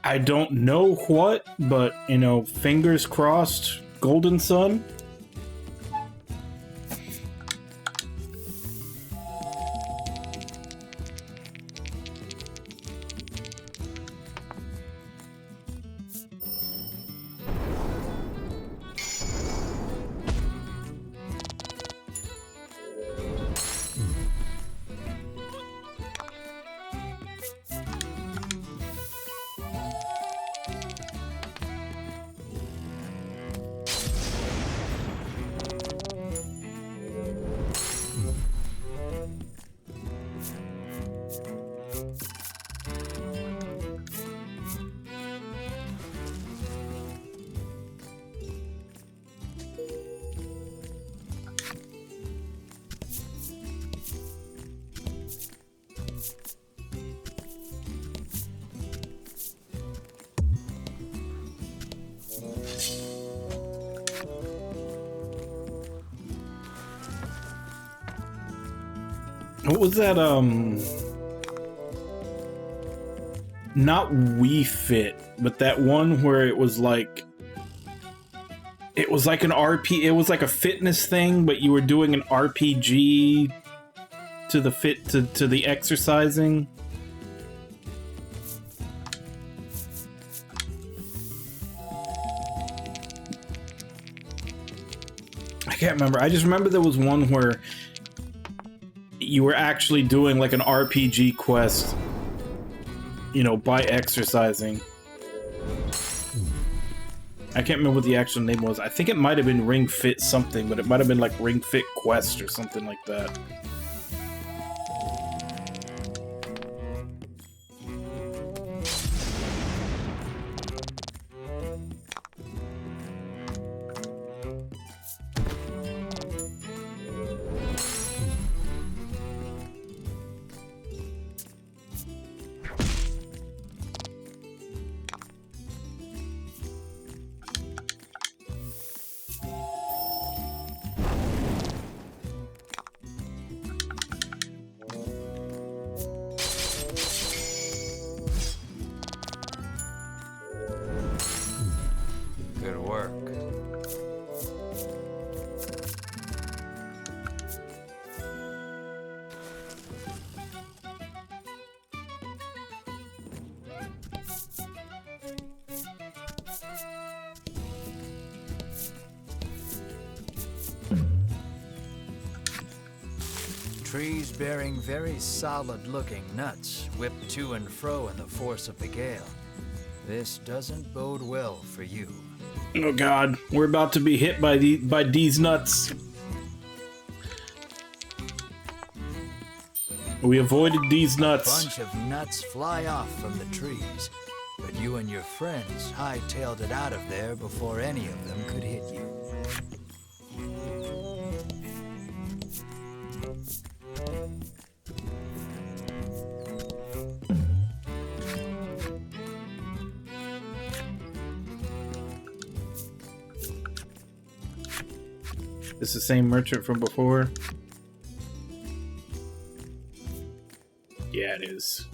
I don't know what, but, you know, fingers crossed, Golden Sun. What was that? Not Wii Fit, but that one where it was like an RP. It was like a fitness thing, but you were doing an RPG to the exercising. I can't remember. I just remember there was one where you were actually doing like an RPG quest, you know, by exercising. I can't remember what the actual name was. I think it might have been Ring Fit something, but it might have been like Ring Fit Quest or something like that. Good work. Trees bearing very solid-looking nuts whip to and fro in the force of the gale. This doesn't bode well for you. Oh god, we're about to be hit by these nuts. We avoided these A nuts. bunch of nuts fly off from the trees, but you and your friends hightailed it out of there before any of them could hit you. This is the same merchant from before? Yeah, it is.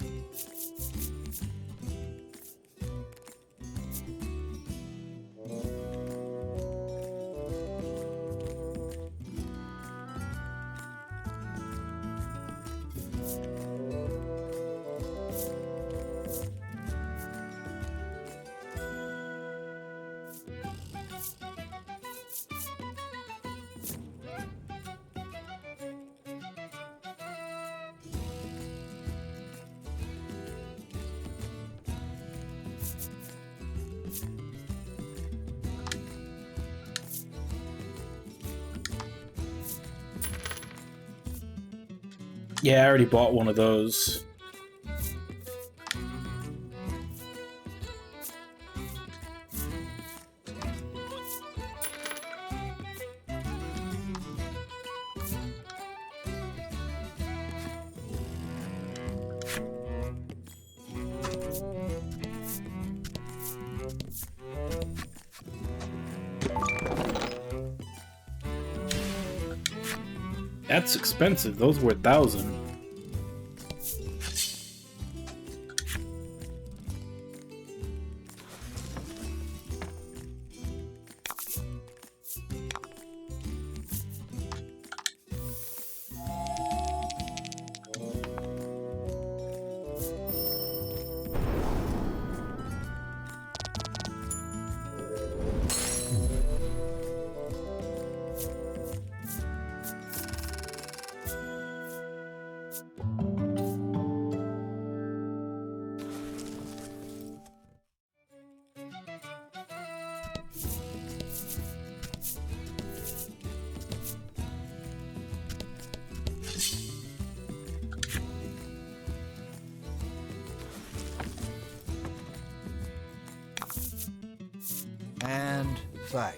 Yeah, I already bought one of those. That's expensive. Those were 1,000. And fight.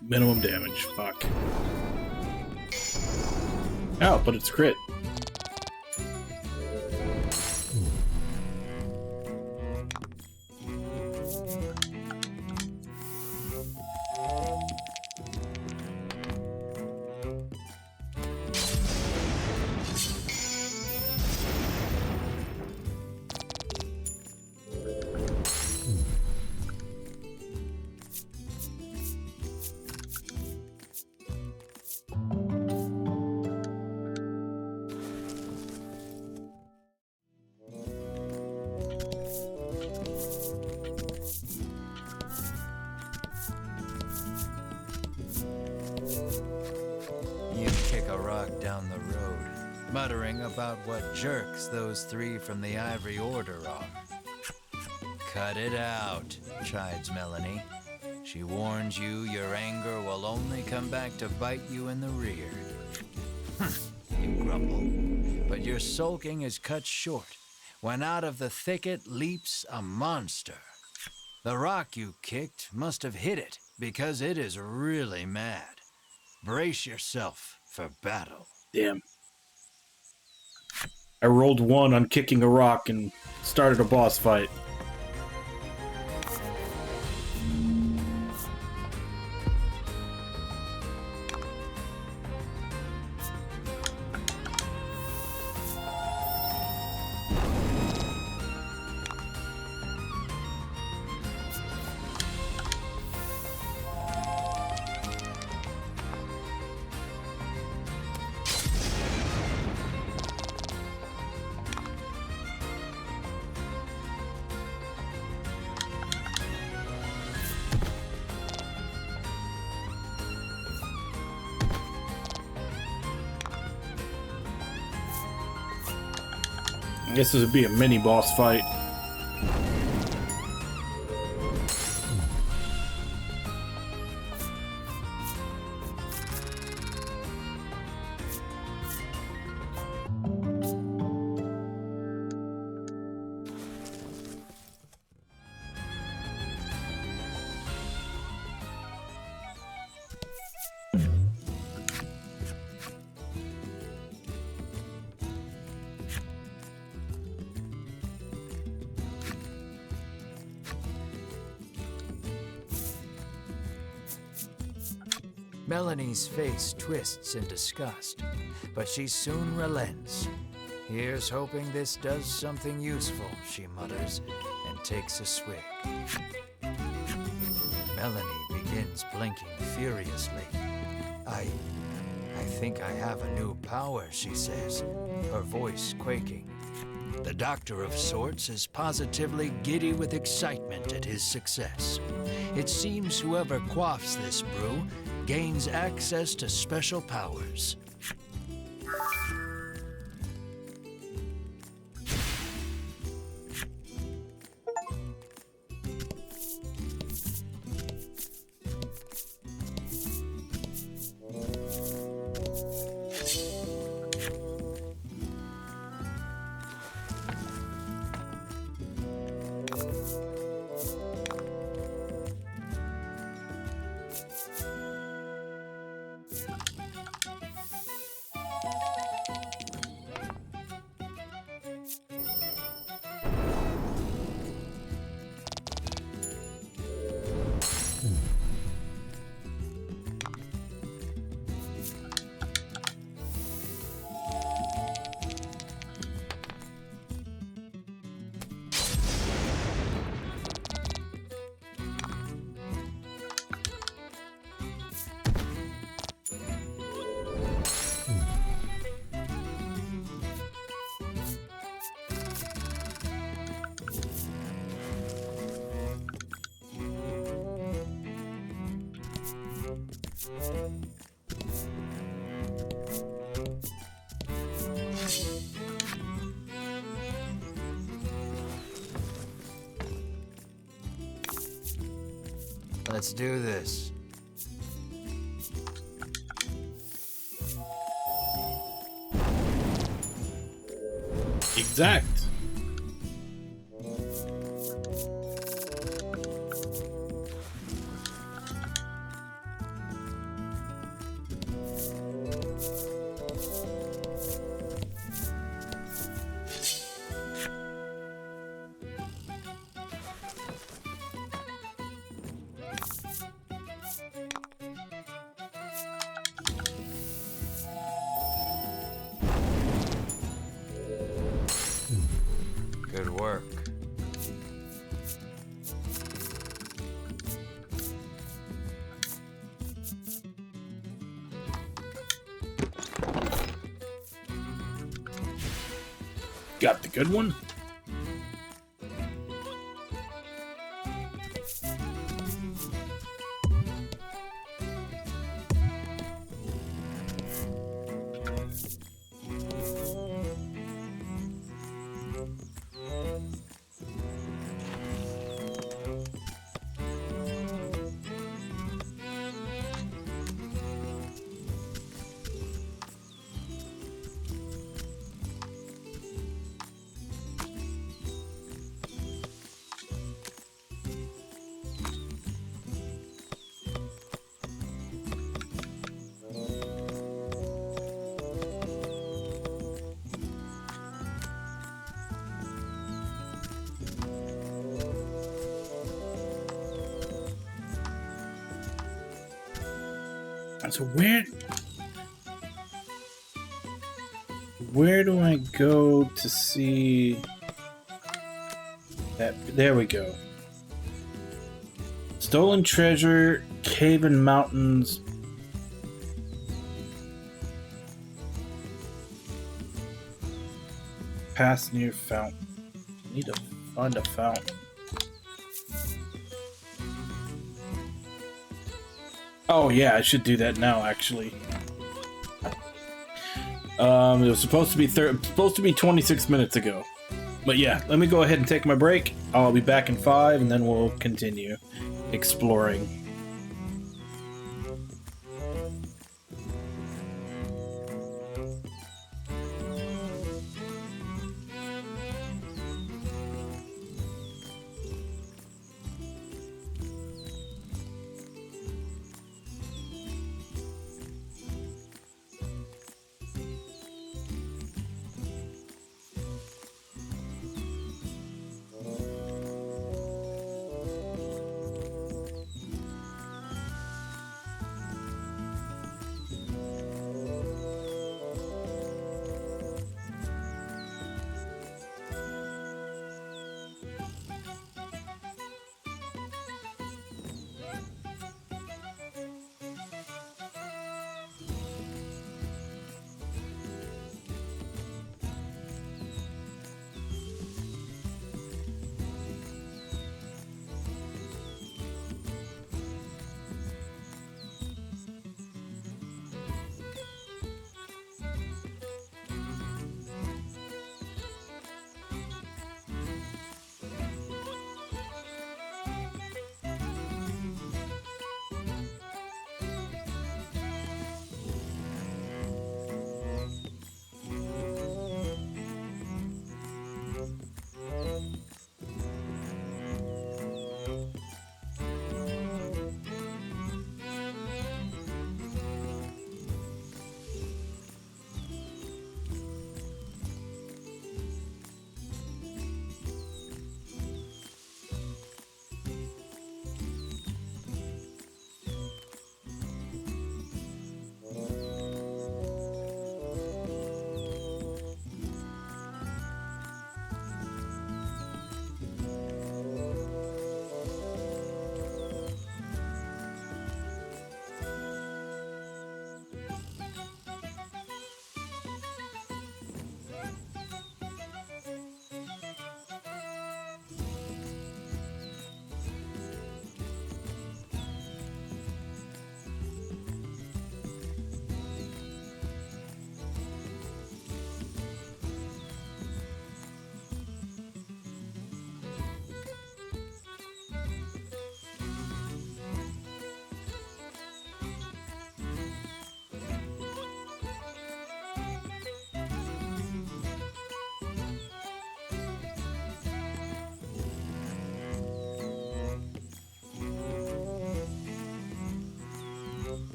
Minimum damage. Fuck. Oh, but it's crit. rock down the road, muttering about what jerks those three from the Ivory Order are. Cut it out, chides Melanie. She warns you your anger will only come back to bite you in the rear. You grumble, but your sulking is cut short when out of the thicket leaps a monster. The rock you kicked must have hit it because it is really mad. Brace yourself for battle. Damn. I rolled 1 on kicking a rock and started a boss fight. I guess this would be a mini boss fight. Melanie's face twists in disgust, but she soon relents. Here's hoping this does something useful, she mutters, and takes a swig. Melanie begins blinking furiously. I think I have a new power, she says, her voice quaking. The Doctor of Sorts is positively giddy with excitement at his success. It seems whoever quaffs this brew gains access to special powers. Let's do this. Exact. Good work. Got the good one? So where do I go to see that? There we go. Stolen treasure, cave and mountains. Pass near fountain. Need to find a fountain. Oh yeah, I should do that now. Actually, it was supposed to be 26 minutes ago. But yeah, let me go ahead and take my break. I'll be back in 5, and then we'll continue exploring.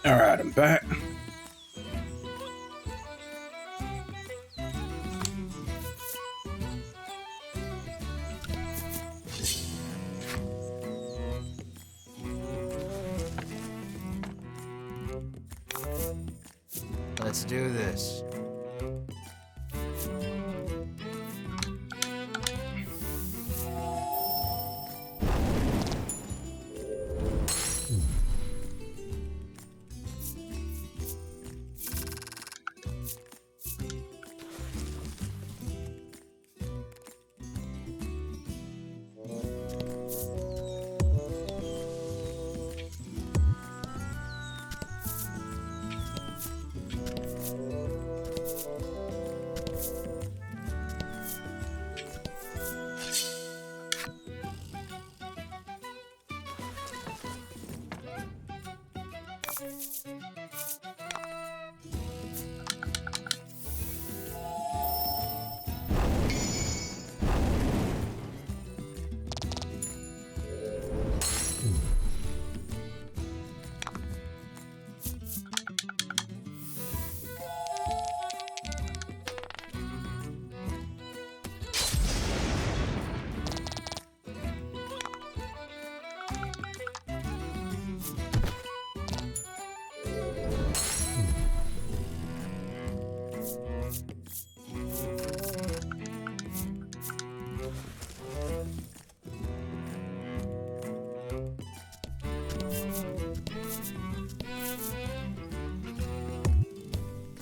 Alright, I'm back. Let's do this.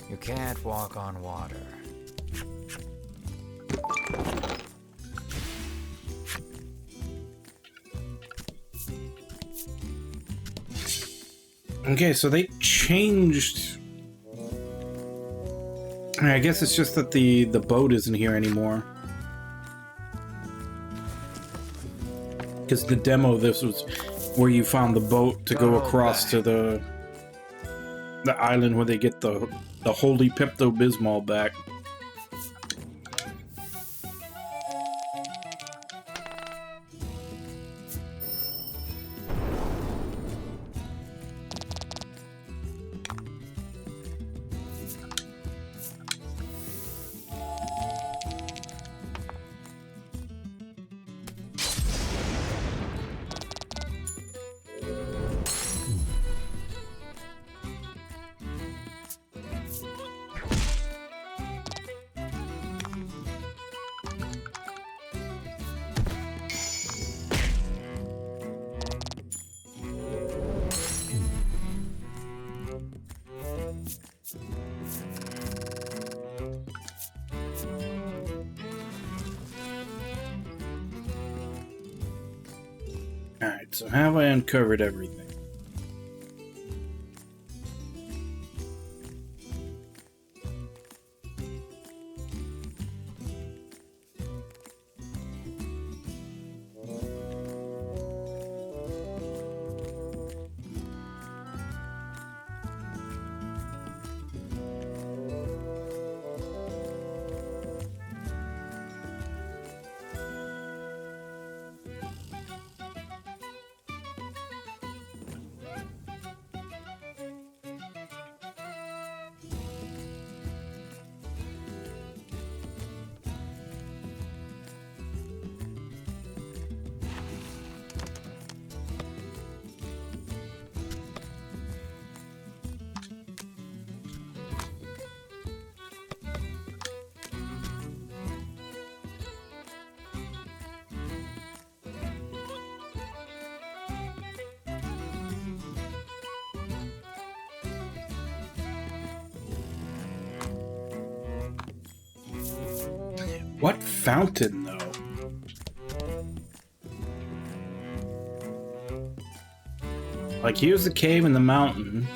You can't walk on water. Okay, so they changed. I guess it's just that the boat isn't here anymore. Because the demo, this was where you found the boat to go across to the island where they get the holy Pepto-Bismol back. Alright, so have I uncovered everything? What fountain, though? Like, here's the cave in the mountain.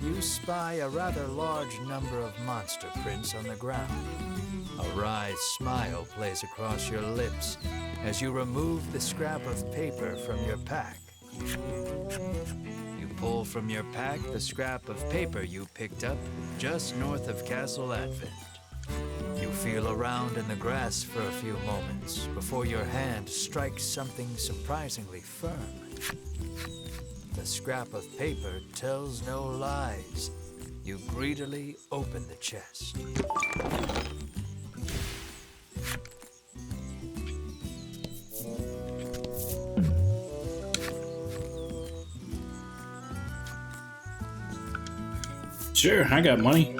you spy a rather large number of monster prints on the ground. A wry smile plays across your lips as you remove the scrap of paper from your pack. You pull from your pack the scrap of paper you picked up just north of Castle Advent. You feel around in the grass for a few moments before your hand strikes something surprisingly firm. The scrap of paper tells no lies. You greedily open the chest. Sure, I got money.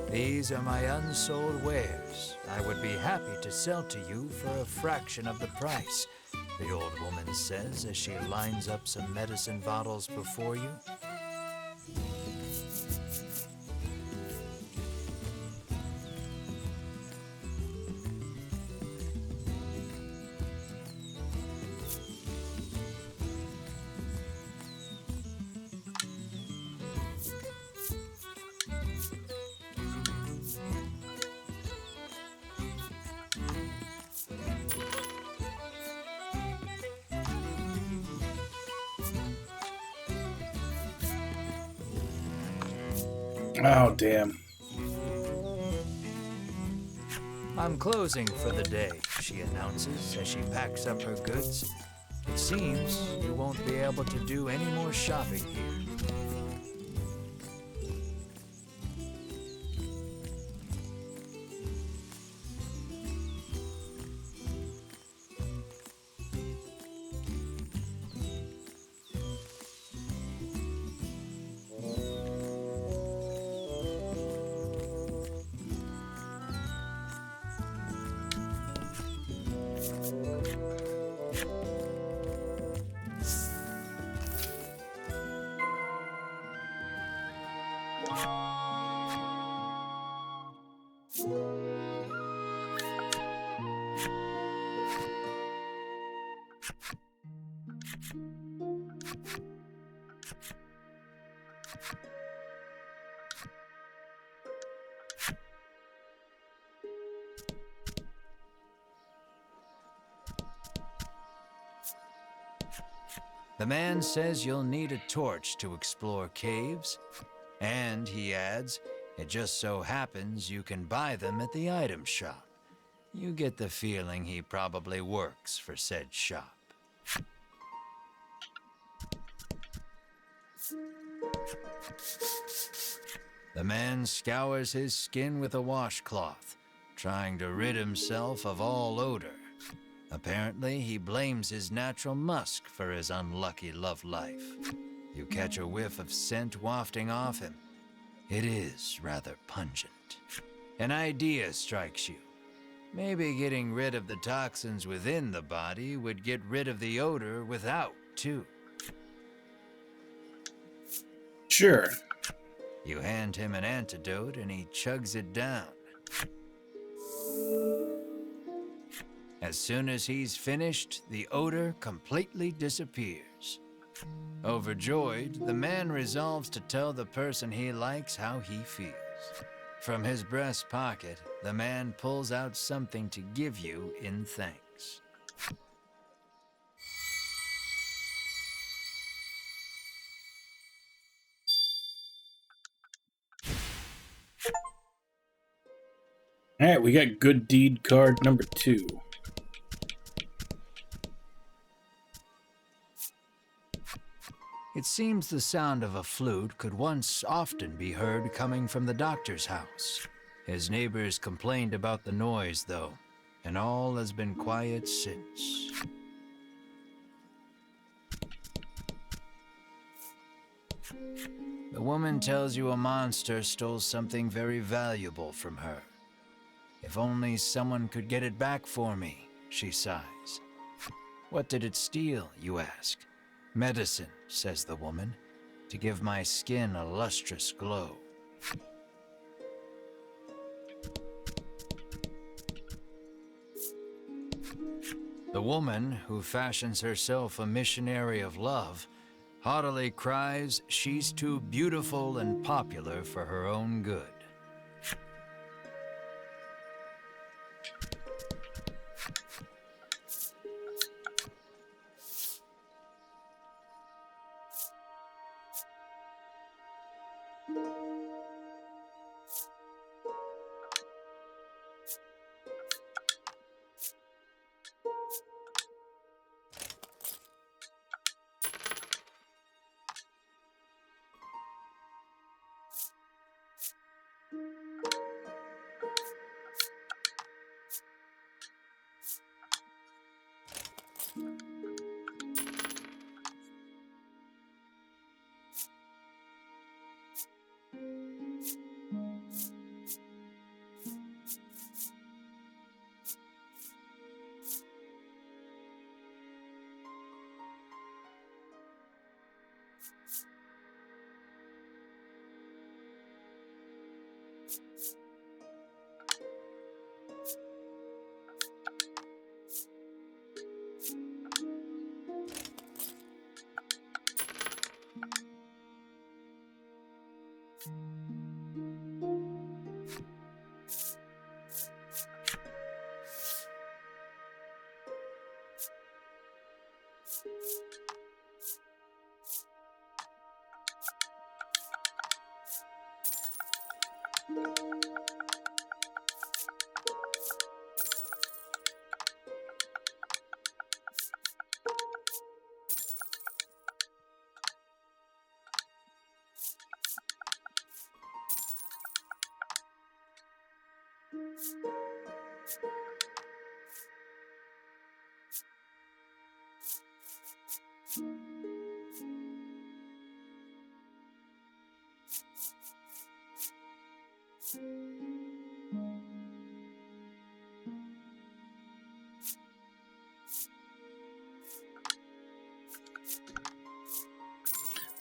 These are my unsold wares. I would be happy to sell to you for a fraction of the price, the old woman says as she lines up some medicine bottles before you. Oh, damn. I'm closing for the day, she announces as she packs up her goods. It seems you won't be able to do any more shopping here. The man says you'll need a torch to explore caves, and he adds, it just so happens you can buy them at the item shop. You get the feeling he probably works for said shop. The man scours his skin with a washcloth, trying to rid himself of all odor. Apparently, he blames his natural musk for his unlucky love life. You catch a whiff of scent wafting off him. It is rather pungent. An idea strikes you. Maybe getting rid of the toxins within the body would get rid of the odor without, too. Sure. You hand him an antidote and he chugs it down. As soon as he's finished, the odor completely disappears. Overjoyed, the man resolves to tell the person he likes how he feels. From his breast pocket, the man pulls out something to give you in thanks. Alright, we got good deed card number 2. It seems the sound of a flute could once often be heard coming from the doctor's house. His neighbors complained about the noise, though, and all has been quiet since. The woman tells you a monster stole something very valuable from her. If only someone could get it back for me, she sighs. What did it steal, you ask? Medicine, says the woman, to give my skin a lustrous glow. The woman, who fashions herself a missionary of love, haughtily cries she's too beautiful and popular for her own good.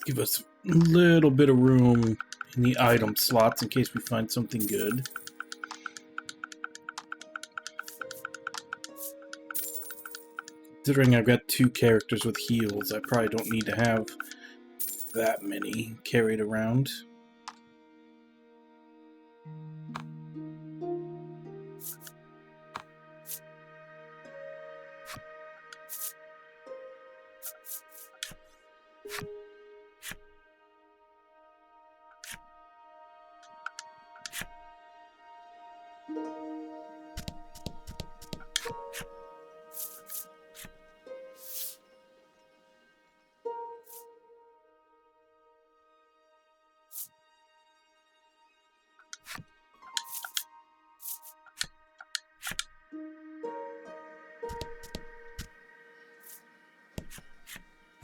Give us a little bit of room in the item slots in case we find something good. Considering I've got 2 characters with heals, I probably don't need to have that many carried around.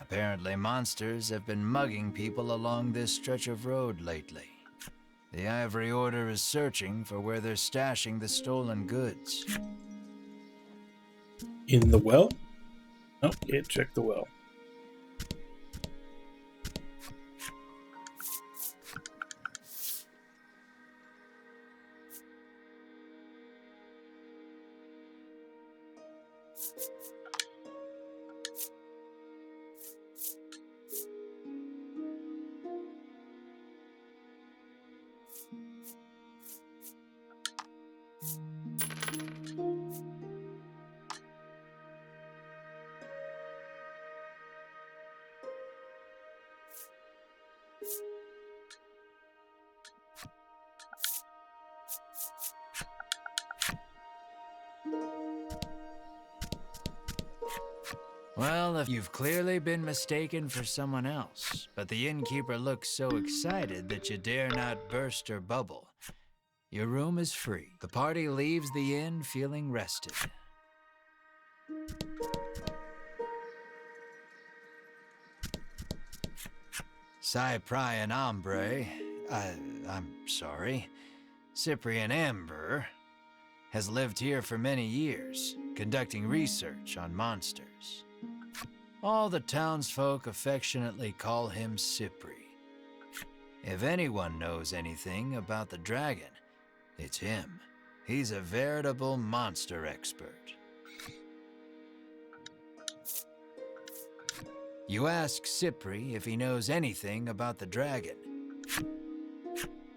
Apparently, monsters have been mugging people along this stretch of road lately. The Ivory Order is searching for where they're stashing the stolen goods. In the well? Oh, can't check the well. Well, if you've clearly been mistaken for someone else, but the innkeeper looks so excited that you dare not burst her bubble. Your room is free. The party leaves the inn feeling rested. Cyprian Ambre, I'm sorry, Cyprian Amber, has lived here for many years, conducting research on monsters. All the townsfolk affectionately call him Cypri. If anyone knows anything about the dragon, it's him. He's a veritable monster expert. You ask Cypri if he knows anything about the dragon.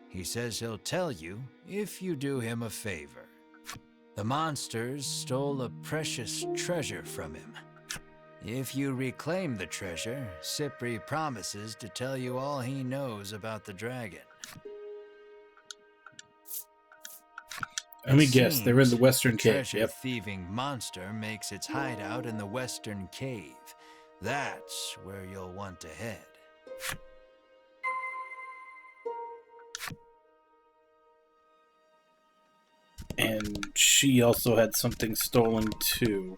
He says he'll tell you if you do him a favor. The monsters stole a precious treasure from him. If you reclaim the treasure, Cypri promises to tell you all he knows about the dragon. Let me guess, they're in the Western Cave. Treasure-thieving monster makes its hideout in the Western Cave. That's where you'll want to head. And she also had something stolen too.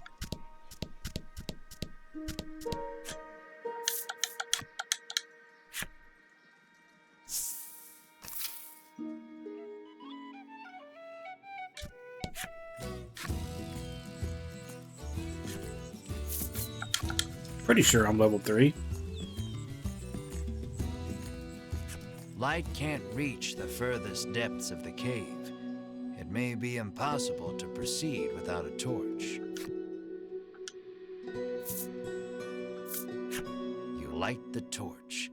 Pretty sure I'm level 3. Light can't reach the furthest depths of the cave. It may be impossible to proceed without a torch. You light the torch.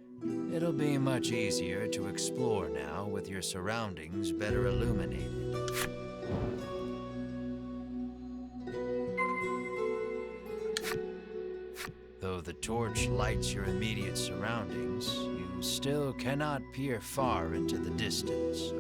It'll be much easier to explore now with your surroundings better illuminated. Though the torch lights your immediate surroundings, you still cannot peer far into the distance.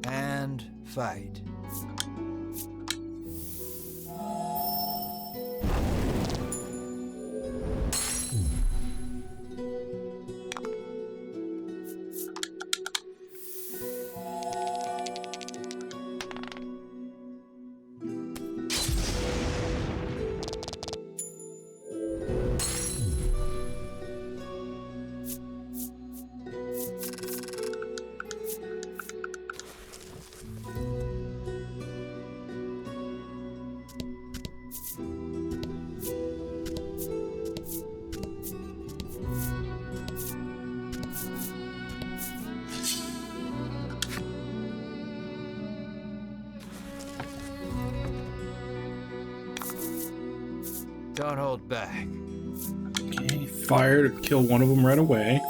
And fight. Don't hold back. Okay, fire to kill one of them right away.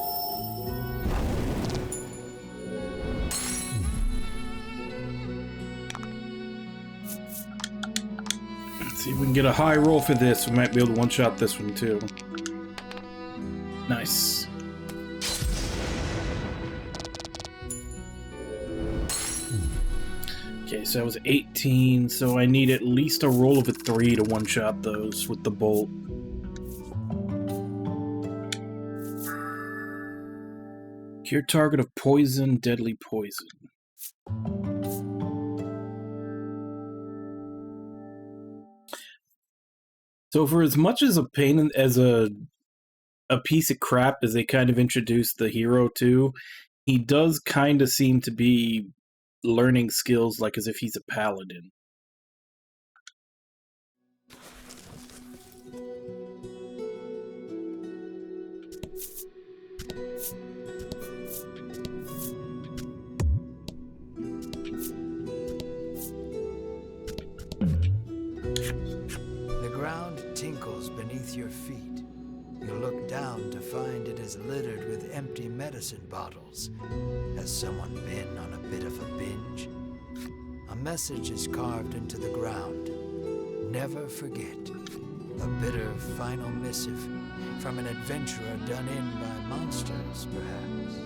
Let's see if we can get a high roll for this. We might be able to one-shot this one too. Nice. Okay, so that was 18, so I need at least a roll of a 3 to one-shot those with the bolt. Cure target of poison, deadly poison. So for as much as a pain as a piece of crap as they kind of introduced the hero to, he does kind of seem to be learning skills like as if he's a paladin. The ground tinkles beneath your feet. You look down to find it is littered with empty medicine bottles. Has someone been on a bit of a binge? A message is carved into the ground. never forget. A bitter final missive from an adventurer done in by monsters, perhaps.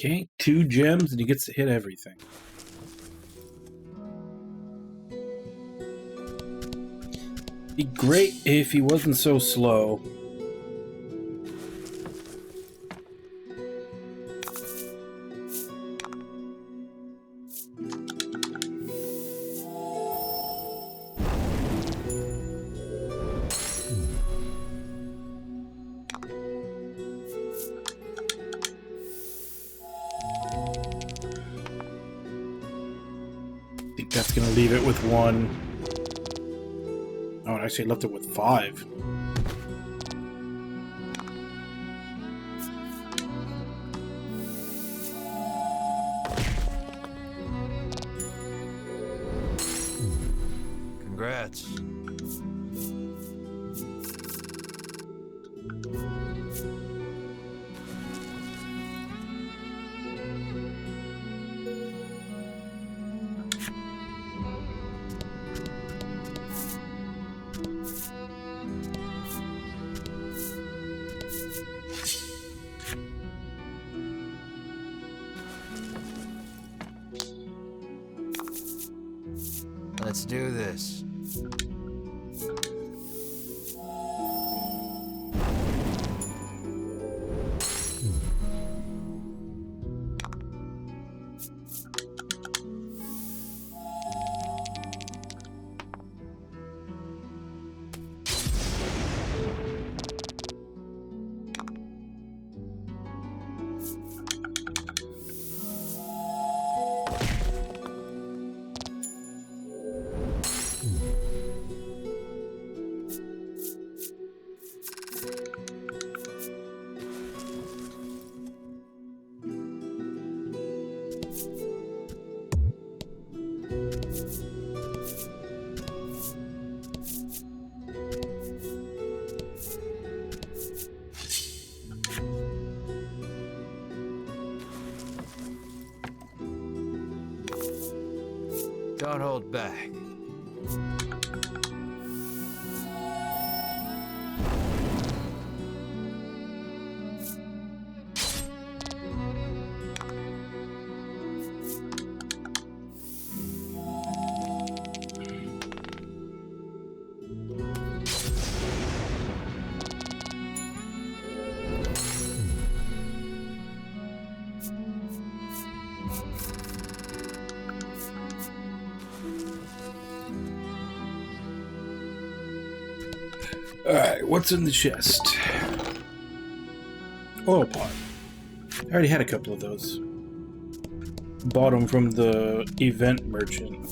Okay, 2 gems and he gets to hit everything. Be great if he wasn't so slow. I think that's gonna leave it with 1. Oh, it actually left it with 5. Congrats. Let's do this. Don't hold back. Alright, what's in the chest? Oil pot. I already had a couple of those. Bought them from the event merchant.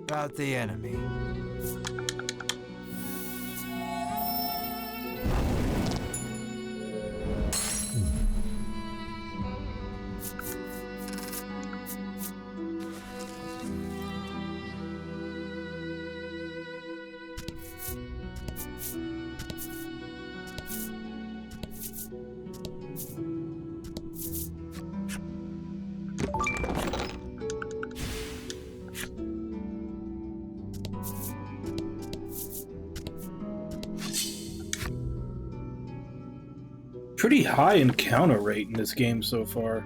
About the enemy. Pretty high encounter rate in this game so far.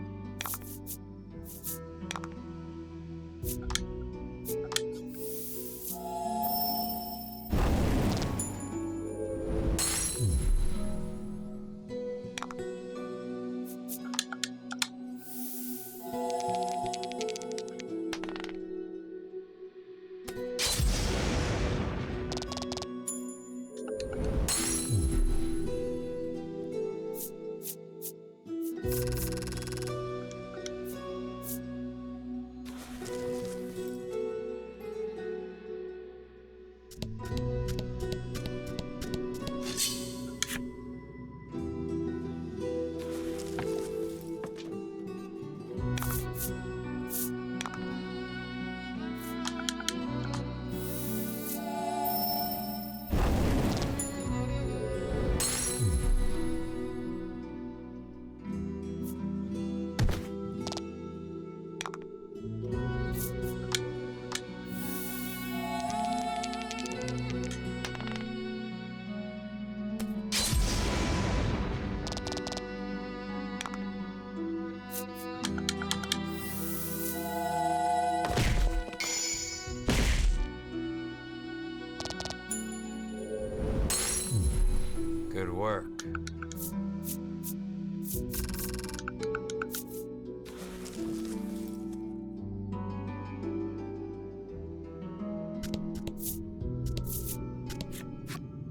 Good work.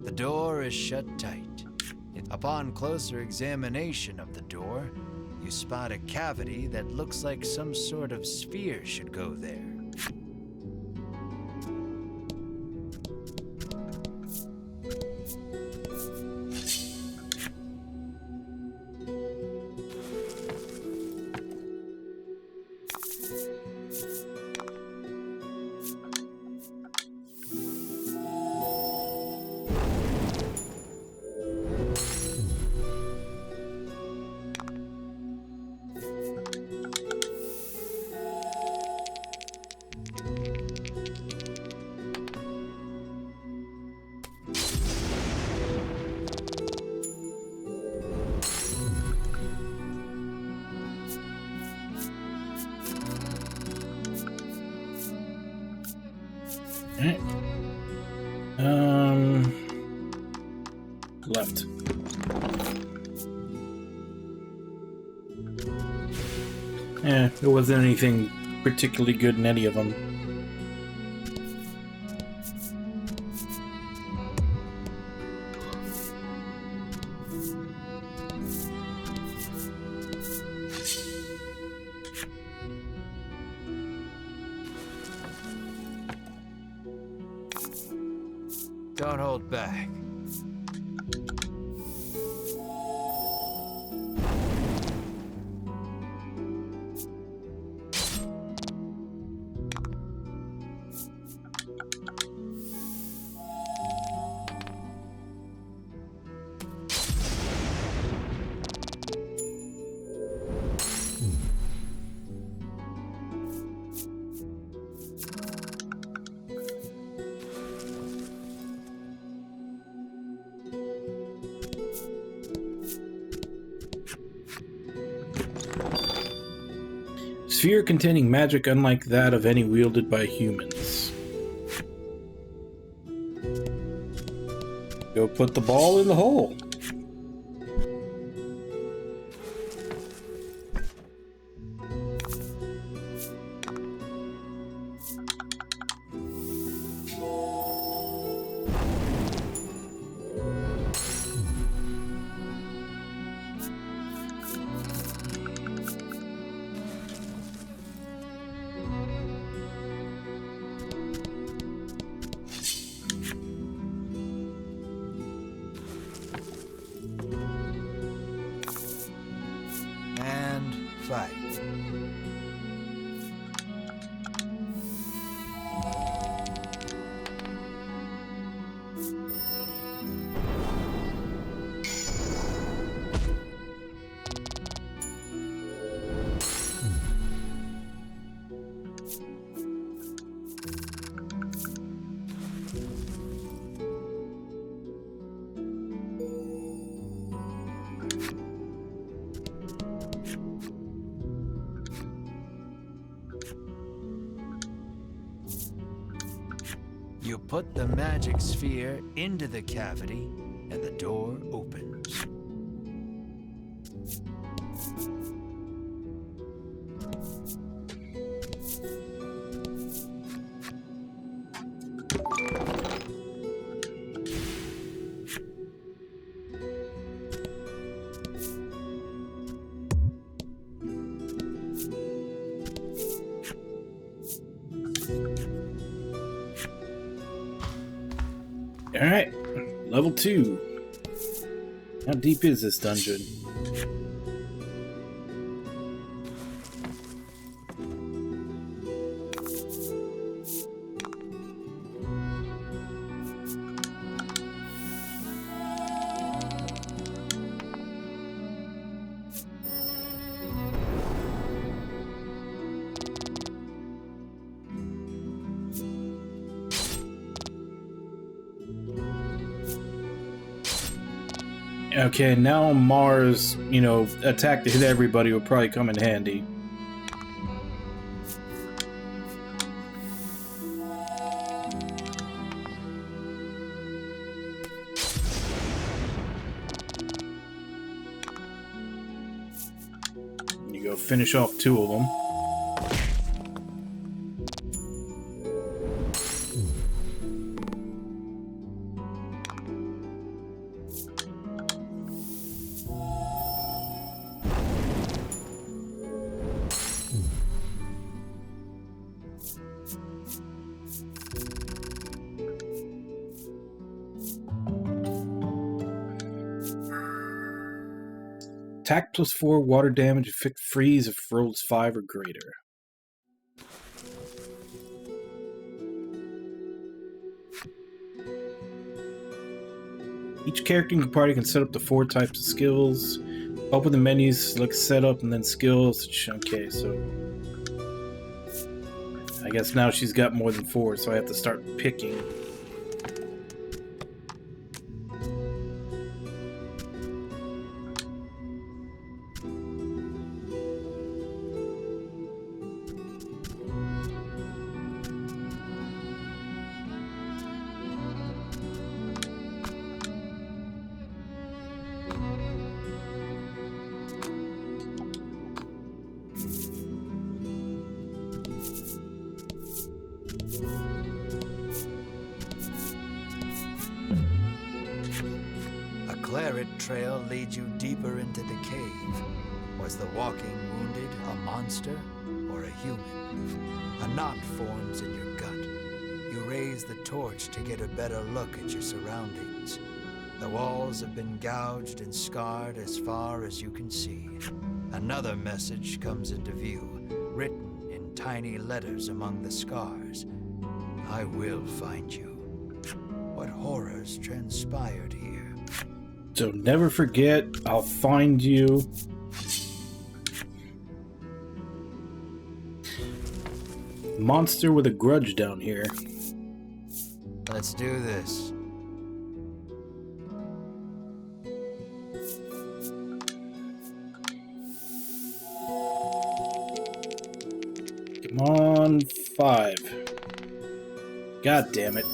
The door is shut tight. Upon closer examination of the door, you spot a cavity that looks like some sort of sphere should go there. Alright. Left. There wasn't anything particularly good in any of them. Don't hold back. Sphere containing magic unlike that of any wielded by humans. Go put the ball in the hole. put the magic sphere into the cavity, and the door opens. Alright, level 2. How deep is this dungeon? Okay, now Mars, attack to hit everybody will probably come in handy. You go finish off 2 of them. Attack +4, water damage, effect freeze if rolls 5 or greater. Each character in your party can set up to 4 types of skills. Open the menus, select setup, and then skills. Okay, so I guess now she's got more than 4, so I have to start picking. A claret trail leads you deeper into the cave. Was the walking wounded a monster or a human? A knot forms in your gut. You raise the torch to get a better look at your surroundings. The walls have been gouged and scarred as far as you can see. Another message comes into view, written in tiny letters among the scars. I will find you. What horrors transpired here? So never forget, I'll find you. Monster with a grudge down here. Let's do this. Come on, 5. God damn it.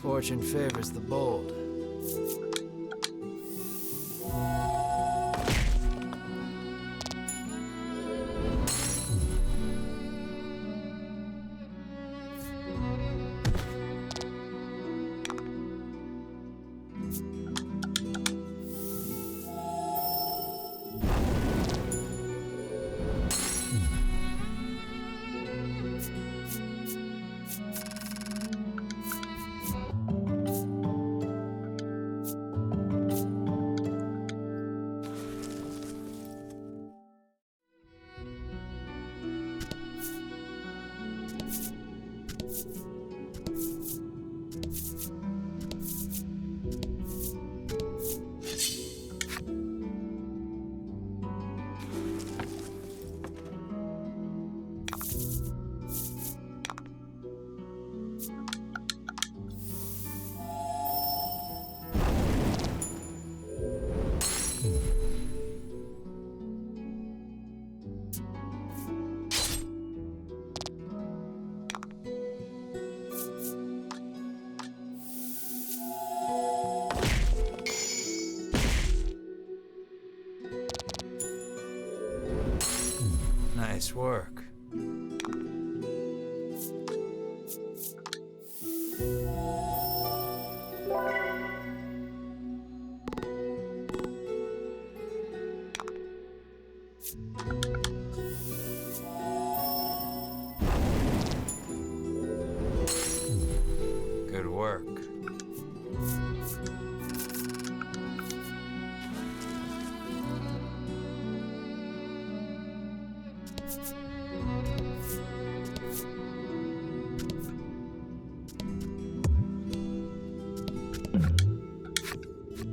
Fortune favors the bold. Nice work. Good work.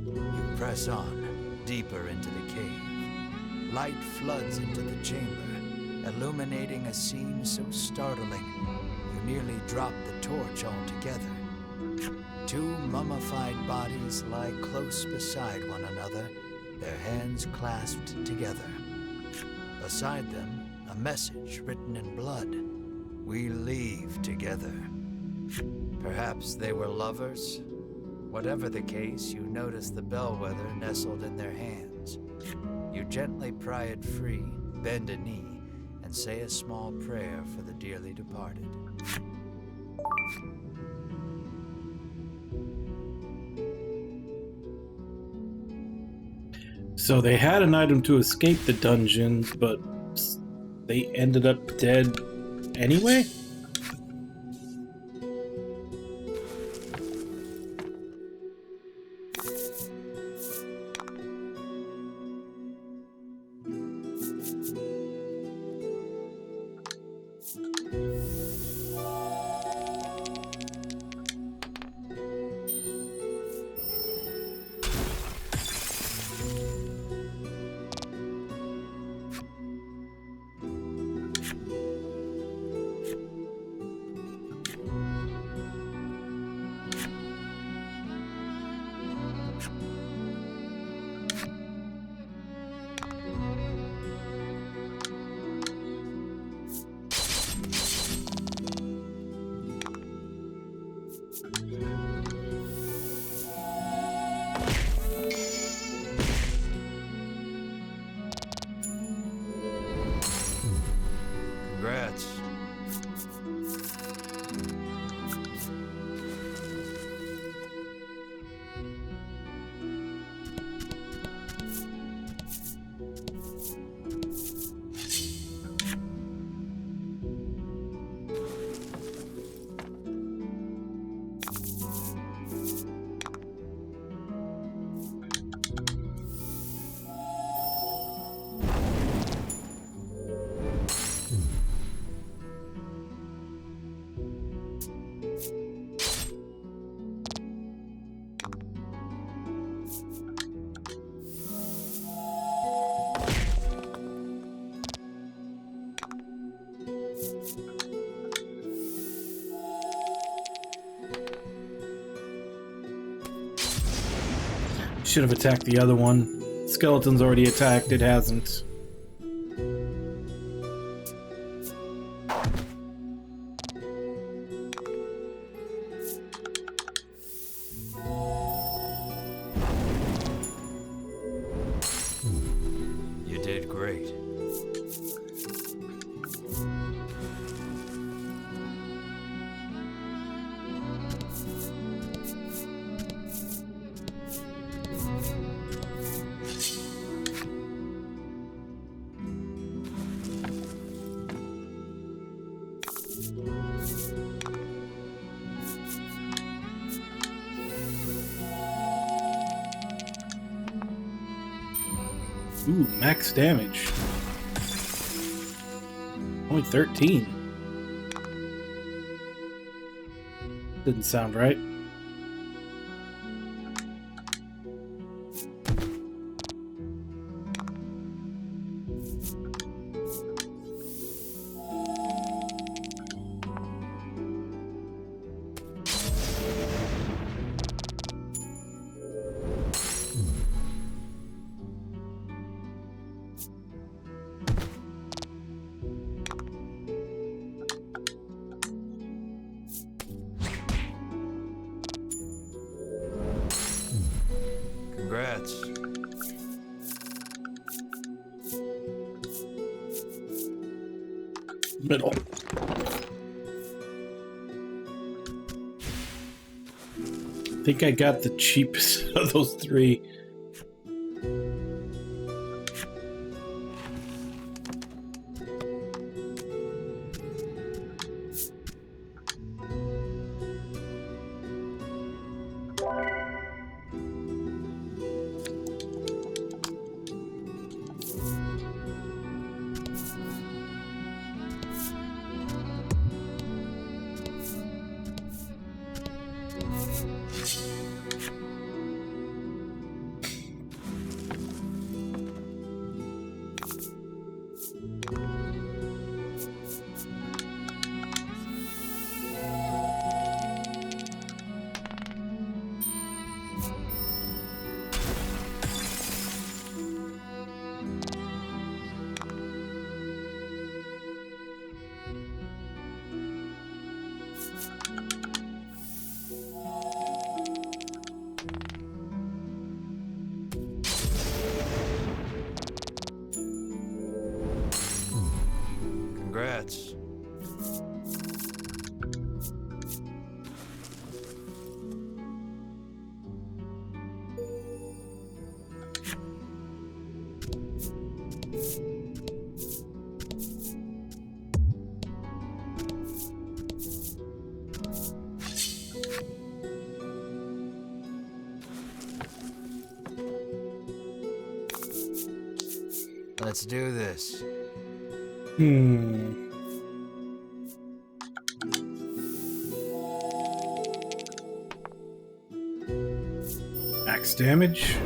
You press on, deeper into the cave. Light floods into the chamber, illuminating a scene so startling, you nearly drop the torch altogether. Two mummified bodies lie close beside one another, their hands clasped together. Beside them, a message written in blood. We leave together. Perhaps they were lovers? Whatever the case, you notice the bellwether nestled in their hands. You gently pry it free, bend a knee, and say a small prayer for the dearly departed. So they had an item to escape the dungeon, but they ended up dead anyway? Congrats. Should have attacked the other one. Skeleton's already attacked, it hasn't. You did great. Ooh, max damage. Only 13. Didn't sound right. Congrats. Middle. I think I got the cheapest of those three. Congrats. Let's do this. Max damage.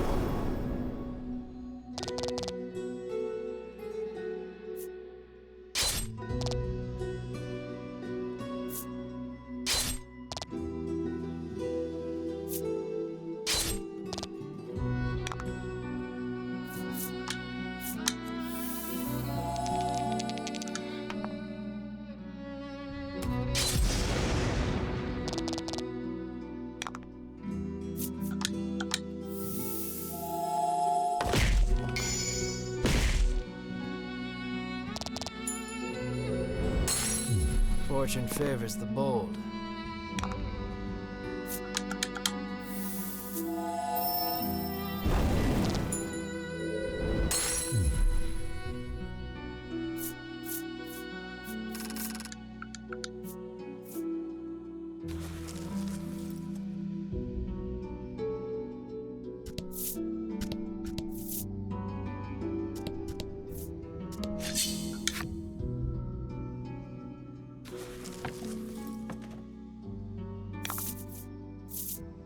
Fortune favors the bold.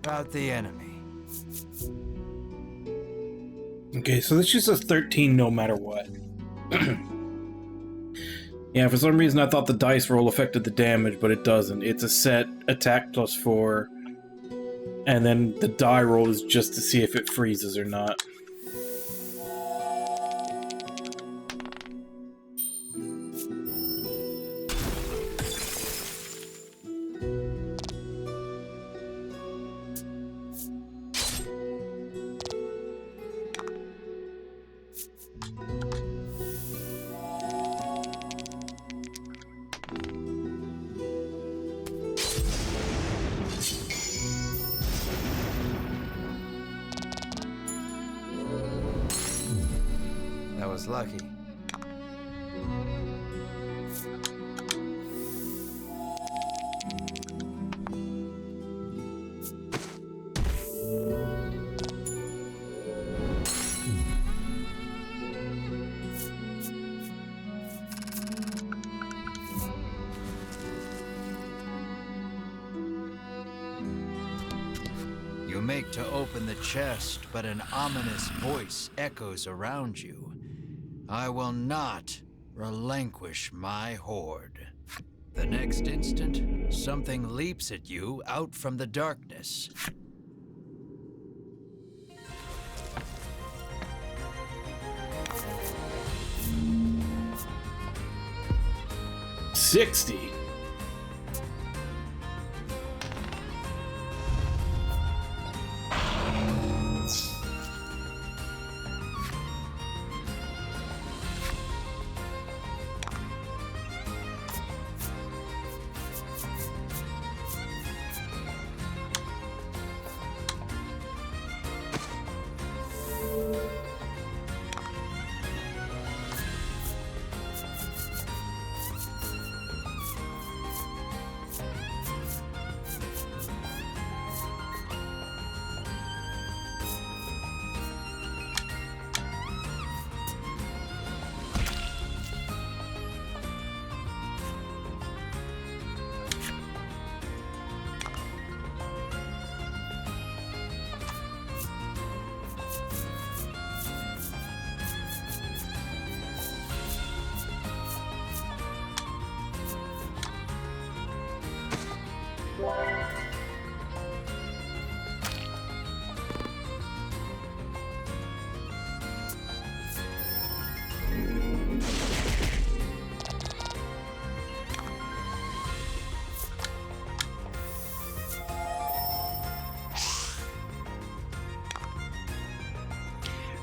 About the enemy. Okay, so this just says 13 no matter what. Yeah, for some reason I thought the dice roll affected the damage, but it doesn't. It's a set attack +4, and then the die roll is just to see if it freezes or not. That was lucky. You make to open the chest, but an ominous voice echoes around you. I will not relinquish my hoard. The next instant, something leaps at you out from the darkness. $60.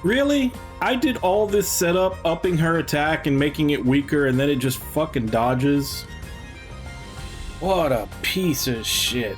Really? I did all this setup, upping her attack and making it weaker, and then it just fucking dodges? What a piece of shit.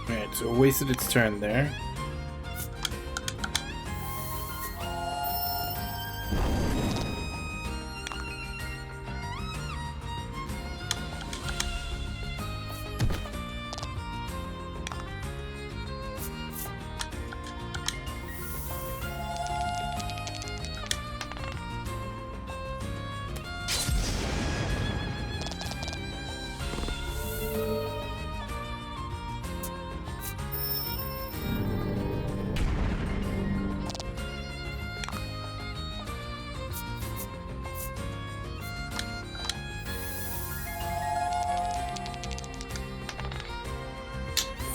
Alright, so it wasted its turn there.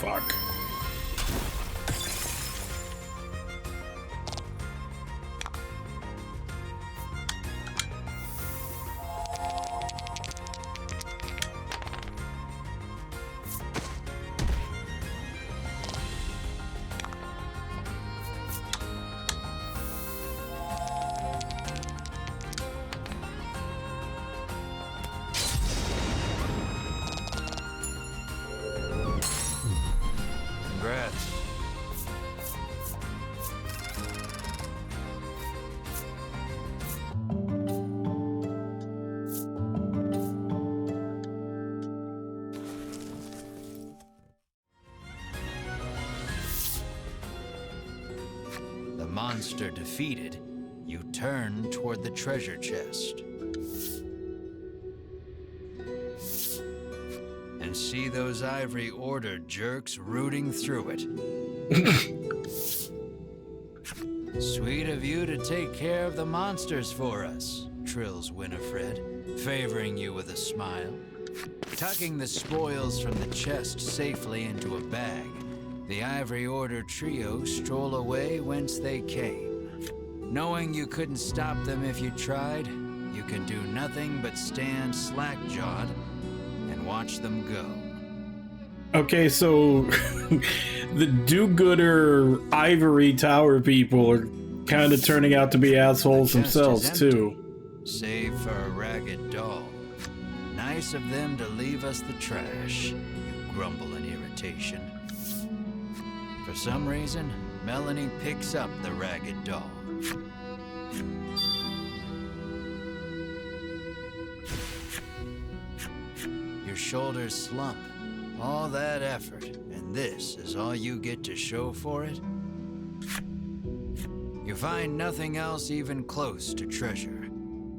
Fuck. Congrats. The monster defeated, you turn toward the treasure chest. And see those Ivory Order jerks rooting through it. Sweet of you to take care of the monsters for us, trills Winifred, favoring you with a smile. Tucking the spoils from the chest safely into a bag, the Ivory Order trio stroll away whence they came. Knowing you couldn't stop them if you tried, you can do nothing but stand slack-jawed and watch them go. Okay, so the do-gooder Ivory Tower people are kind of turning out to be assholes The chest themselves, is empty, too. save for a ragged doll. Nice of them to leave us the trash, you grumble in irritation. For some reason, Melanie picks up the ragged doll. Your shoulders slump. All that effort, and this is all you get to show for it? You find nothing else even close to treasure.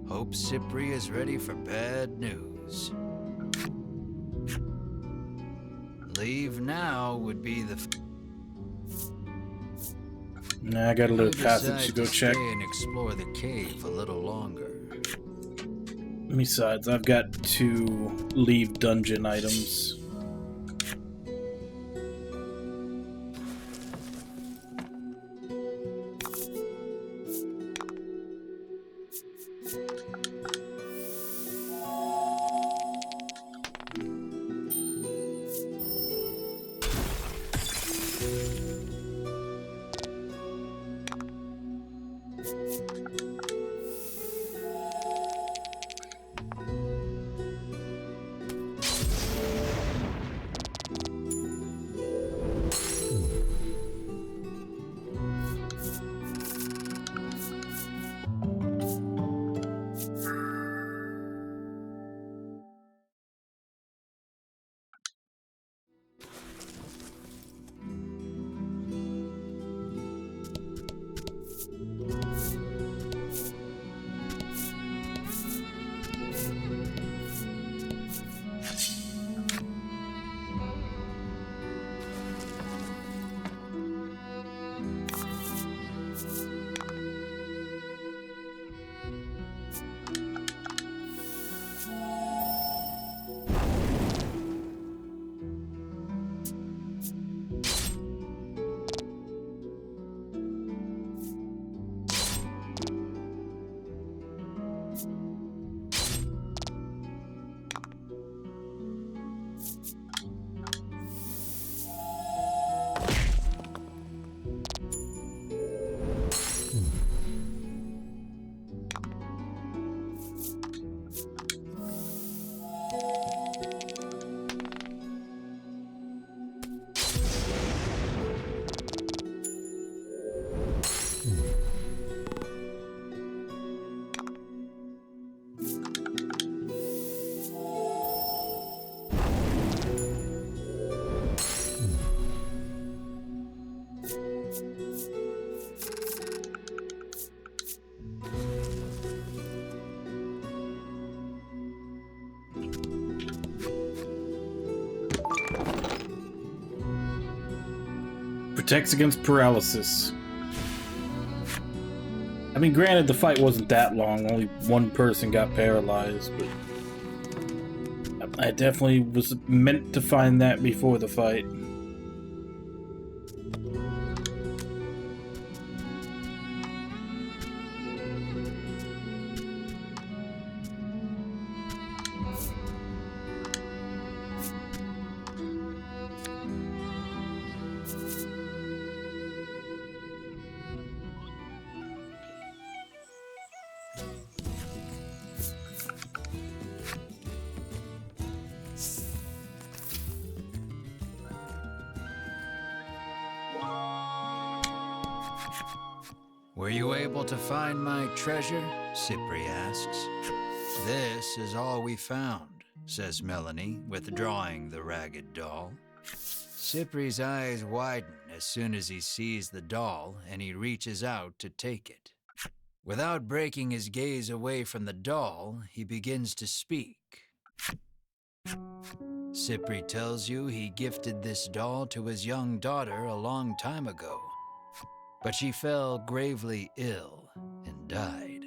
Hope Cypri is ready for bad news. Leave now would be the... Nah, I got a little You passage to decide go check. Stay and explore the cave a little longer. Besides, I've got 2 leave dungeon items. Protects against paralysis. I mean, granted, the fight wasn't that long. Only one person got paralyzed, but I definitely was meant to find that before the fight. Were you able to find my treasure? Cypri asks. This is all we found, says Melanie, withdrawing the ragged doll. Cypri's eyes widen as soon as he sees the doll, and he reaches out to take it. Without breaking his gaze away from the doll, he begins to speak. Cypri tells you he gifted this doll to his young daughter a long time ago, but she fell gravely ill and died.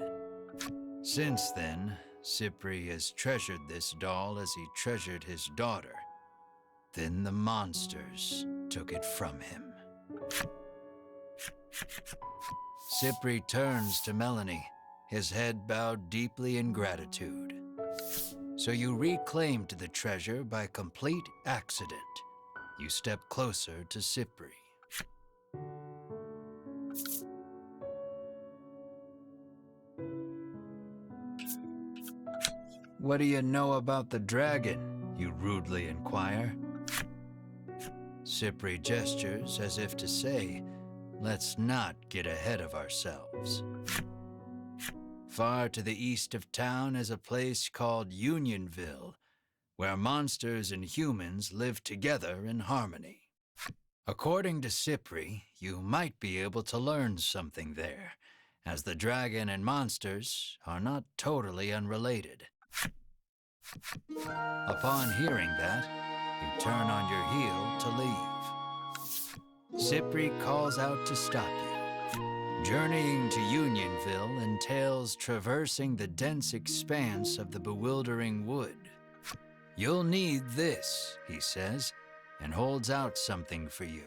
Since then, Cypri has treasured this doll as he treasured his daughter. Then the monsters took it from him. Cypri turns to Melanie, his head bowed deeply in gratitude. So you reclaimed the treasure by complete accident. You step closer to Cypri. What do you know about the dragon? You rudely inquire. Cypri gestures as if to say, let's not get ahead of ourselves. Far to the east of town is a place called Unionville, where monsters and humans live together in harmony. According to Cypri, you might be able to learn something there, as the dragon and monsters are not totally unrelated. Upon hearing that, you turn on your heel to leave. Cypri calls out to stop you. Journeying to Unionville entails traversing the dense expanse of the bewildering wood. You'll need this, he says, and holds out something for you.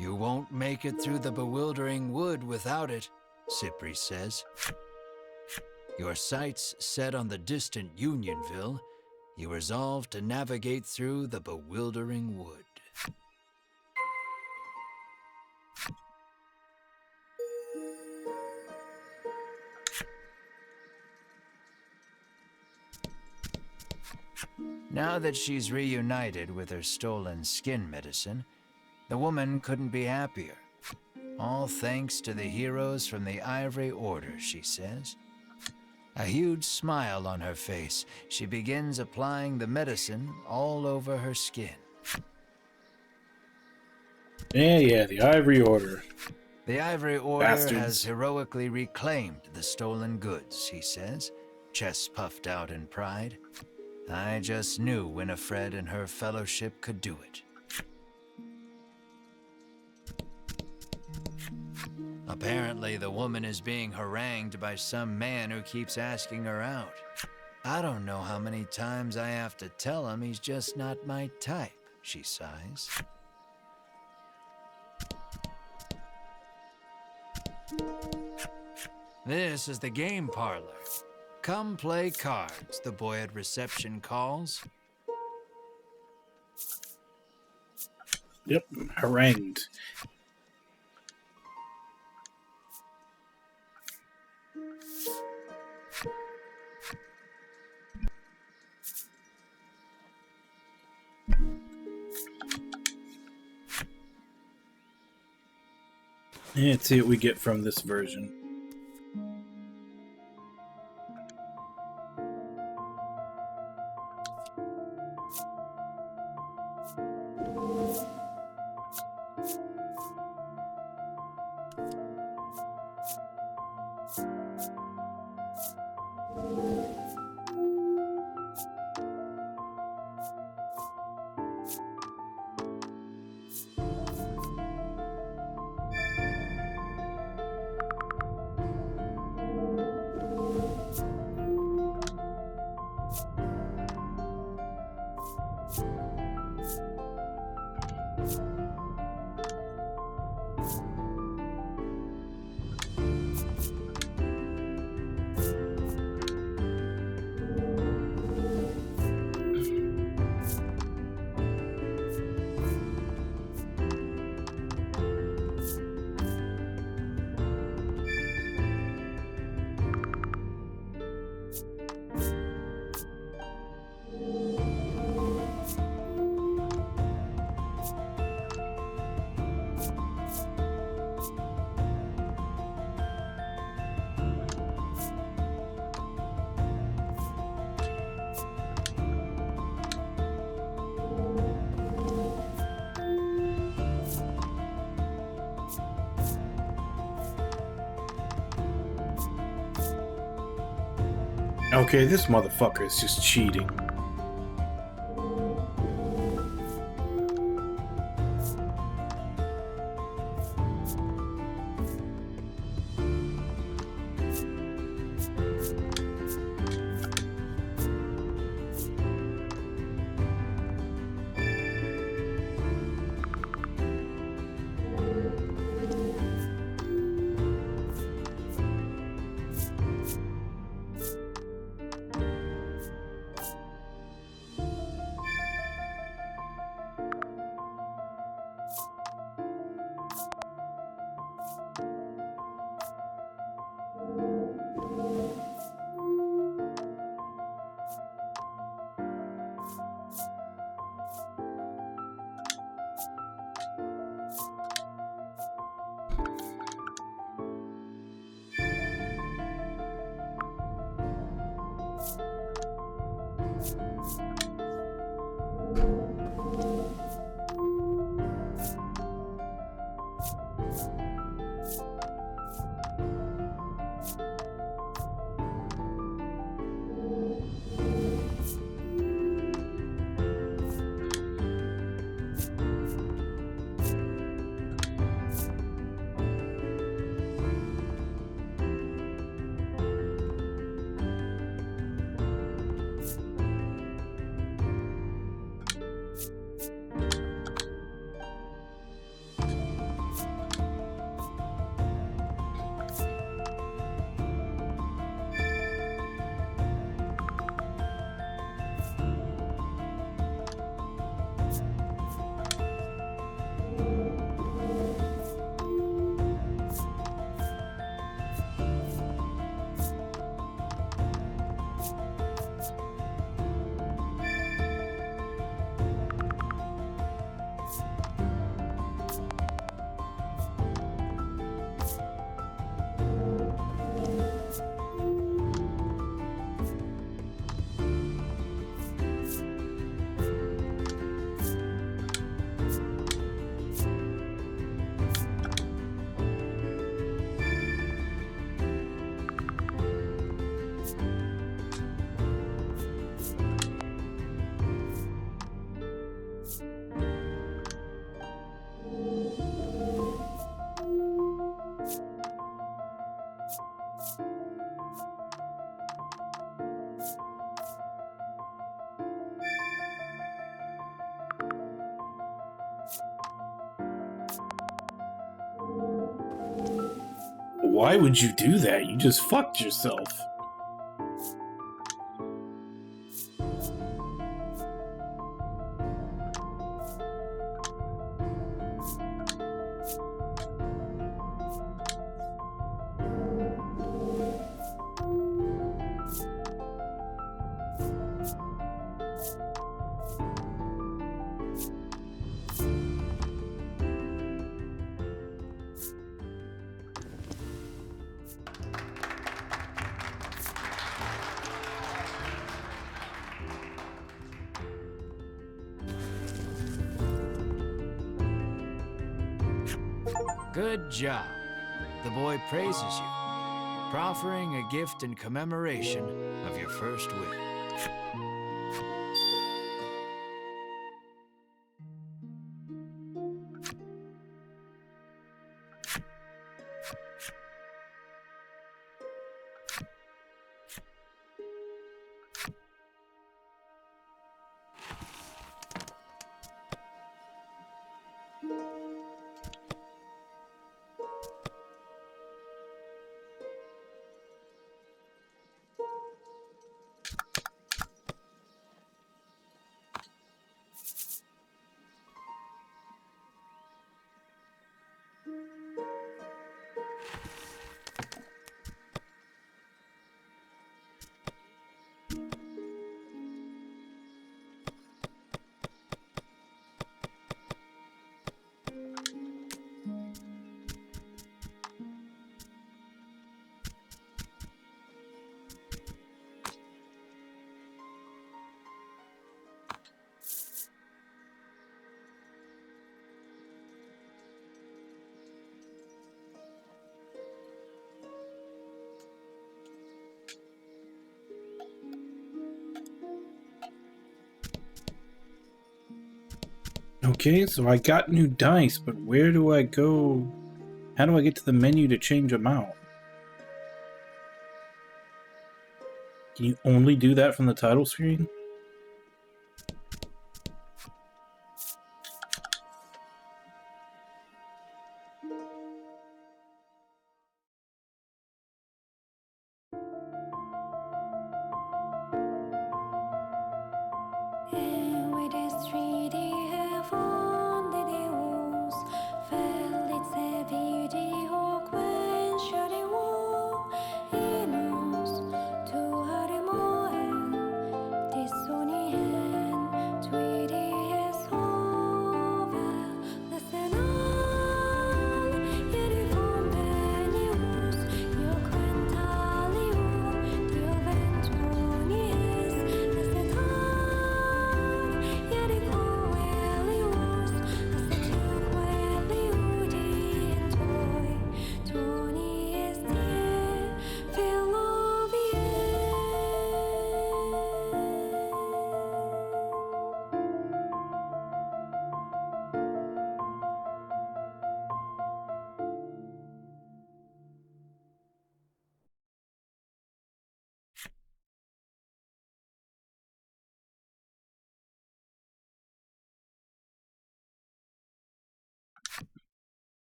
You won't make it through the bewildering wood without it, Cypri says. Your sights set on the distant Unionville, you resolve to navigate through the bewildering wood. Now that she's reunited with her stolen skin medicine, the woman couldn't be happier. All thanks to the heroes from the Ivory Order, she says. A huge smile on her face, she begins applying the medicine all over her skin. Yeah, the Ivory Order. The Ivory Order Bastards. has heroically reclaimed the stolen goods, he says, chest puffed out in pride. I just knew Winifred and her fellowship could do it. Apparently, the woman is being harangued by some man who keeps asking her out. I don't know how many times I have to tell him he's just not my type, she sighs. This is the game parlor. Come play cards, the boy at reception calls. Yep, harangued. Yeah, let's see what we get from this version. Okay, this motherfucker is just cheating. Why would you do that? You just fucked yourself. Good job. The boy praises you, proffering a gift in commemoration of your first win. Okay, so I got new dice, but where do I go? How do I get to the menu to change them out? Can you only do that from the title screen? And with his 3D headphone videos, felice video quencheremo inos tu harimoen dissonien 3D sover lesenan jerifon venius io quentalio dio ventonies lesetan Yet Elios, as the took Eliudi and toy, Tony is dear,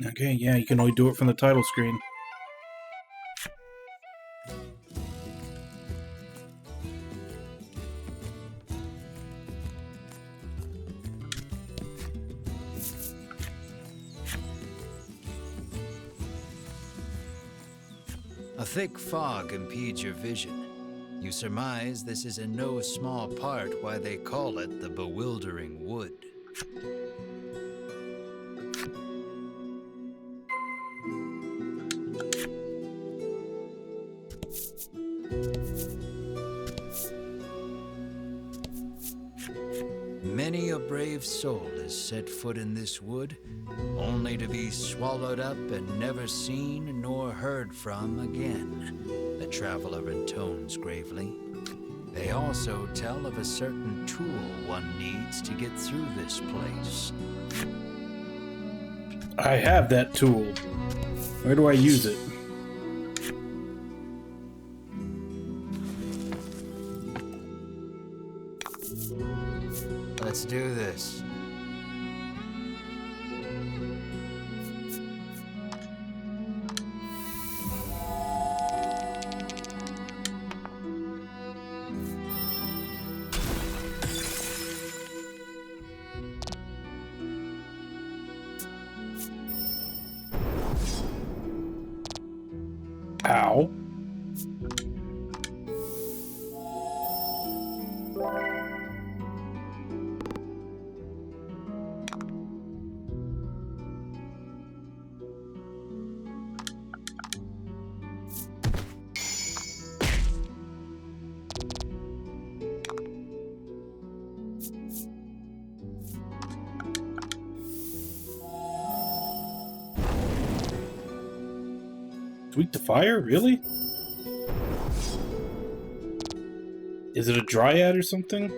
Okay, yeah, you can only do it from the title screen. A thick fog impedes your vision. You surmise this is in no small part why they call it the Bewildering Wood. Many a brave soul has set foot in this wood, only to be swallowed up and never seen nor heard from again, the traveler intones gravely. They also tell of a certain tool one needs to get through this place. I have that tool. Where do I use it? Let's do this. Ow. Tweak the fire? Really? Is it a dryad or something?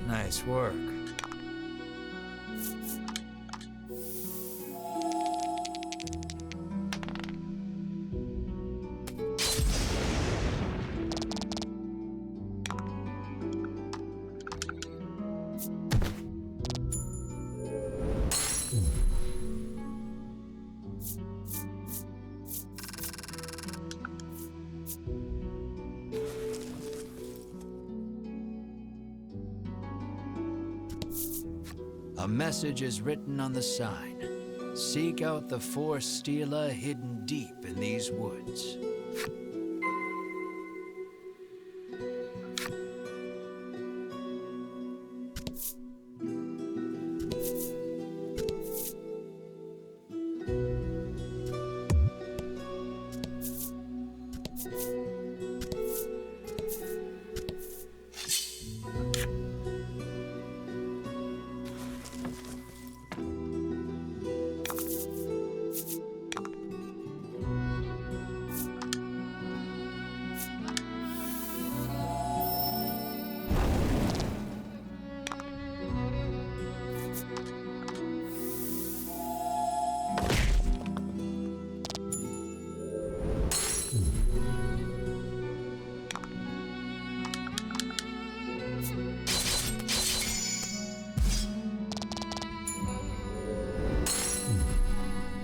Nice work. A message is written on the sign. Seek out the Force Stela hidden deep in these woods.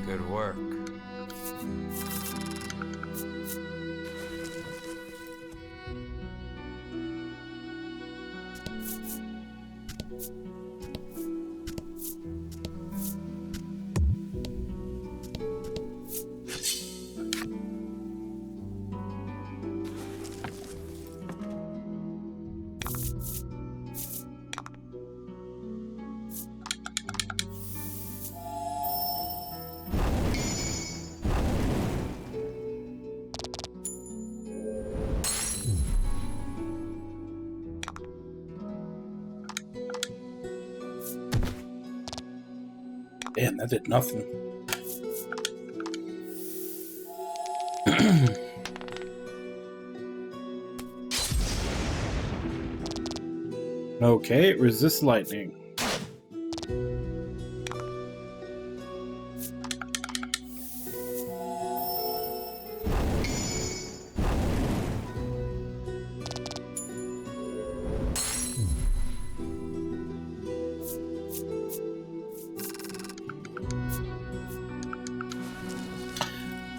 Good work. Damn, that did nothing. Okay, resist lightning.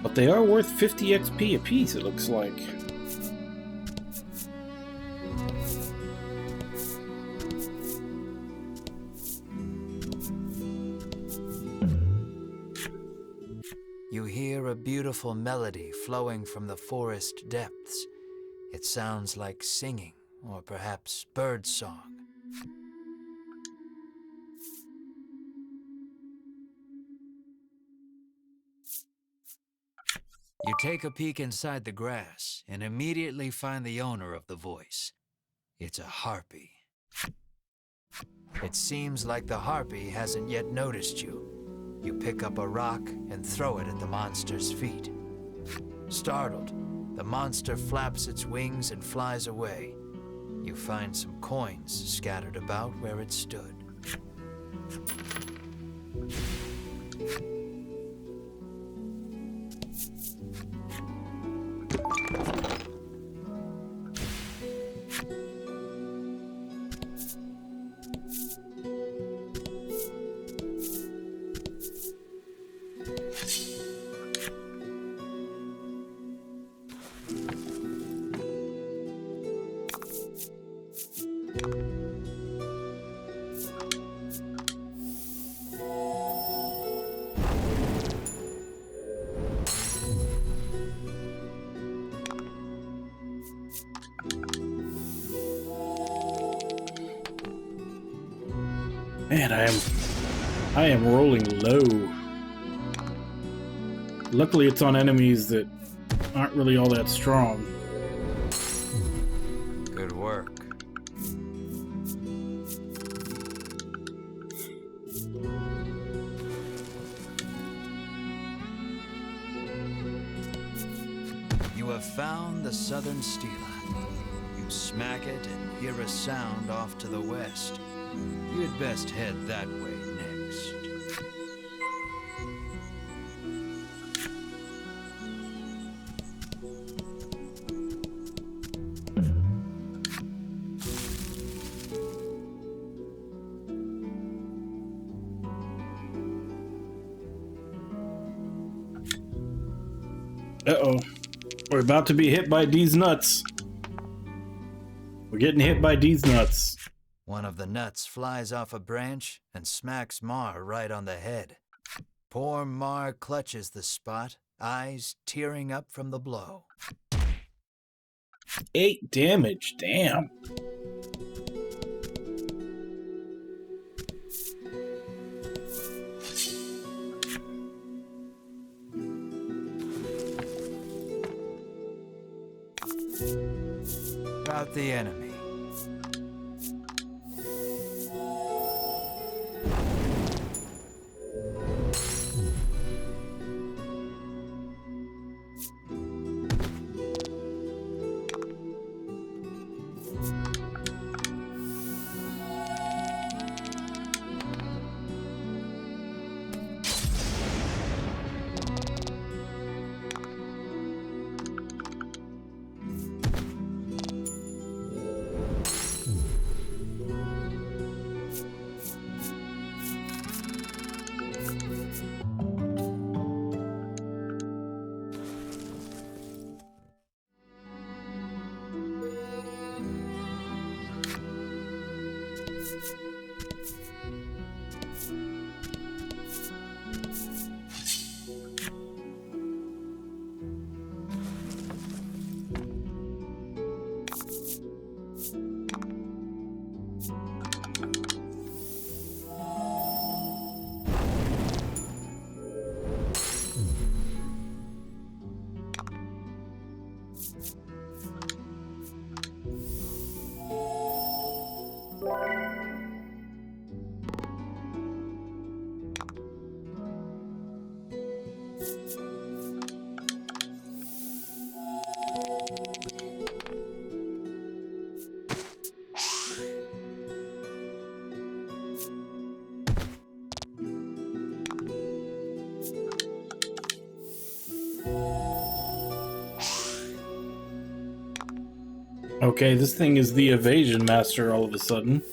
But they are worth 50 XP apiece, it looks like. You hear a beautiful melody flowing from the forest depths. It sounds like singing, or perhaps bird song. You take a peek inside the grass and immediately find the owner of the voice. It's a harpy. It seems like the harpy hasn't yet noticed you. You pick up a rock and throw it at the monster's feet. Startled, the monster flaps its wings and flies away. You find some coins scattered about where it stood. Man, I am rolling low. Luckily it's on enemies that aren't really all that strong. Good work. You have found the Southern Stela. You smack it and hear a sound off to the west. You'd best head that way next. Uh-oh. We're about to be hit by these nuts. We're getting hit by these nuts. One of the nuts flies off a branch and smacks Mar right on the head. Poor Mar clutches the spot, eyes tearing up from the blow. 8 damage, damn. About the enemy. Okay, this thing is the evasion master all of a sudden.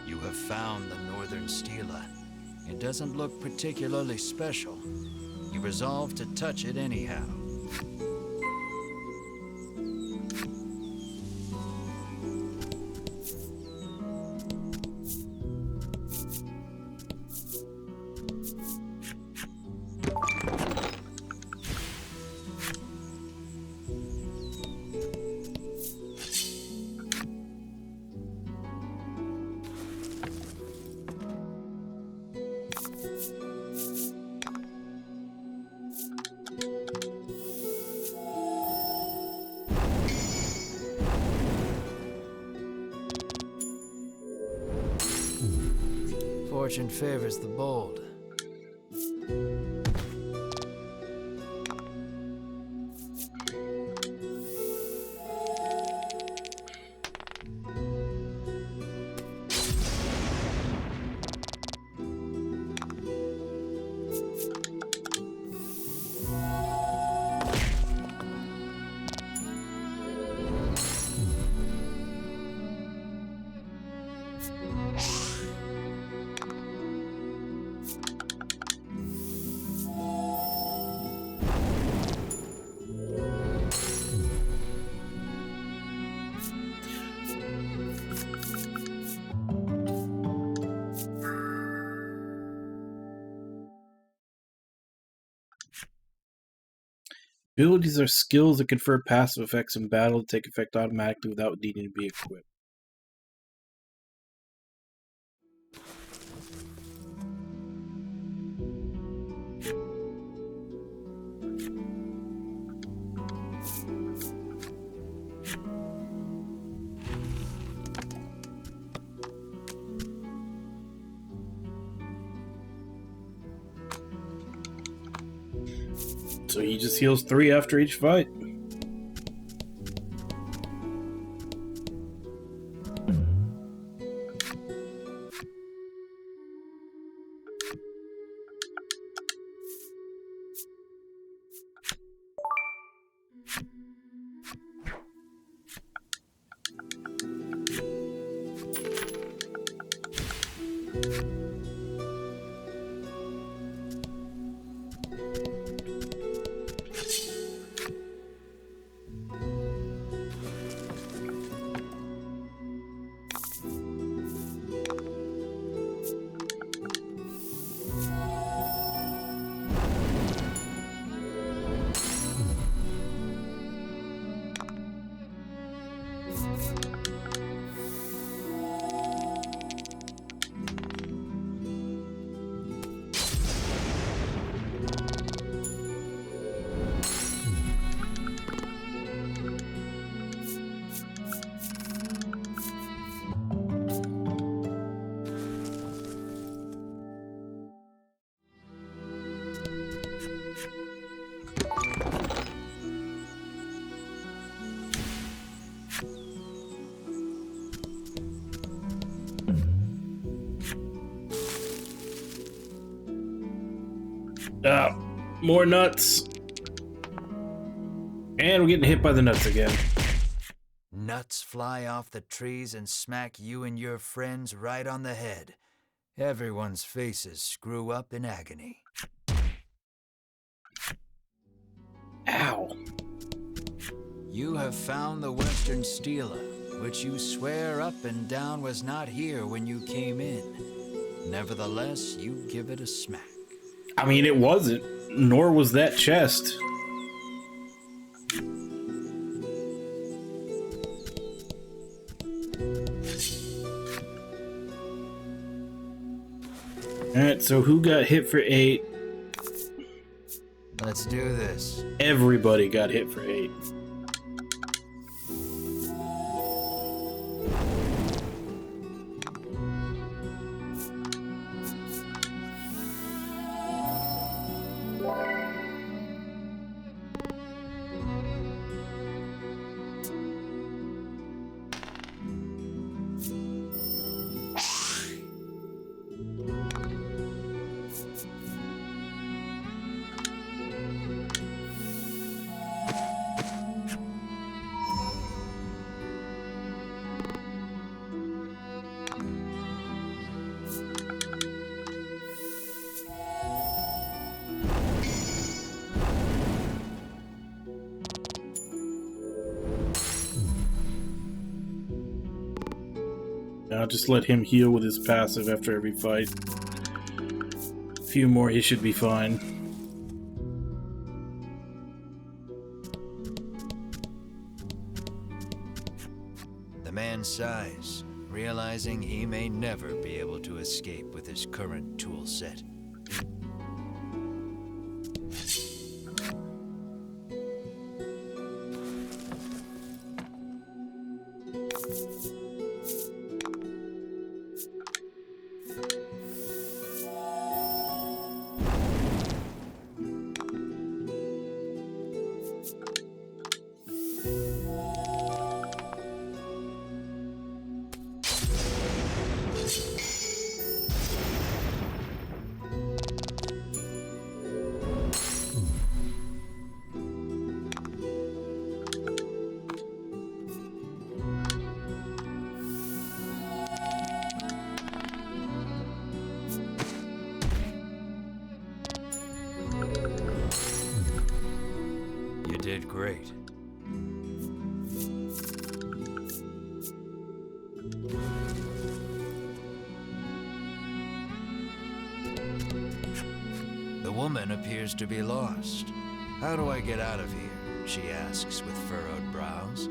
You have found the Northern Stela. It doesn't look particularly special. You resolve to touch it anyhow. Fortune favors the bold. Abilities are skills that confer passive effects in battle to take effect automatically without needing to be equipped. So he just heals 3 after each fight. Ah, more nuts. And we're getting hit by the nuts again. Nuts fly off the trees and smack you and your friends right on the head. Everyone's faces screw up in agony. Ow. You have found the Western Stela, which you swear up and down was not here when you came in. Nevertheless, you give it a smack. I mean, it wasn't. Nor was that chest. Alright, so who got hit for 8? Let's do this. Everybody got hit for 8. I'll just let him heal with his passive after every fight. A few more, he should be fine. The man sighs, realizing he may never be able to escape with his current tool set. You did great. The woman appears to be lost. How do I get out of here? She asks with furrowed brows.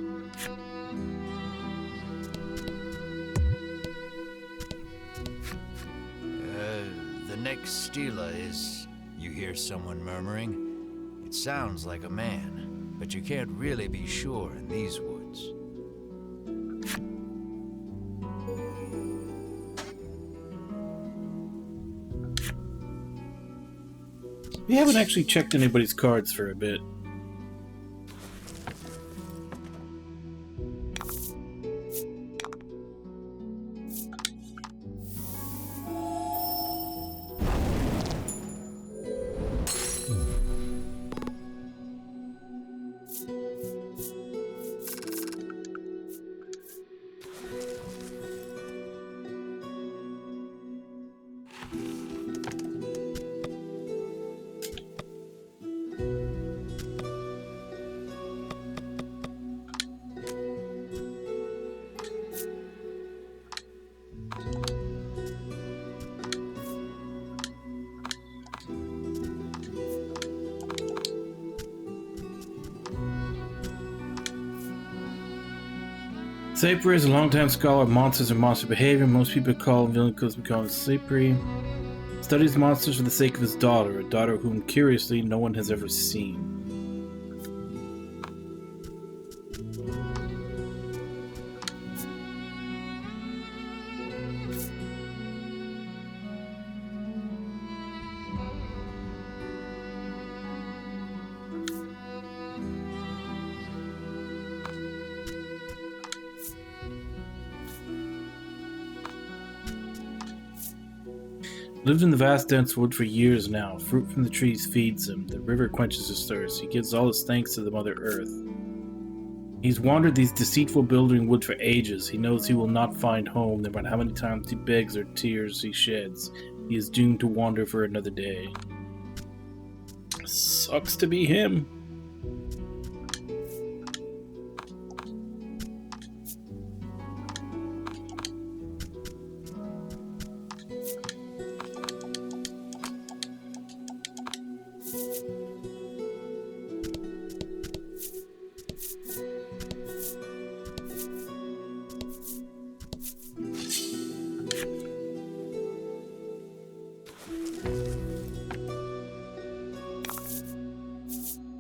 The next Stela is... You hear someone murmuring. It sounds like a man, but you can't really be sure in these woods. We haven't actually checked anybody's cards for a bit. Sapri is a longtime scholar of monsters and monster behavior. Most people call him villain because we call him Sapri. Studies monsters for the sake of his daughter, a daughter whom, curiously, no one has ever seen. Lived in the vast dense wood for years now. Fruit from the trees feeds him. The river quenches his thirst. He gives all his thanks to the Mother Earth. He's wandered these deceitful building wood for ages. He knows he will not find home, no matter how many times he begs or tears he sheds. He is doomed to wander for another day. Sucks to be him.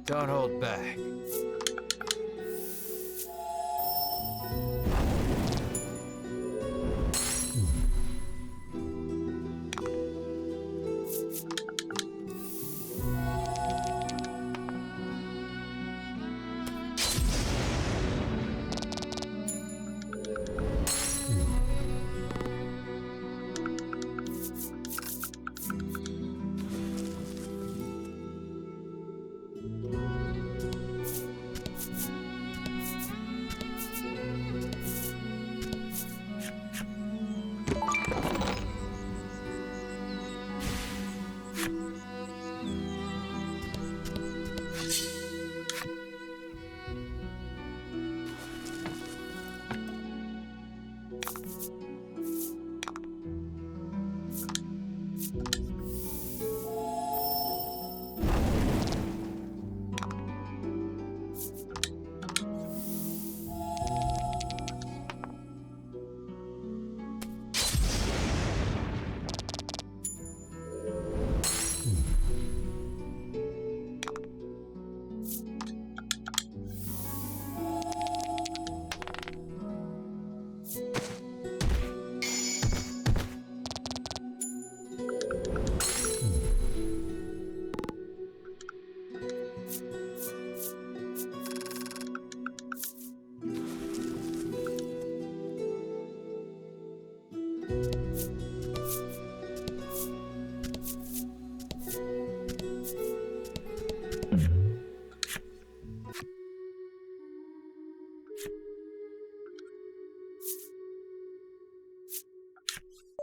Don't hold back.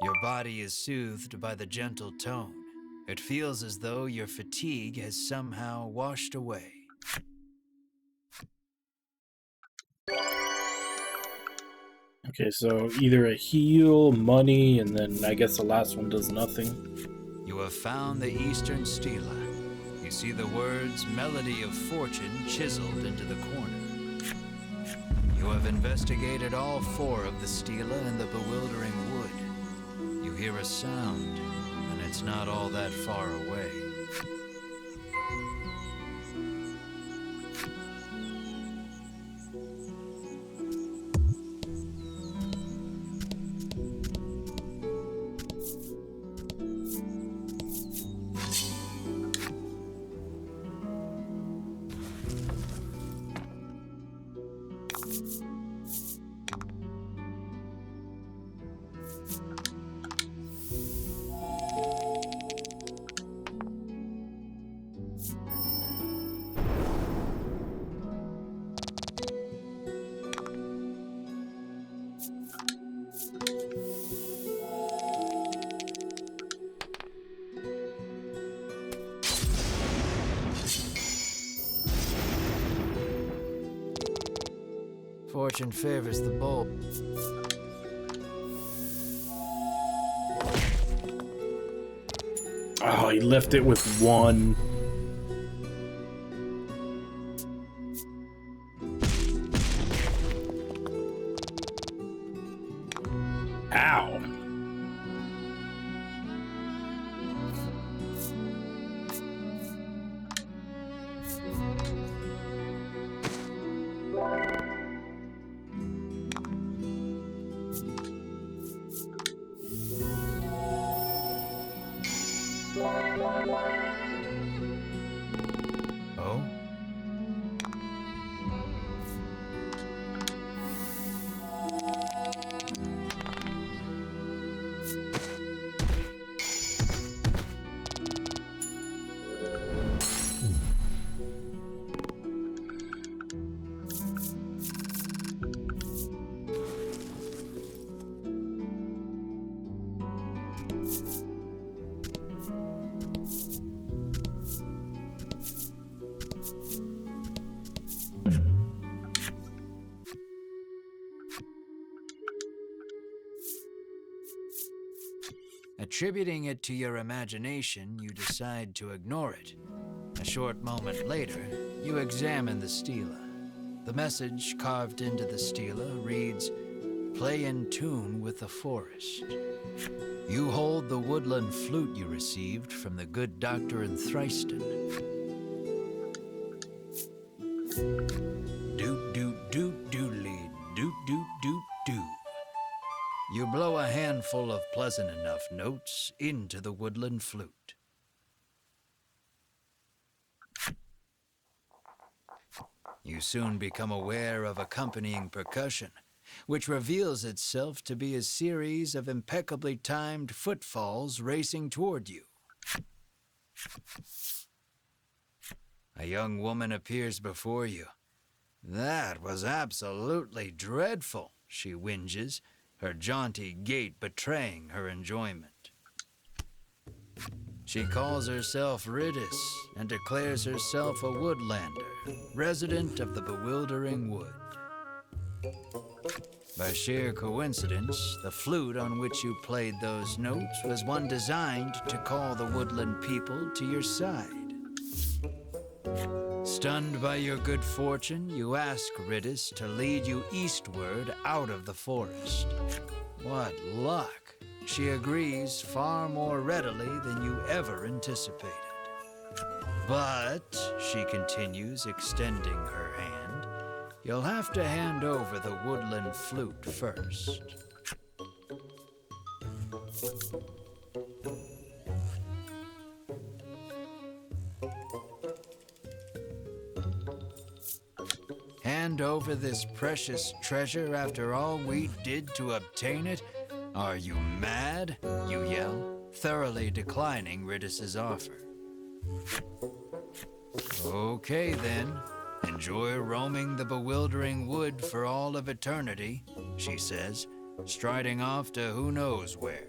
Your body is soothed by the gentle tone. It feels as though your fatigue has somehow washed away. Okay, so either a heal, money, and then I guess the last one does nothing. You have found the Eastern Stela. You see the words Melody of Fortune chiseled into the corner. You have investigated all 4 of the Stela and the bewildering wood. You hear a sound, and it's not all that far away. Fortune favors the bold. Oh, he left it with one. Ow. Oh? Attributing it to your imagination, you decide to ignore it. A short moment later, you examine the stela. The message carved into the stela reads, "Play in tune with the forest." You hold the woodland flute you received from the good doctor in Thriston. Doot doot doot doodly doot doot doot doo. You blow a handful of pleasant enough notes into the woodland flute. You soon become aware of accompanying percussion, which reveals itself to be a series of impeccably timed footfalls racing toward you. A young woman appears before you. "That was absolutely dreadful," she whinges, her jaunty gait betraying her enjoyment. She calls herself Ridis and declares herself a woodlander, resident of the bewildering wood. By sheer coincidence, the flute on which you played those notes was one designed to call the woodland people to your side. Stunned by your good fortune, you ask Ridis to lead you eastward out of the forest. What luck! She agrees far more readily than you ever anticipated. But, she continues, extending her hand, you'll have to hand over the woodland flute first. Hand over this precious treasure after all we did to obtain it? Are you mad? You yell, thoroughly declining Ridis's offer. Okay then, enjoy roaming the bewildering wood for all of eternity, she says, striding off to who knows where.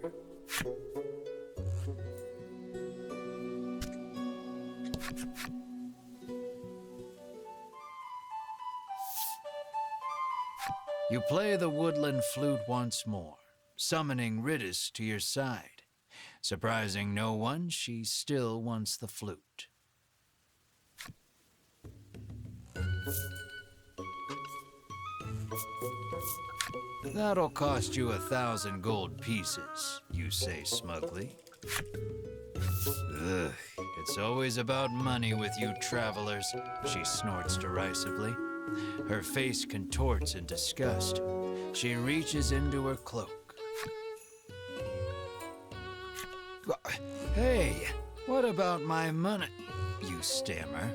You play the woodland flute once more, summoning Ridis to your side. Surprising no one, she still wants the flute. That'll cost you 1,000 gold pieces, you say smugly. Ugh, it's always about money with you travelers, she snorts derisively. Her face contorts in disgust. She reaches into her cloak. Hey, what about my money? You stammer.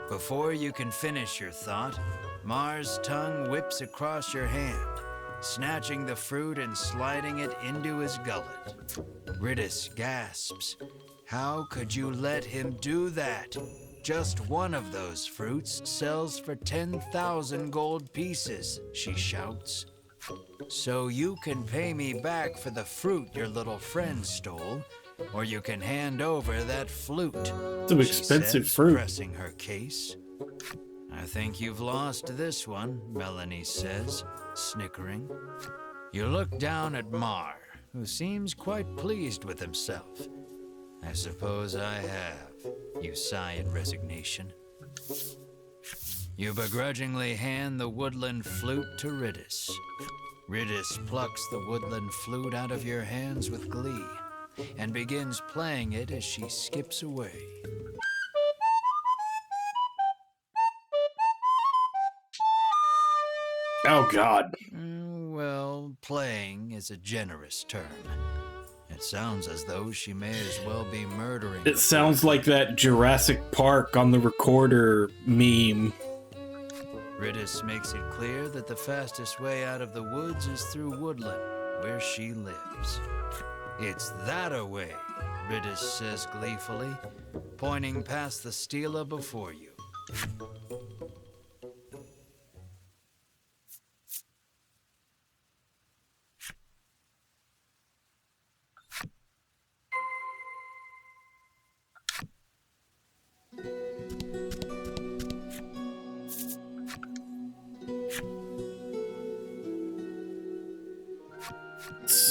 Before you can finish your thought, Mars' tongue whips across your hand, snatching the fruit and sliding it into his gullet. Ridis gasps. How could you let him do that? Just one of those fruits sells for 10,000 gold pieces, she shouts. So you can pay me back for the fruit your little friend stole, or you can hand over that flute. It's an expensive fruit. Pressing her case. I think you've lost this one, Melanie says, snickering. You look down at Mar, who seems quite pleased with himself. I suppose I have, you sigh in resignation. You begrudgingly hand the woodland flute to Riddis. Riddis plucks the woodland flute out of your hands with glee and begins playing it as she skips away. Oh, God. Well, playing is a generous term. It sounds as though she may as well be murdering. It sounds like that Jurassic Park on the recorder meme. Riddis makes it clear that the fastest way out of the woods is through woodland, where she lives. It's that-a-way, Riddis says gleefully, pointing past the stela before you.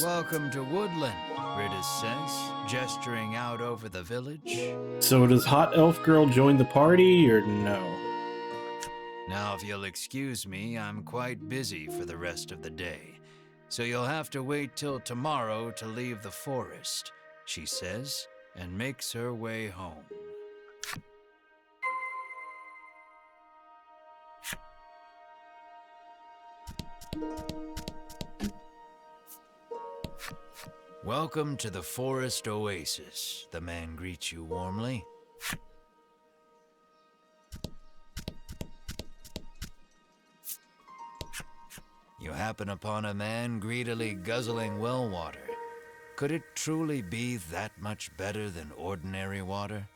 Welcome to Woodland, Riddis says, gesturing out over the village. So does Hot Elf Girl join the party, or no? Now, if you'll excuse me, I'm quite busy for the rest of the day, so you'll have to wait till tomorrow to leave the forest, she says, and makes her way home. Welcome to the Forest Oasis, the man greets you warmly. You happen upon a man greedily guzzling well water. Could it truly be that much better than ordinary water?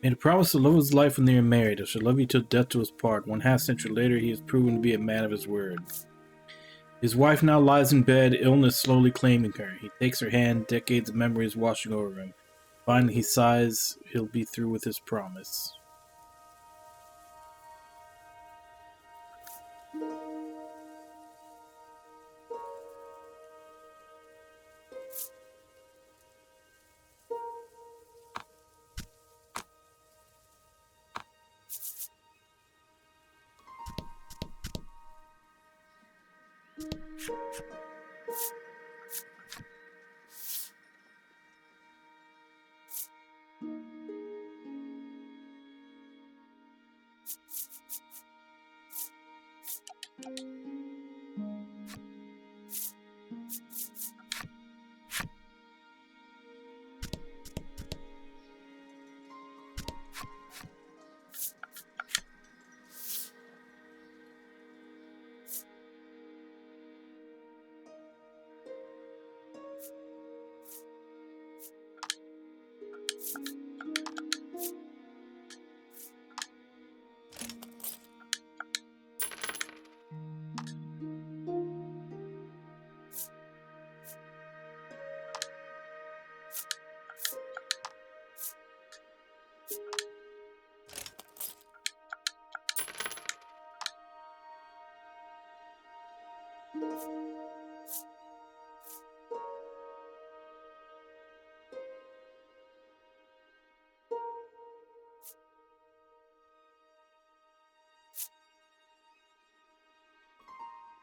Made a promise to love his life when they are married. I shall love you till death do us part. 1/2 century later, he has proven to be a man of his word. His wife now lies in bed, illness slowly claiming her. He takes her hand, decades of memories washing over him. Finally, he sighs. He'll be through with his promise.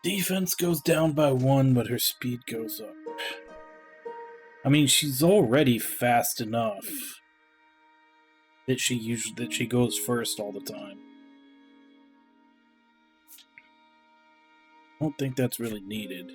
Defense goes down by 1, but her speed goes up. I mean, she's already fast enough that she goes first all the time. I don't think that's really needed.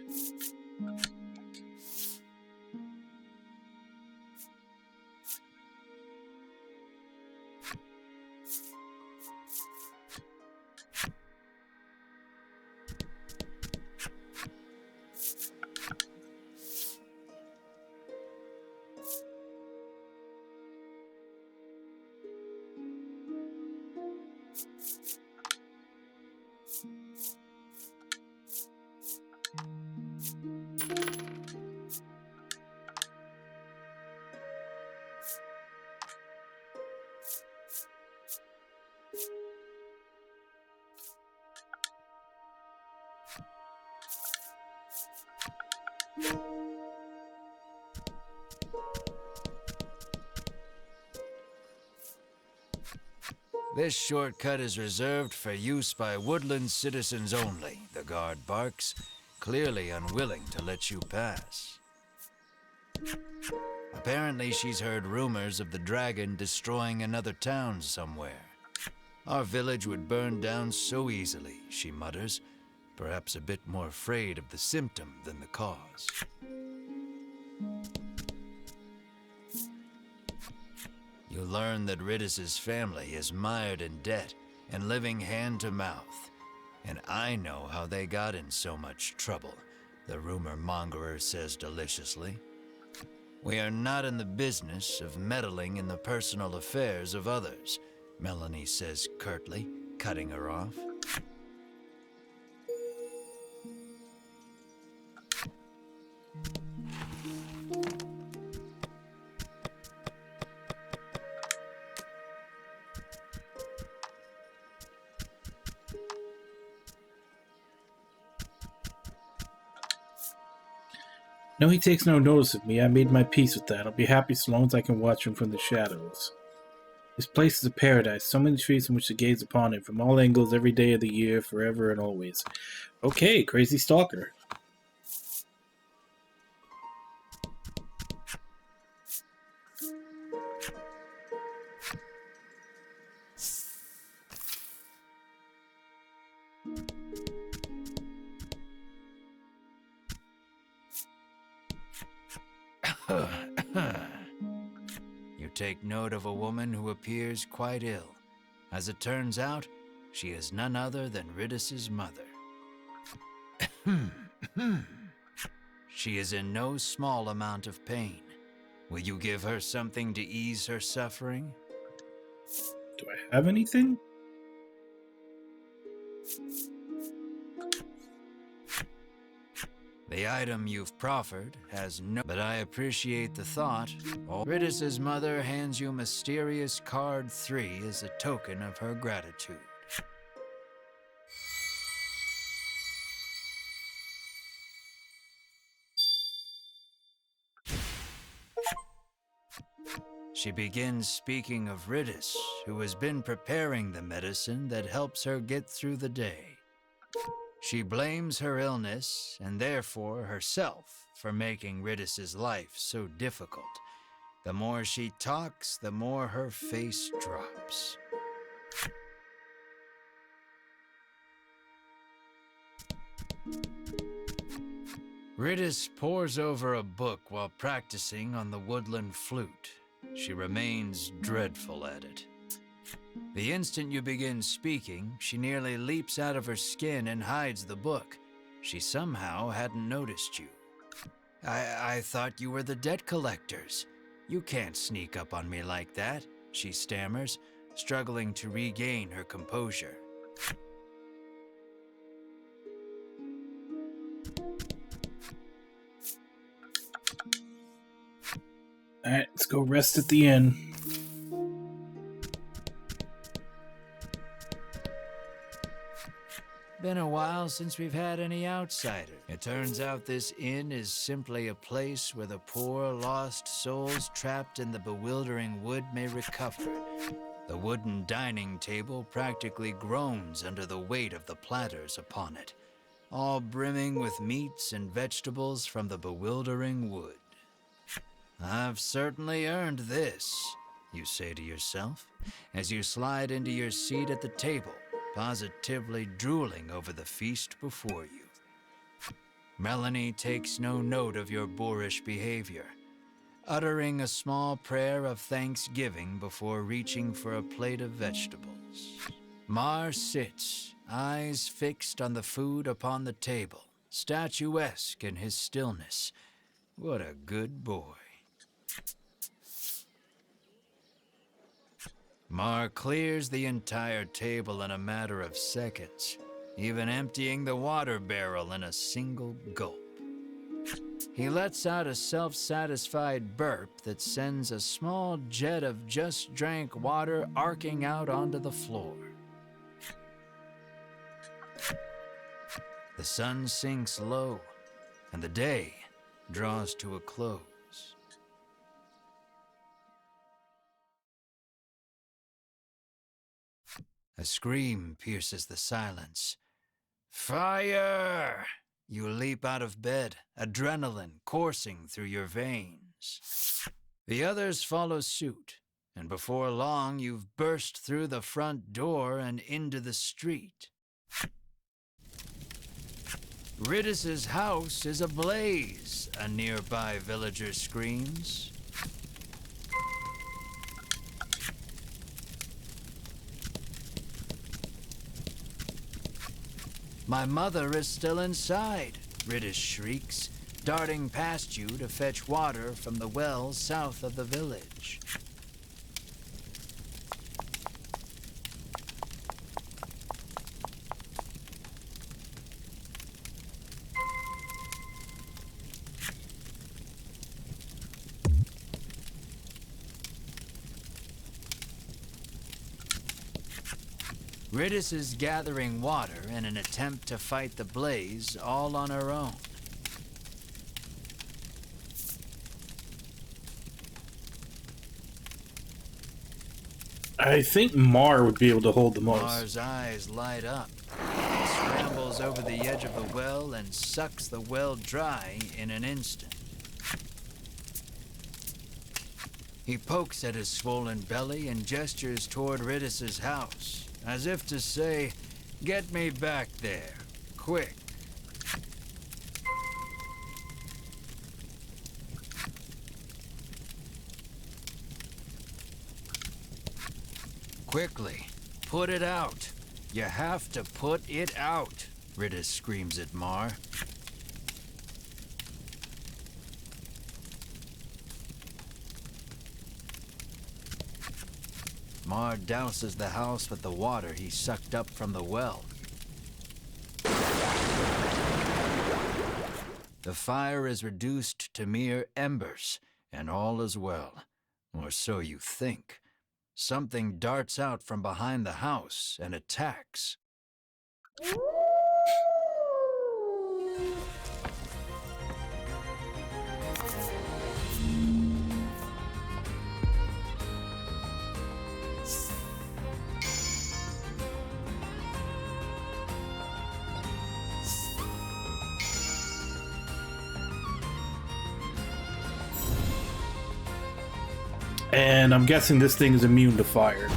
This shortcut is reserved for use by woodland citizens only, the guard barks, clearly unwilling to let you pass. Apparently she's heard rumors of the dragon destroying another town somewhere. Our village would burn down so easily, she mutters, perhaps a bit more afraid of the symptom than the cause. You learn that Ridis's family is mired in debt and living hand to mouth. And I know how they got in so much trouble, the rumor mongerer says deliciously. We are not in the business of meddling in the personal affairs of others, Melanie says curtly, cutting her off. No, he takes no notice of me. I made my peace with that. I'll be happy so long as I can watch him from the shadows. This place is a paradise. So many trees in which to gaze upon it from all angles every day of the year, forever and always. Okay, crazy stalker. You take note of a woman who appears quite ill. As it turns out, she is none other than Ridis's mother. She is in no small amount of pain. Will you give her something to ease her suffering? Do I have anything? The item you've proffered has no... But I appreciate the thought. Ridis's mother hands you mysterious card 3 as a token of her gratitude. She begins speaking of Ridis, who has been preparing the medicine that helps her get through the day. She blames her illness, and therefore herself, for making Ridis's life so difficult. The more she talks, the more her face drops. Ridis pores over a book while practicing on the woodland flute. She remains dreadful at it. The instant you begin speaking, she nearly leaps out of her skin and hides the book. She somehow hadn't noticed you. I thought you were the debt collectors. You can't sneak up on me like that, she stammers, struggling to regain her composure. Alright, let's go rest at the inn. Been a while since we've had any outsiders. It turns out this inn is simply a place where the poor, lost souls trapped in the bewildering wood may recover. The wooden dining table practically groans under the weight of the platters upon it, all brimming with meats and vegetables from the bewildering wood. I've certainly earned this, you say to yourself, as you slide into your seat at the table, positively drooling over the feast before you. Melanie takes no note of your boorish behavior, uttering a small prayer of thanksgiving before reaching for a plate of vegetables. Mar sits, eyes fixed on the food upon the table, statuesque in his stillness. What a good boy. Mar clears the entire table in a matter of seconds, even emptying the water barrel in a single gulp. He lets out a self-satisfied burp that sends a small jet of just-drank water arcing out onto the floor. The sun sinks low, and the day draws to a close. A scream pierces the silence. Fire! You leap out of bed, adrenaline coursing through your veins. The others follow suit, and before long you've burst through the front door and into the street. Ridis's house is ablaze, a nearby villager screams. My mother is still inside, Ridis shrieks, darting past you to fetch water from the well south of the village. Ridis is gathering water in an attempt to fight the blaze all on her own. I think Mar would be able to hold the most. Mar's eyes light up. He scrambles over the edge of the well and sucks the well dry in an instant. He pokes at his swollen belly and gestures toward Ridis's house, as if to say, "Get me back there, quick." Quickly, put it out. You have to put it out, Ridis screams at Mar. Mar douses the house with the water he sucked up from the well. The fire is reduced to mere embers, and all is well. Or so you think. Something darts out from behind the house and attacks. And I'm guessing this thing is immune to fire.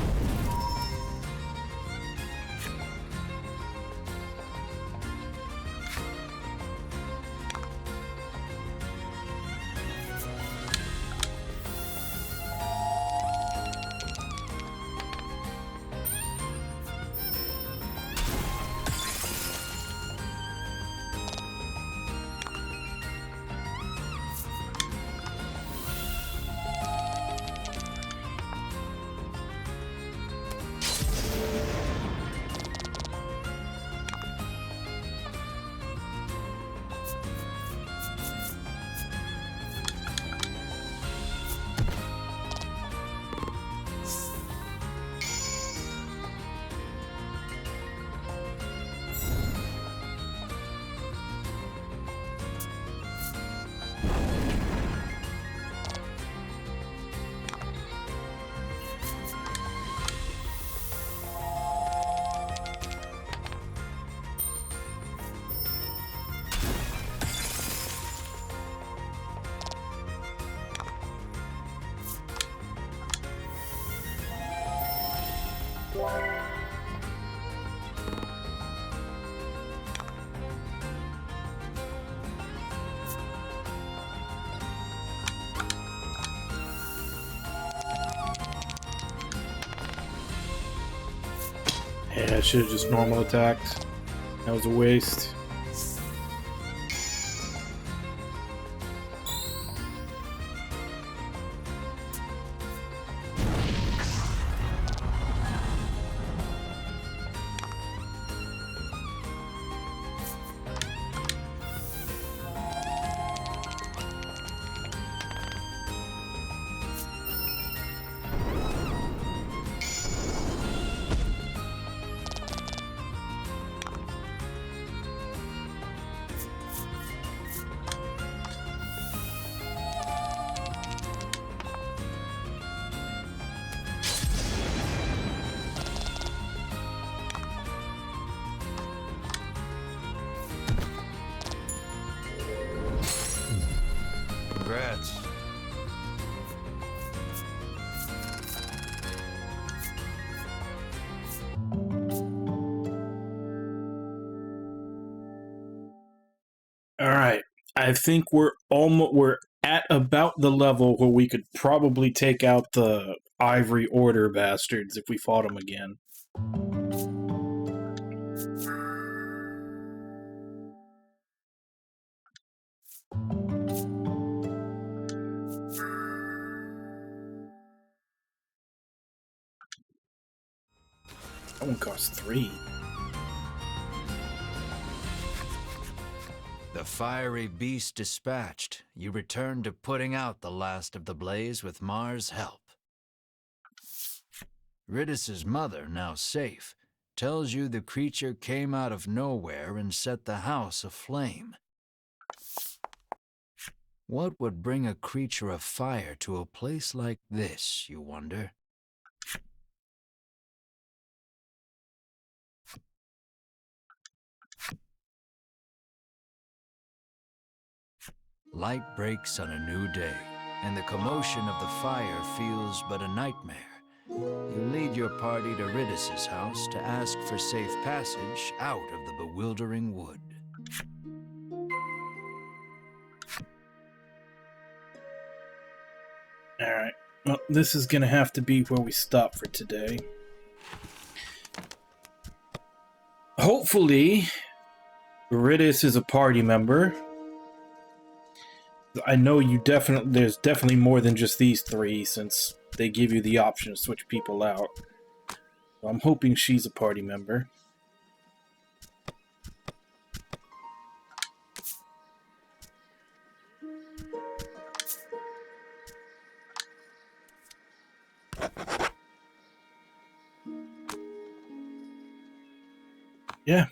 Yeah, I should have just normal attacked. That was a waste. I think we're at about the level where we could probably take out the Ivory Order bastards if we fought them again. That one costs 3. The fiery beast dispatched, you return to putting out the last of the blaze with Mars' help. Ridis's mother, now safe, tells you the creature came out of nowhere and set the house aflame. What would bring a creature of fire to a place like this, you wonder? Light breaks on a new day, and the commotion of the fire feels but a nightmare. You lead your party to Ridis's house to ask for safe passage out of the bewildering wood. Alright, well, this is gonna have to be where we stop for today. Hopefully, Ridis is a party member. I know there's definitely more than just these 3, since they give you the option to switch people out. So I'm hoping she's a party member. Yeah.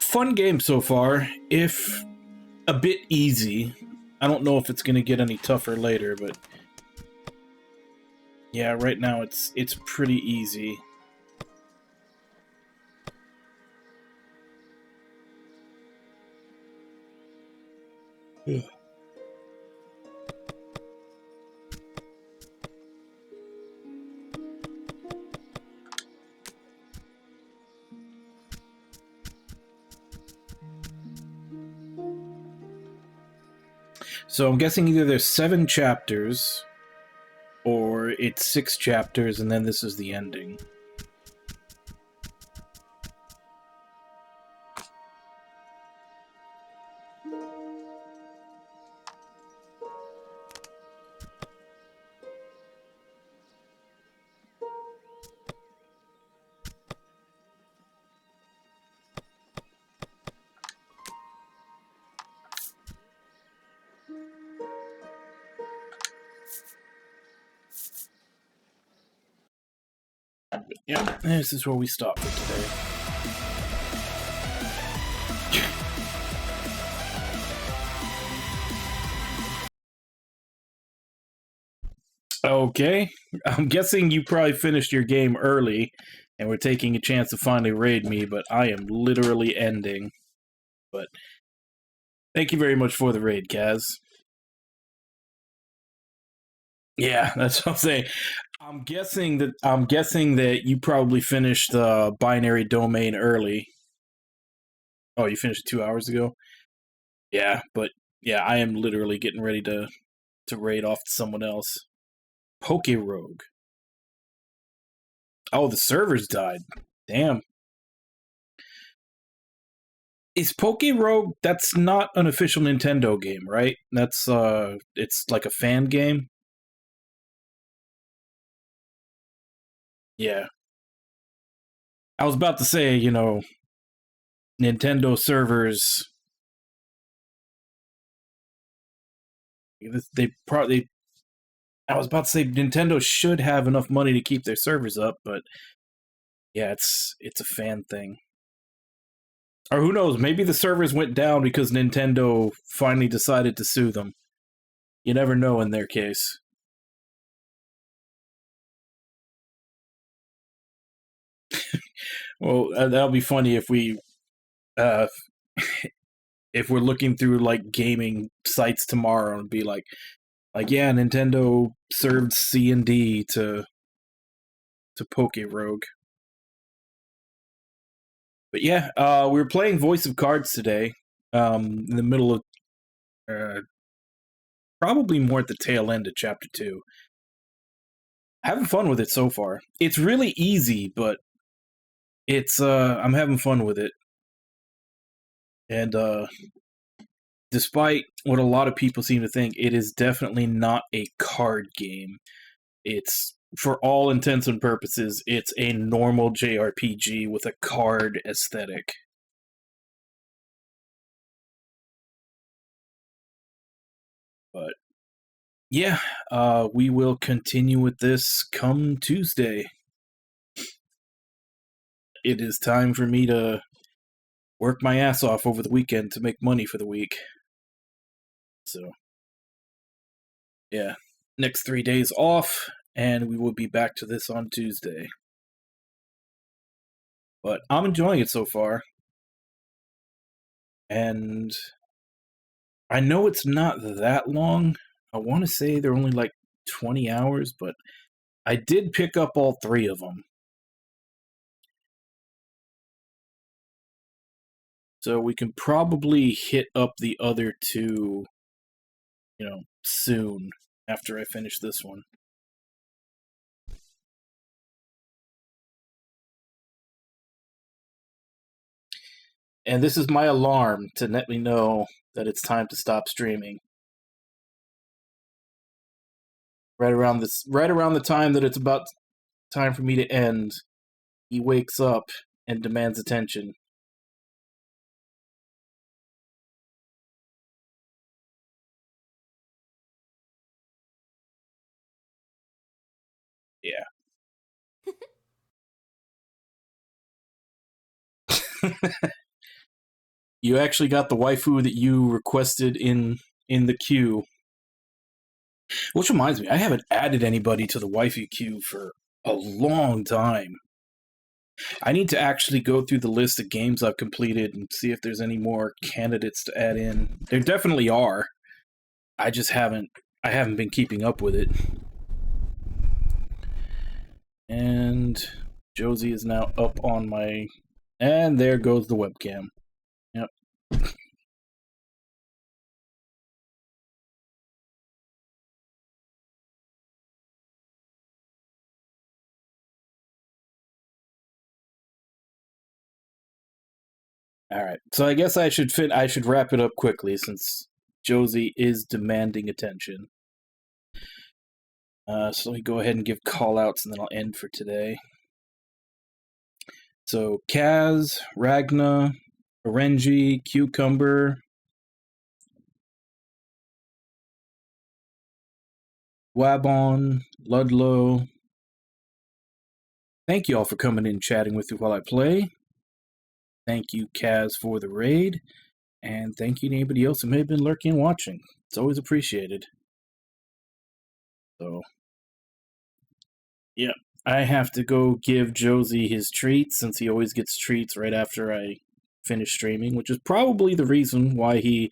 Fun game so far, if a bit easy. I don't know if it's going to get any tougher later, but yeah, right now it's pretty easy. Ugh. So I'm guessing either there's 7 chapters, or it's 6 chapters, and then this is the ending. Yeah, this is where we stop for today. Okay, I'm guessing you probably finished your game early, and we're taking a chance to finally raid me, but I am literally ending. But thank you very much for the raid, Kaz. Yeah, that's what I'm saying. I'm guessing that you probably finished the binary domain early. Oh, you finished it 2 hours ago? Yeah, but yeah, I am literally getting ready to raid off to someone else. Poke Rogue. Oh, the servers died. Damn. Is Poke Rogue, that's not an official Nintendo game, right? That's it's like a fan game. Yeah. I was about to say, you know, Nintendo servers, they probably, I was about to say Nintendo should have enough money to keep their servers up, but yeah, it's a fan thing. Or who knows, maybe the servers went down because Nintendo finally decided to sue them. You never know in their case. Well, that'll be funny if we if we're looking through like gaming sites tomorrow and be like yeah, Nintendo served C&D to Poke Rogue. But yeah, we were playing Voice of Cards today. In the middle of, probably more at the tail end of chapter 2. Having fun with it so far. It's really easy, but it's, I'm having fun with it. And, despite what a lot of people seem to think, it is definitely not a card game. It's, for all intents and purposes, it's a normal JRPG with a card aesthetic. But, yeah, we will continue with this come Tuesday. It is time for me to work my ass off over the weekend to make money for the week. So, yeah, next 3 days off, and we will be back to this on Tuesday. But I'm enjoying it so far. And I know it's not that long. I want to say they're only like 20 hours, but I did pick up all 3 of them. So we can probably hit up the other 2, soon after I finish this one. And this is my alarm to let me know that it's time to stop streaming. Right around the time that it's about time for me to end, he wakes up and demands attention. Yeah. You actually got the waifu that you requested in the queue. Which reminds me, I haven't added anybody to the waifu queue for a long time. I need to actually go through the list of games I've completed and see if there's any more candidates to add in. There definitely are. I just haven't been keeping up with it. And Josie is now up on my... And there goes the webcam. Yep. Alright, so I guess I should wrap it up quickly since Josie is demanding attention. So let me go ahead and give call-outs and then I'll end for today. So, Kaz, Ragna, Orenji, Cucumber, Wabon, Ludlow. Thank you all for coming in and chatting with me while I play. Thank you, Kaz, for the raid. And thank you to anybody else who may have been lurking and watching. It's always appreciated. So, yeah, I have to go give Josie his treats since he always gets treats right after I finish streaming, which is probably the reason why he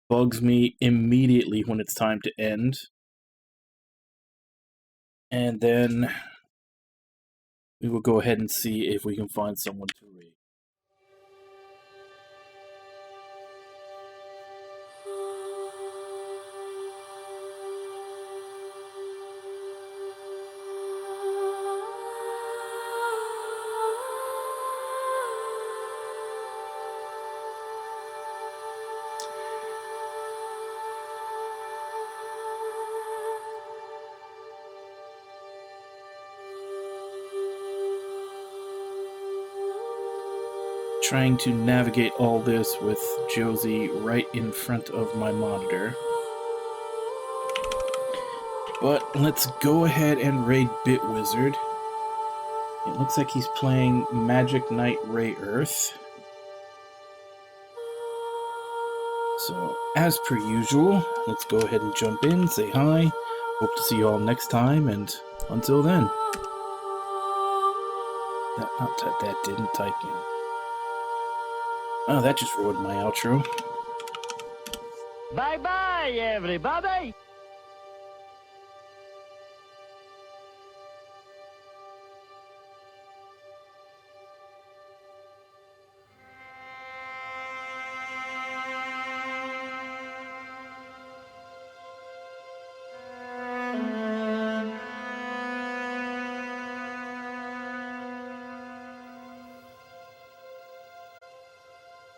bugs me immediately when it's time to end. And then we will go ahead and see if we can find someone to raid. Trying to navigate all this with Josie right in front of my monitor. But let's go ahead and raid Bitwizard. It looks like he's playing Magic Knight Ray Earth. So, as per usual, let's go ahead and jump in, say hi. Hope to see you all next time, and until then. That didn't type in. Oh, that just ruined my outro. Bye-bye, everybody!